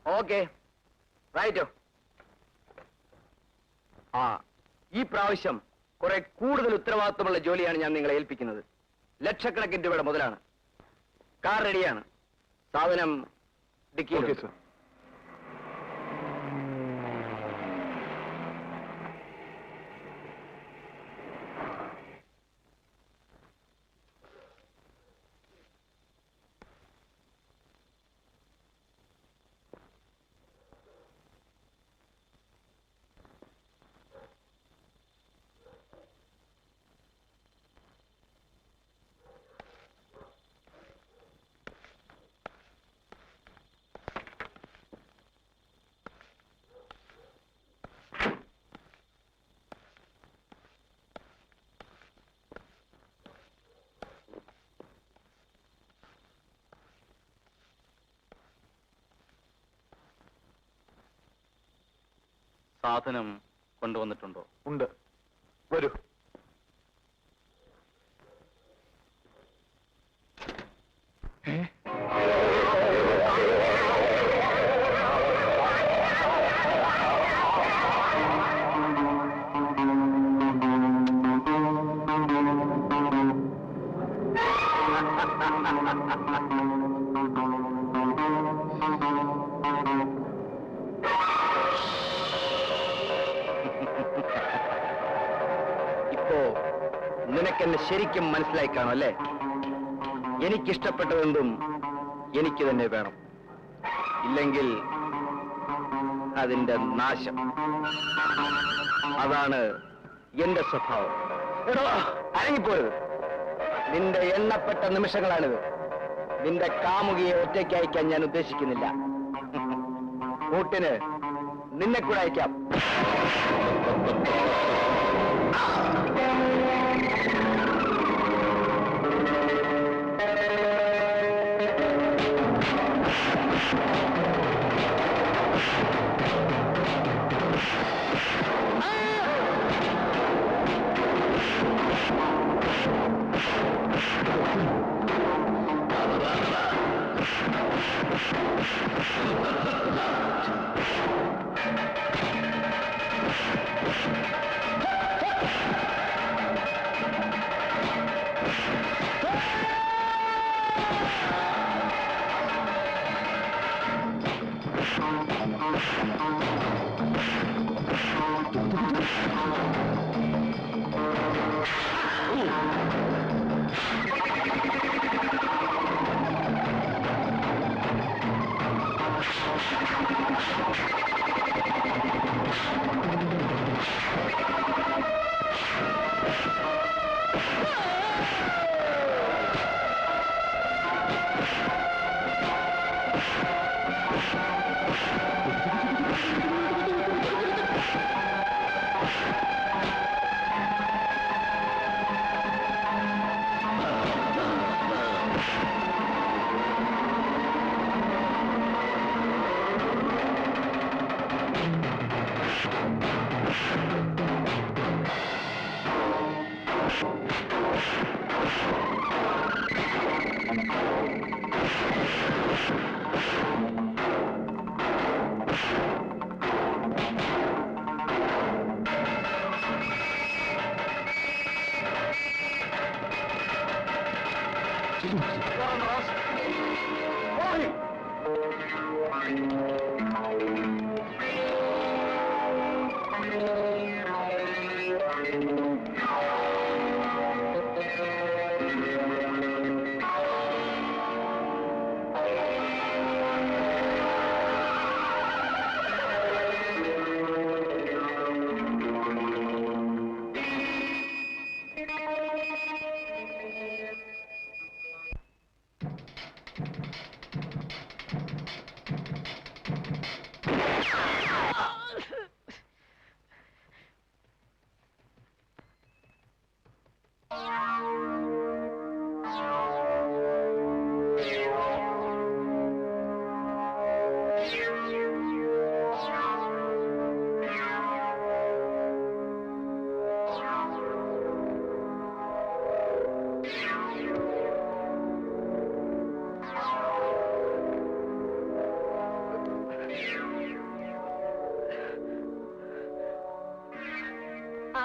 ഓക്കെ റൈറ്റോ. ഈ പ്രാവശ്യം കുറെ കൂടുതൽ ഉത്തരവാദിത്വമുള്ള ജോലിയാണ് ഞാൻ നിങ്ങളെ ഏൽപ്പിക്കുന്നത്. ലക്ഷക്കണക്കിന് രൂപയുടെ മുതലാണ്. കാർ റെഡിയാണ്. സാധനം ഡിക്കിയിൽ. Okay sir. സാധനം കൊണ്ടുവന്നിട്ടുണ്ടോ? ഉണ്ട്. വരൂ. നിനക്കെന്നെ ശരിക്കും മനസ്സിലായി കാണും അല്ലേ? എനിക്കിഷ്ടപ്പെട്ടതെന്തും എനിക്ക് തന്നെ വേണം. ഇല്ലെങ്കിൽ അതിന്റെ നാശം. അതാണ് എന്റെ സ്വഭാവം. അരങ്ങിപ്പോയത്. നിന്റെ എണ്ണപ്പെട്ട നിമിഷങ്ങളാണിത്. നിന്റെ കാമുകിയെ ഒറ്റയ്ക്ക് അയക്കാൻ ഞാൻ ഉദ്ദേശിക്കുന്നില്ല. കൂട്ടിന് നിന്നെ കൂടെ അയക്കാം.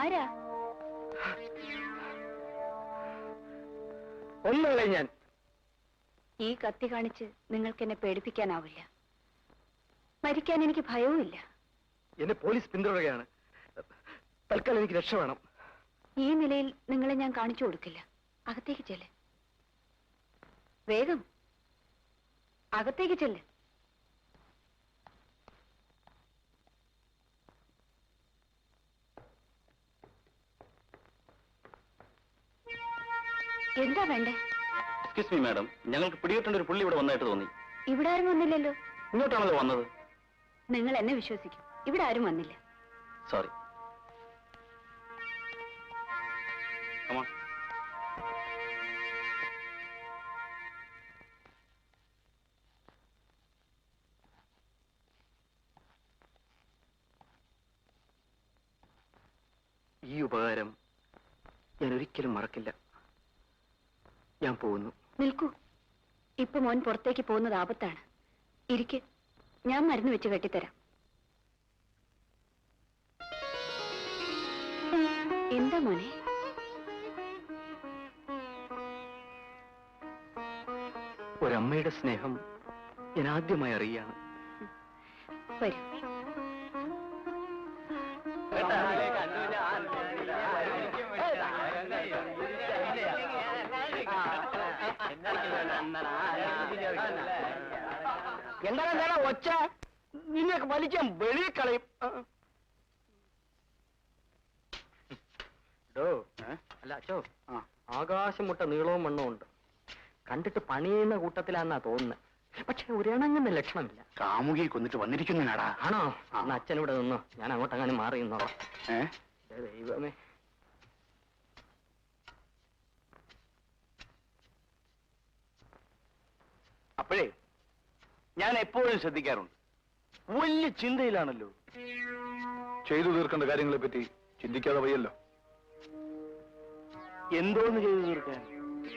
ആരാ? ഒന്നുമില്ല. ഞാൻ ഈ കത്തി കാണിച്ച് നിങ്ങൾക്ക് എന്നെ പേടിപ്പിക്കാനാവില്ല. മരിക്കാൻ എനിക്ക് ഭയവുമില്ല. എന്നെ പോലീസ് പിന്തുടരുകയാണ്. തൽക്കാലം എനിക്ക് രക്ഷ വേണം. ഈ നിലയിൽ നിങ്ങളെ ഞാൻ കാണിച്ചു കൊടുക്കില്ല. അകത്തേക്ക് ചെല്ല്. വേഗം അകത്തേക്ക് ചെല്ല്. എന്താ വേണ്ടേ? എക്സ്ക്യൂസ് മീ മാഡം, ഞങ്ങൾക്ക് പിടികിട്ടേണ്ട ഒരു പുള്ളി ഇവിടെ വന്നായിട്ട് തോന്നി. ഇവിടെ ആരും വന്നില്ലല്ലോ. ഇങ്ങോട്ടാണല്ലോ വന്നത്. നിങ്ങൾ എന്നെ വിശ്വസിക്കും, ഇവിടെ ആരും വന്നില്ല. സോറി. ഈ ഉപകാരം ഞാൻ ഒരിക്കലും മറക്കില്ല. ഞാൻ പോകുന്നു. നിൽക്കൂ. ഇപ്പൊ മോൻ പുറത്തേക്ക് പോകുന്നത് ആപത്താണ്. ഇരിക്ക്, ഞാൻ മരുന്ന് വെച്ച് കെട്ടിത്തരാം. എന്താ മോനെ? ഒരമ്മയുടെ സ്നേഹം ഞാൻ ആദ്യമായി അറിയുകയാണ്. വരൂ. എന്താണ് നേരെ ഒച്ച? നിന്നെയൊക്കെ വലിക്കാൻ വെളിയിൽ കളയും. അല്ല അച്ചോ, ആകാശം മുട്ട നീളവും മണ്ണവും ഉണ്ട്. കണ്ടിട്ട് പണി ചെയ്യുന്ന കൂട്ടത്തിലാന്നാ തോന്നുന്നത്. പക്ഷെ ഒരിണങ്ങുന്ന ലക്ഷണമില്ല. കാമുകിയെ കൊന്നിട്ട് വന്നിരിക്കുന്നതിനാടാ. ആണോ? അന്ന് അച്ഛനിവിടെ നിന്നോ, ഞാൻ അങ്ങോട്ടങ്ങനെ മാറി നിന്നോളാം. ദൈവമേ. അപ്പോഴേ ഞാൻ എപ്പോഴും ശ്രദ്ധിക്കാറുണ്ട്, വലിയ ചിന്തയിലാണല്ലോ. ചെയ്തു തീർക്കേണ്ട കാര്യങ്ങളെ പറ്റി ചിന്തിക്കാതെ വയ്യല്ലോ. എന്തോന്ന് ചെയ്തു തീർക്കാൻ?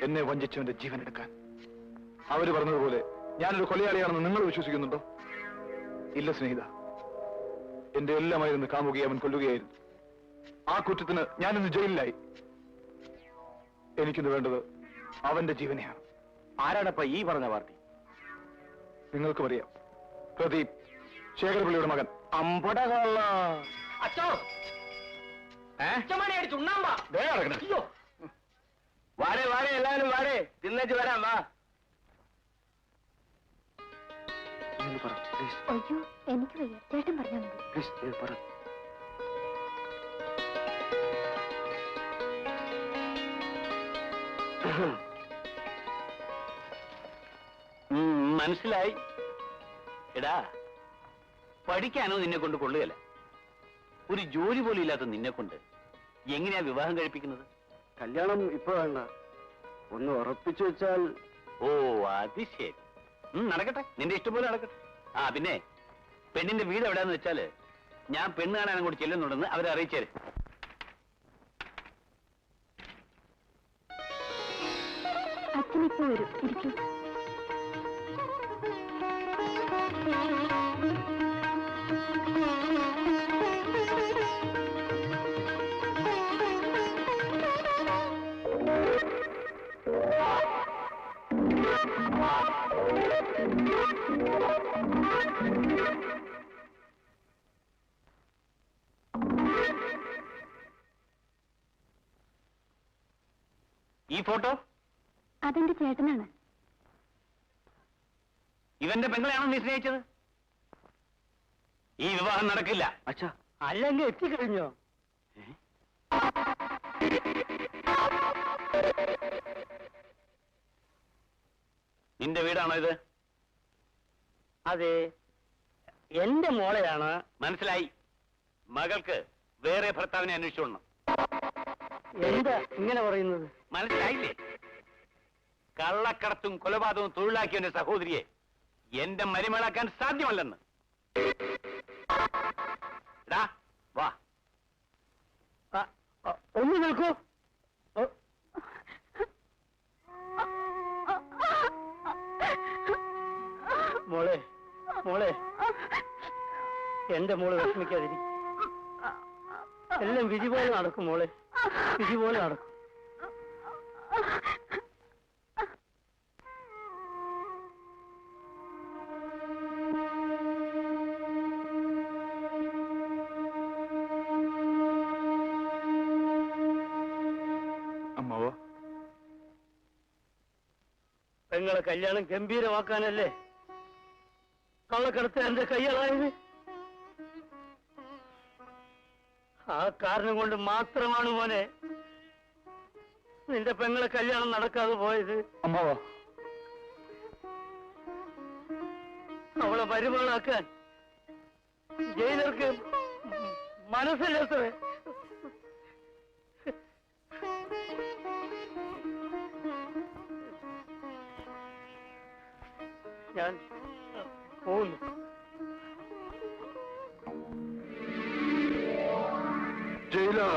എന്നെ വഞ്ചിച്ചവന്റെ ജീവൻ എടുക്കാൻ. അവര് പറഞ്ഞതുപോലെ ഞാനൊരു കൊലയാളിയാണെന്ന് നിങ്ങൾ വിശ്വസിക്കുന്നുണ്ടോ? ഇല്ല സ്നേഹിത, എന്റെ എല്ലാമായിരുന്നു കാമുകിയെ അവൻ കൊല്ലുകയായിരുന്നു. ആ കുറ്റത്തിന് ഞാനിന്ന് ജയിലിലായി. എനിക്കിന്ന് വേണ്ടത് അവന്റെ ജീവനെയാണ്. ആരാടപ്പ ഈ പറഞ്ഞ പാർട്ടി? നിങ്ങൾക്കും അറിയാം, പ്രദീപ്, ശേഖരപിള്ളിയുടെ മകൻ. അമ്പടകള്ള അച്ചോ, അച്ഛമാനെ അടിച്ചു ഉണ്ണാമ്പാ. അയ്യോ, വാടേ വാടേ, എല്ലാവരും വാടേ, തിന്നേച്ച് വരാം. വാ. അയ്യോ, എനിക്ക് വയ്യ. ചേട്ടൻ പറഞ്ഞാൽ മതി. മനസ്സിലായി. എടാ, പഠിക്കാനോ നിന്നെ കൊണ്ട് കൊള്ളുകയല്ല. ഒരു ജോലി പോലും ഇല്ലാത്ത നിന്നെ കൊണ്ട് എങ്ങനെയാ വിവാഹം കഴിപ്പിക്കുന്നത്? കല്യാണം ഇപ്പൊ വേണ്ട, ഒന്ന് ഉറപ്പിച്ചു വെച്ചാൽ. ഓ, അത് ശരി. നടക്കട്ടെ, നിന്റെ ഇഷ്ടം പോലെ നടക്കട്ടെ. ആ പിന്നെ, പെണ്ണിന്റെ വീട് എവിടെയാന്ന് വെച്ചാല് ഞാൻ പെണ്ണ് കാണാൻ അങ്ങോട്ട് ചെല്ലുന്നുണ്ടെന്ന് അവരെ അറിയിച്ചേര്. അച്ഛനിപ്പോ വരും. ഇരിക്കൂ. ഈ ഫോട്ടോ അതെന്റെ ചേട്ടനാണ്. ഇവന്റെ പെങ്ങളെയാണോ നീ സ്നേഹിച്ചത്? ഈ വിവാഹം നടക്കില്ല. അച്ഛാ, അല്ലെങ്കിൽ എത്തിക്കഴിഞ്ഞോ? നിന്റെ വീടാണോ ഇത്? അതെ, എന്റെ മോളെയാണ്. മനസ്സിലായി. മകൾക്ക് വേറെ ഭർത്താവിനെ അന്വേഷിച്ചോളണം. എന്താ ഇങ്ങനെ പറയുന്നത്? മനസ്സിലായില്ലേ? കള്ളക്കടത്തും കൊലപാതകവും തൊഴിലാക്കിയ എന്റെ സഹോദരിയെ എന്റെ മരുമകളാക്കാൻ സാധ്യമല്ലെന്ന്. വാ. ഒന്ന് നിൽക്കൂ. മോളെ, മോളെ, എന്റെ മോള് വിഷമിക്കാതിരിക്കും. എല്ലാം വിധി പോലെ നടക്കും മോളെ, വിധി പോലെ നടക്കും. അമ്മാവ, പെങ്ങളെ കല്യാണം ഗംഭീരമാക്കാനല്ലേ കള്ളക്കടത്ത് എന്റെ കയ്യാളായത്? ആ കാരണം കൊണ്ട് മാത്രമാണ് മോനെ നിന്റെ പെങ്ങളെ കല്യാണം നടക്കാതെ പോയത്. അമ്മാവ, അവളെ മരുമകളാക്കാൻ ജയിലർക്ക് മനസ്സില്ലാത്തവേ. ഞാൻ പോകുന്നു. ജയിലോ?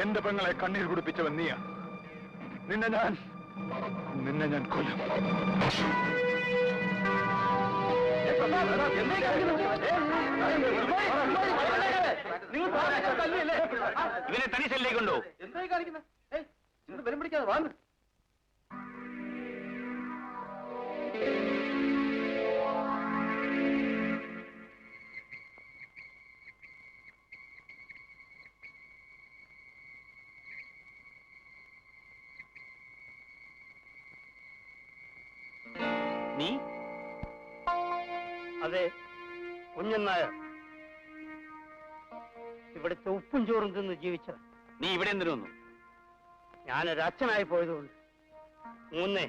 എന്റെ പെങ്ങളെ കണ്ണീർ കുടിപ്പിച്ചവൻ നീയാ. നിന്നെ ഞാൻ കൊല്ലും. ഇവനെ തനി സെല്ലിലേക്കുണ്ടോ? എന്തായി കാണിക്കുന്നത്? ബലം പിടിക്കാതെ വാങ്ങ്. നീ? അതെ, കുഞ്ഞൻ നായർ. ഇവിടുത്തെ ഉപ്പും ചോറും തിന്ന് ജീവിച്ചത്. നീ ഇവിടെ എന്തിനു വന്നു? ഞാനൊരു അച്ഛനായി പോയതുകൊണ്ട്. മൂന്നേ,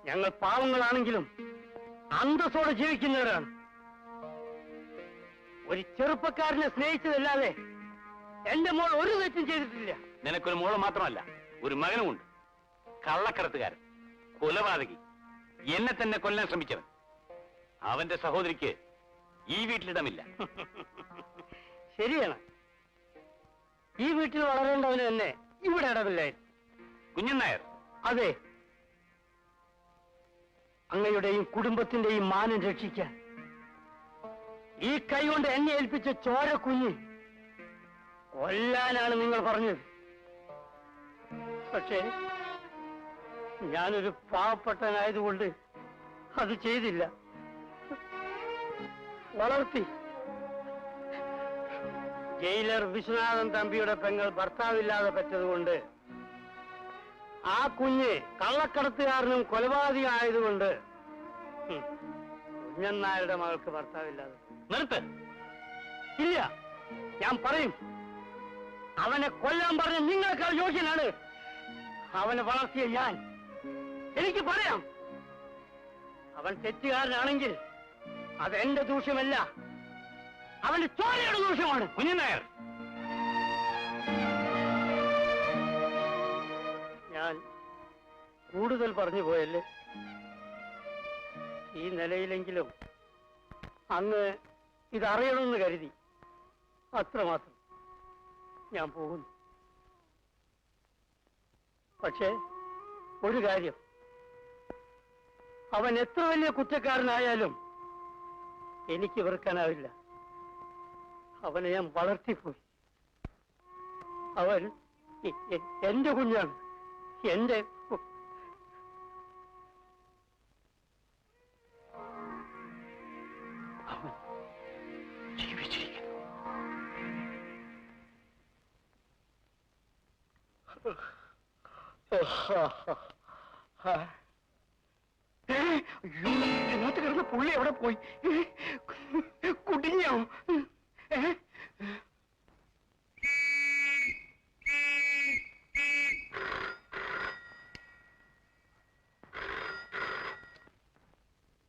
ഞങ്ങൾ പാവങ്ങളാണെങ്കിലും അന്തസ്സോടെ ജീവിക്കുന്നവരാണ്. ഒരു ചെറുപ്പക്കാരനെ സ്നേഹിച്ചതല്ലാതെ എന്റെ മോൾ ഒരു തെറ്റും ചെയ്തിട്ടില്ല. നിനക്കൊരു മോള് മാത്രമല്ല, ഒരു മകനുമുണ്ട്. കള്ളക്കടത്തുകാരൻ, കൊലപാതകി, എന്നെ തന്നെ കൊല്ലാൻ ശ്രമിച്ചവൻ. അവന്റെ സഹോദരിക്ക് ഈ വീട്ടിലിടമില്ല. ശരിയാണ്, ഈ വീട്ടിൽ വളരേണ്ടവന് തന്നെ ഇവിടെ ഇടമില്ലായിരുന്നു. കുഞ്ഞൻ നായർ. അതെ, അങ്ങയുടെയും കുടുംബത്തിന്റെയും മാനം രക്ഷിക്കാൻ ഈ കൈ കൊണ്ട് എന്നെ ഏൽപ്പിച്ച ചോര കുഞ്ഞ് കൊല്ലാനാണ് നിങ്ങൾ പറഞ്ഞത്. പക്ഷേ ഞാനൊരു പാവപ്പെട്ടവനായതുകൊണ്ട് അത് ചെയ്തില്ല. വളർത്തി. ജയിലർ വിശ്വനാഥൻ തമ്പിയുടെ പെങ്ങൾ ഭർത്താവില്ലാതെ പറ്റതുകൊണ്ട്, ആ കുഞ്ഞ് കള്ളക്കടത്തുകാരനും കൊലപാതകമായതുകൊണ്ട് കുഞ്ഞൻ നായരുടെ മകൾക്ക് ഭർത്താവില്ലാതെ. നിർത്ത്. ഇല്ല, ഞാൻ പറയും. അവനെ കൊല്ലാൻ പറഞ്ഞ നിങ്ങളെക്കാൾ യോഗ്യനാണ്. അവനെ വളർത്തിയ ഞാൻ. എനിക്ക് പറയാം, അവൻ തെറ്റുകാരനാണെങ്കിൽ അത് എന്റെ ദൂഷ്യമല്ല, അവന്റെ ചോരയുടെ ദൂഷ്യമാണ്. കുഞ്ഞൻ നായർ, ഞാൻ കൂടുതൽ പറഞ്ഞു പോയല്ലേ? ഈ നിലയിലെങ്കിലും അങ്ങ് ഇതറിയണമെന്ന് കരുതി, അത്രമാത്രം. ഞാൻ പോകുന്നു. പക്ഷേ ഒരു കാര്യം, അവൻ എത്ര വലിയ കുറ്റക്കാരനായാലും എനിക്ക് വെറുക്കാനാവില്ല. അവനെ ഞാൻ വളർത്തിപ്പോയി. അവൻ എന്റെ കുഞ്ഞാണ്. എന്റെ അവൻ ജീവിച്ചിരിക്കുന്നു. ഇതിനകത്ത് കിടന്ന പുള്ളി എവിടെ പോയി? കുടിഞ്ഞോ?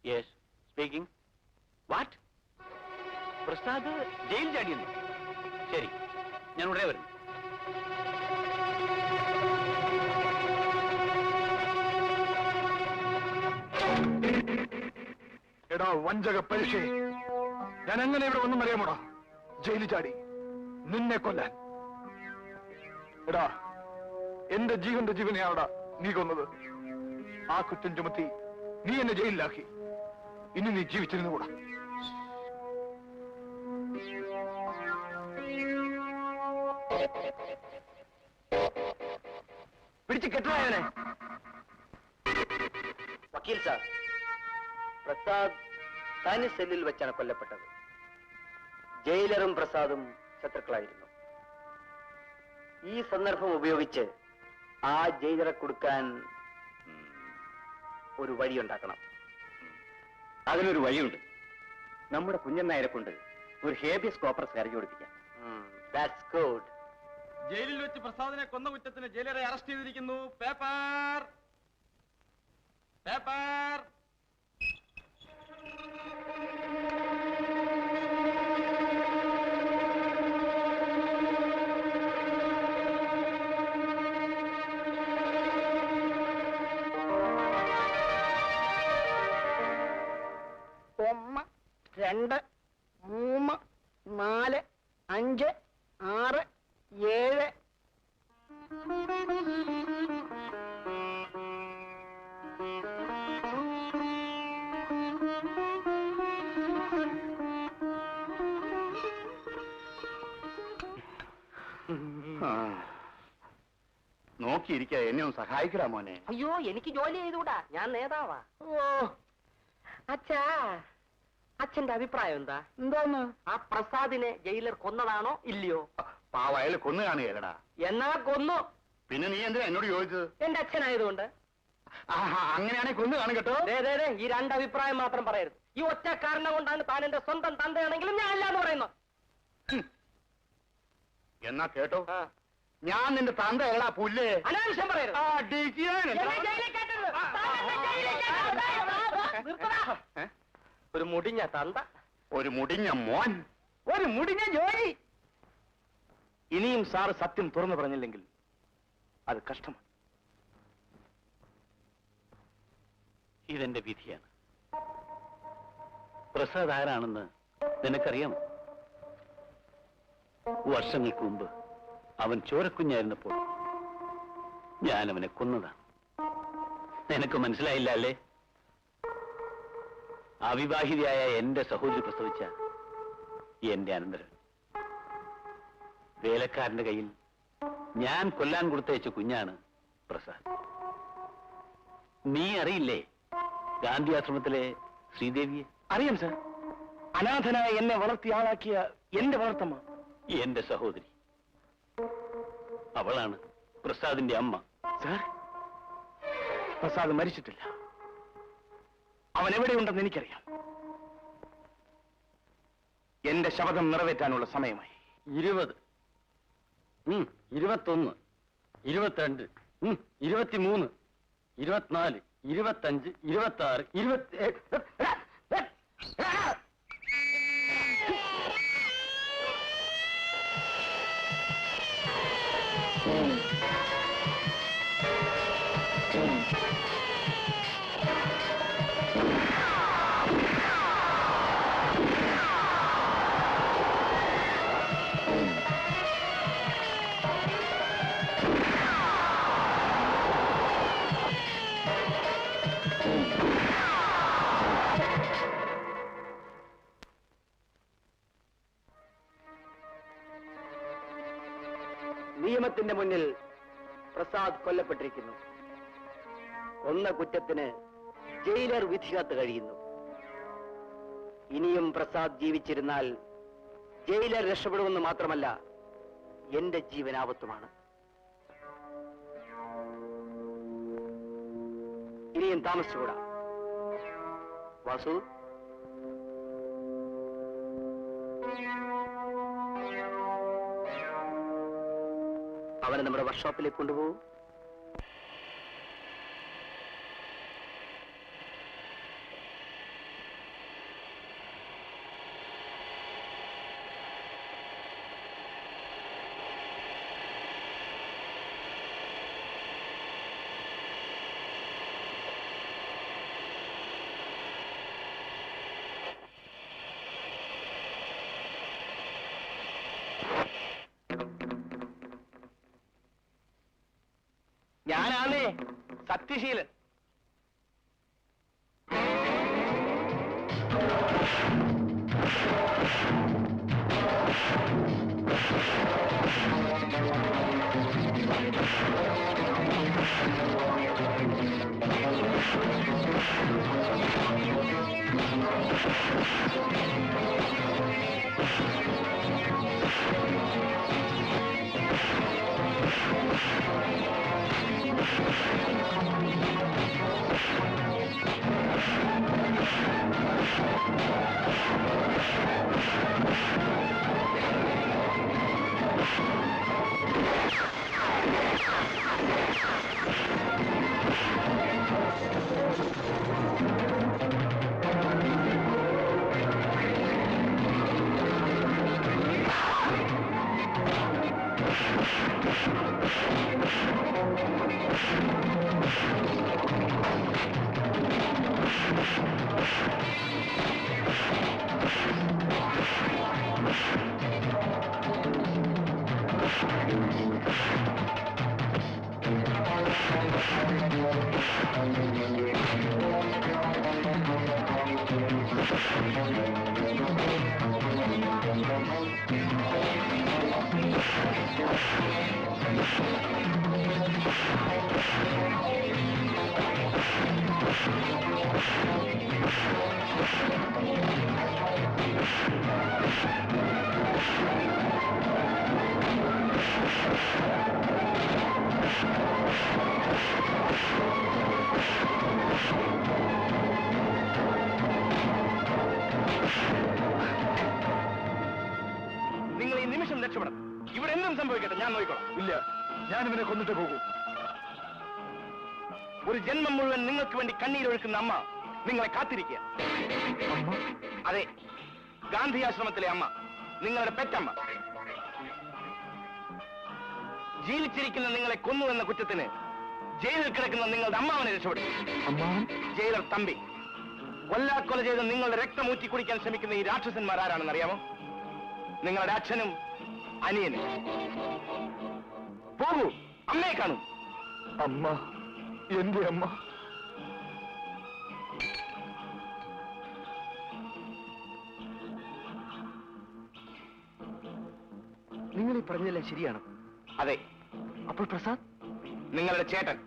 Yes, speaking. What? Prasad jail ചാടിയെന്നു? ശരി, ഞാൻ ഉടനെ വരുന്നു. എടാ വഞ്ചക പരീക്ഷ, ഞാൻ എങ്ങനെ ഇവിടെ ഒന്നും അറിയാമോടാ? ജയിലിൽ ചാടി നിന്നെ കൊല്ലാൻ. എടാ, എന്റെ ജീവന്റെ ജീവനെയാടാ നീ കൊന്നത്. ആ കുറ്റം ചുമത്തി നീ എന്നെ ജയിലിലാക്കി. ഇനി നീ ജീവിച്ചിരുന്നുകൂടാ. പിടിച്ച് കെട്ടുവായവനെ. വക്കീൽ സാർ, പ്രസാദ് തനി സെല്ലിൽ വെച്ചാണ് കൊല്ലപ്പെട്ടത്. ജയിലറും പ്രസാദും ശത്രുക്കളായിരുന്നു. ഈ സന്ദർഭം ഉപയോഗിച്ച് ആ ജയിലറെ കൊടുക്കാൻ ഒരു വഴിയുണ്ടാക്കണം. അതിനൊരു വഴിയുണ്ട്. നമ്മുടെ കുഞ്ഞൻ നായരെ കൊണ്ട് ഒരു ഹേബിയസ് കോർപ്പസ് കരഞ്ഞു കൊടുപ്പിക്കാം. That's good. ജയിലിൽ വെച്ച് പ്രസാദിനെ കൊന്ന കുറ്റത്തിന് ജയിലറെ അറസ്റ്റ് ചെയ്തിരിക്കുന്നു. Paper paper. ഒന്ന്, രണ്ട്, മൂന്ന്, നാല്, അഞ്ച്, ആറ്, ഏഴ്. നോക്കിയിരിക്കാ, എന്നെ ഒന്ന് സഹായിക്കടാ മോനെ. അയ്യോ, എനിക്ക് ജോലി ചെയ്തുകൂടാ, ഞാൻ നേതാവാ. ഓ അച്ഛാ, അച്ഛന്റെ അഭിപ്രായം എന്താ? എന്തോന്ന്? ആ പ്രസാദിനെ ജയിലർ കൊന്നതാണോ ഇല്ലയോ? പാവയൽ കൊന്നു കാണുകയല്ലടാ. എന്നാ കൊന്നു. പിന്നെ നീ എന്തിനാ എന്നോട് ചോദിച്ചത്? എന്റെ അച്ഛനായതുകൊണ്ട്. അങ്ങനെയാണെങ്കിൽ കൊന്നു കാണും കേട്ടോ. ഈ രണ്ടഭിപ്രായം മാത്രം പറയരുത്. ഈ ഒറ്റ കാരണം കൊണ്ടാണ് താൻ എന്റെ സ്വന്തം തന്തയാണെങ്കിലും ഞാൻ അല്ലാന്ന് പറയുന്നു. എന്നാ കേട്ടോ, ഞാൻ നിന്റെ തന്ത എടാ പുല്ലേ. അനാവശ്യം പറയരുത്. ഒരു മുടിഞ്ഞ തന്ത, ഒരു മുടിഞ്ഞ മോൻ, ഒരു മുടിഞ്ഞ ജോലി. ഇനിയും സാറ് സത്യം തുറന്നു പറഞ്ഞില്ലെങ്കിൽ അത് കഷ്ടമാണ്. ഇതെന്റെ വിധിയാണ്. പ്രസാദ് ആരാണെന്ന് നിനക്കറിയാമോ? വർഷങ്ങൾക്ക് മുമ്പ് അവൻ ചോരക്കുഞ്ഞായിരുന്നപ്പോൾ ഞാൻ അവനെ കൊന്നതാണ്. നിനക്ക് മനസ്സിലായില്ല അല്ലേ? അവിവാഹിതയായ എന്റെ സഹോദരി പ്രസവിച്ച എന്റെ അനന്തരൻ. വേലക്കാരന്റെ കയ്യിൽ ഞാൻ കൊല്ലാൻ കൊടുത്തയച്ച കുഞ്ഞാണ് പ്രസാദ്. നീ അറിയില്ലേ ഗാന്ധി ആശ്രമത്തിലെ ശ്രീദേവിയെ? അറിയാം സാർ. അനാഥനായ എന്നെ വളർത്തി ആളാക്കിയ എന്റെ വളർത്തമ്മ, എന്റെ സഹോദരി. അവളാണ് പ്രസാദിന്റെ അമ്മ. സാർ, പ്രസാദ് മരിച്ചിട്ടില്ല. അവൻ എവിടെയുണ്ടെന്ന് എനിക്കറിയാം. എന്റെ ശപഥം നിറവേറ്റാനുള്ള സമയമായി. 20, 21, 22, 23, 24, 25, 26, 27. നിയമത്തിന്റെ മുന്നിൽ പ്രസാദ് കൊല്ലപ്പെട്ടിരിക്കുന്നു. കൊന്ന കുറ്റത്തിന് ജയിലർ വിധികാത്ത് കഴിയുന്നു. ഇനിയും പ്രസാദ് ജീവിച്ചിരുന്നാൽ ജയിലർ രക്ഷപ്പെടുമെന്ന് മാത്രമല്ല, എന്റെ ജീവൻ ആപത്തുമാണ്. ഇനിയും താമസിച്ചുകൂടാ. വാസു, അവനെ നമ്മുടെ വർക്ക്ഷോപ്പിലേക്ക് കൊണ്ടുപോകും. ഞാനാണേ സത്യശീലൻ. നിങ്ങൾ ഈ നിമിഷം രക്ഷപ്പെടണം. ഇവിടെ എന്തും സംഭവിക്കട്ടെ, ഞാൻ നോക്കിക്കോളാം. ഇല്ല, ഞാൻ ഇവനെ കൊന്നിട്ടേ പോകൂ. ഒരു ജന്മം മുഴുവൻ നിങ്ങൾക്ക് വേണ്ടി കണ്ണീരൊഴുക്കുന്ന അമ്മ നിങ്ങളെ കാത്തിരിക്കുക. അതെ, ഗാന്ധി ആശ്രമത്തിലെ അമ്മ, നിങ്ങളുടെ പെറ്റമ്മ. ജീവിച്ചിരിക്കുന്ന നിങ്ങളെ കൊന്നു എന്ന കുറ്റത്തിന് ജയിലിൽ കിടക്കുന്ന നിങ്ങളുടെ അമ്മാവനെ രക്ഷപ്പെടും. ജയിലർ തമ്പി. കൊല്ലാക്കൊല ചെയ്ത് നിങ്ങളുടെ രക്തമൂറ്റി കുടിക്കാൻ ശ്രമിക്കുന്ന ഈ രാക്ഷസന്മാർ ആരാണെന്ന് അറിയാമോ? നിങ്ങളുടെ അച്ഛനും അനിയനും. പോകൂ, അമ്മയെ കാണൂ. അമ്മ, എന്റെ അമ്മ. നിങ്ങൾ ഈ പറഞ്ഞതെല്ലാം ശരിയാണോ? അതെ. അപ്പോൾ പ്രസാദ് നിങ്ങളുടെ ചേട്ടൻ.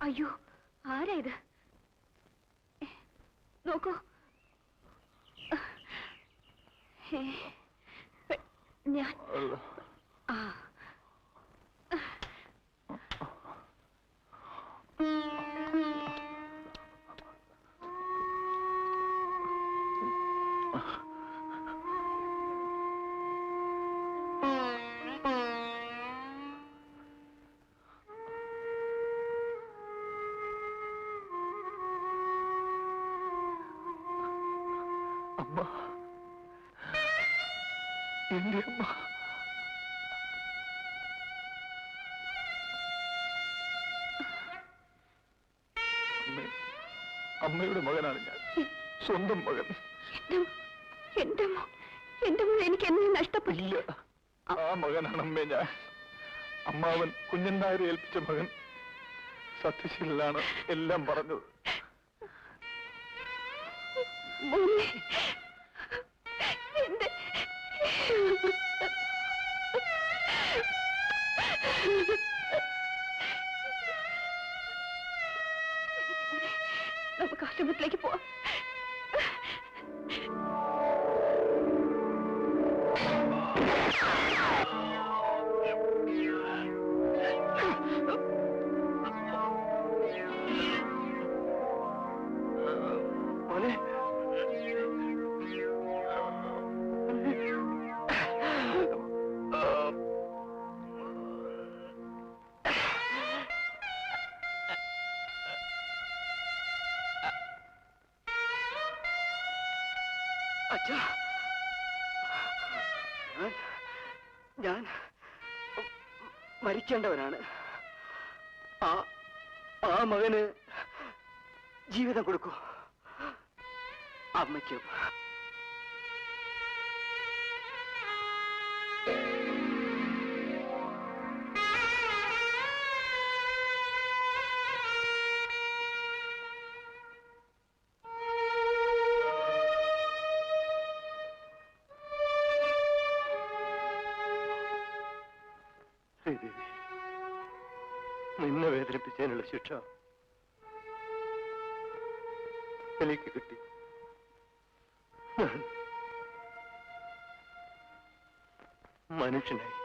അയ്യോ, ആരാ ഇത്? നോക്കൂ. ഞാൻ ആ അമ്മ, എന്റെ അമ്മ. അമ്മയുടെ മകനാണ് ഞാൻ, സ്വന്തം മകൻ. എന്റെ മോൻ എനിക്ക് എന്നെ നഷ്ടപ്പെട്ടില്ല. ആ മകനാണ് അമ്മേ ഞാൻ. അമ്മാവൻ കുഞ്ഞൻ നായരെ ഏൽപ്പിച്ച മകൻ. സത്യശീലനാണ് എല്ലാം പറഞ്ഞത്. മോനെ, എന്റെ നമുക്ക് ആശ്രമത്തിലേക്ക് പോവാം. മോനെ, അച്ഛാ, ഞാൻ മരിക്കേണ്ടവനാണ്. ആ മകന് ജീവിതം കൊടുക്കൂ. അമ്മയ്ക്കും. ശ്രീദേവി, നിന്നെ വേദനിപ്പിച്ചതിനുള്ള ശിക്ഷ എനിക്ക് കിട്ടി. മനുഷ്യനായി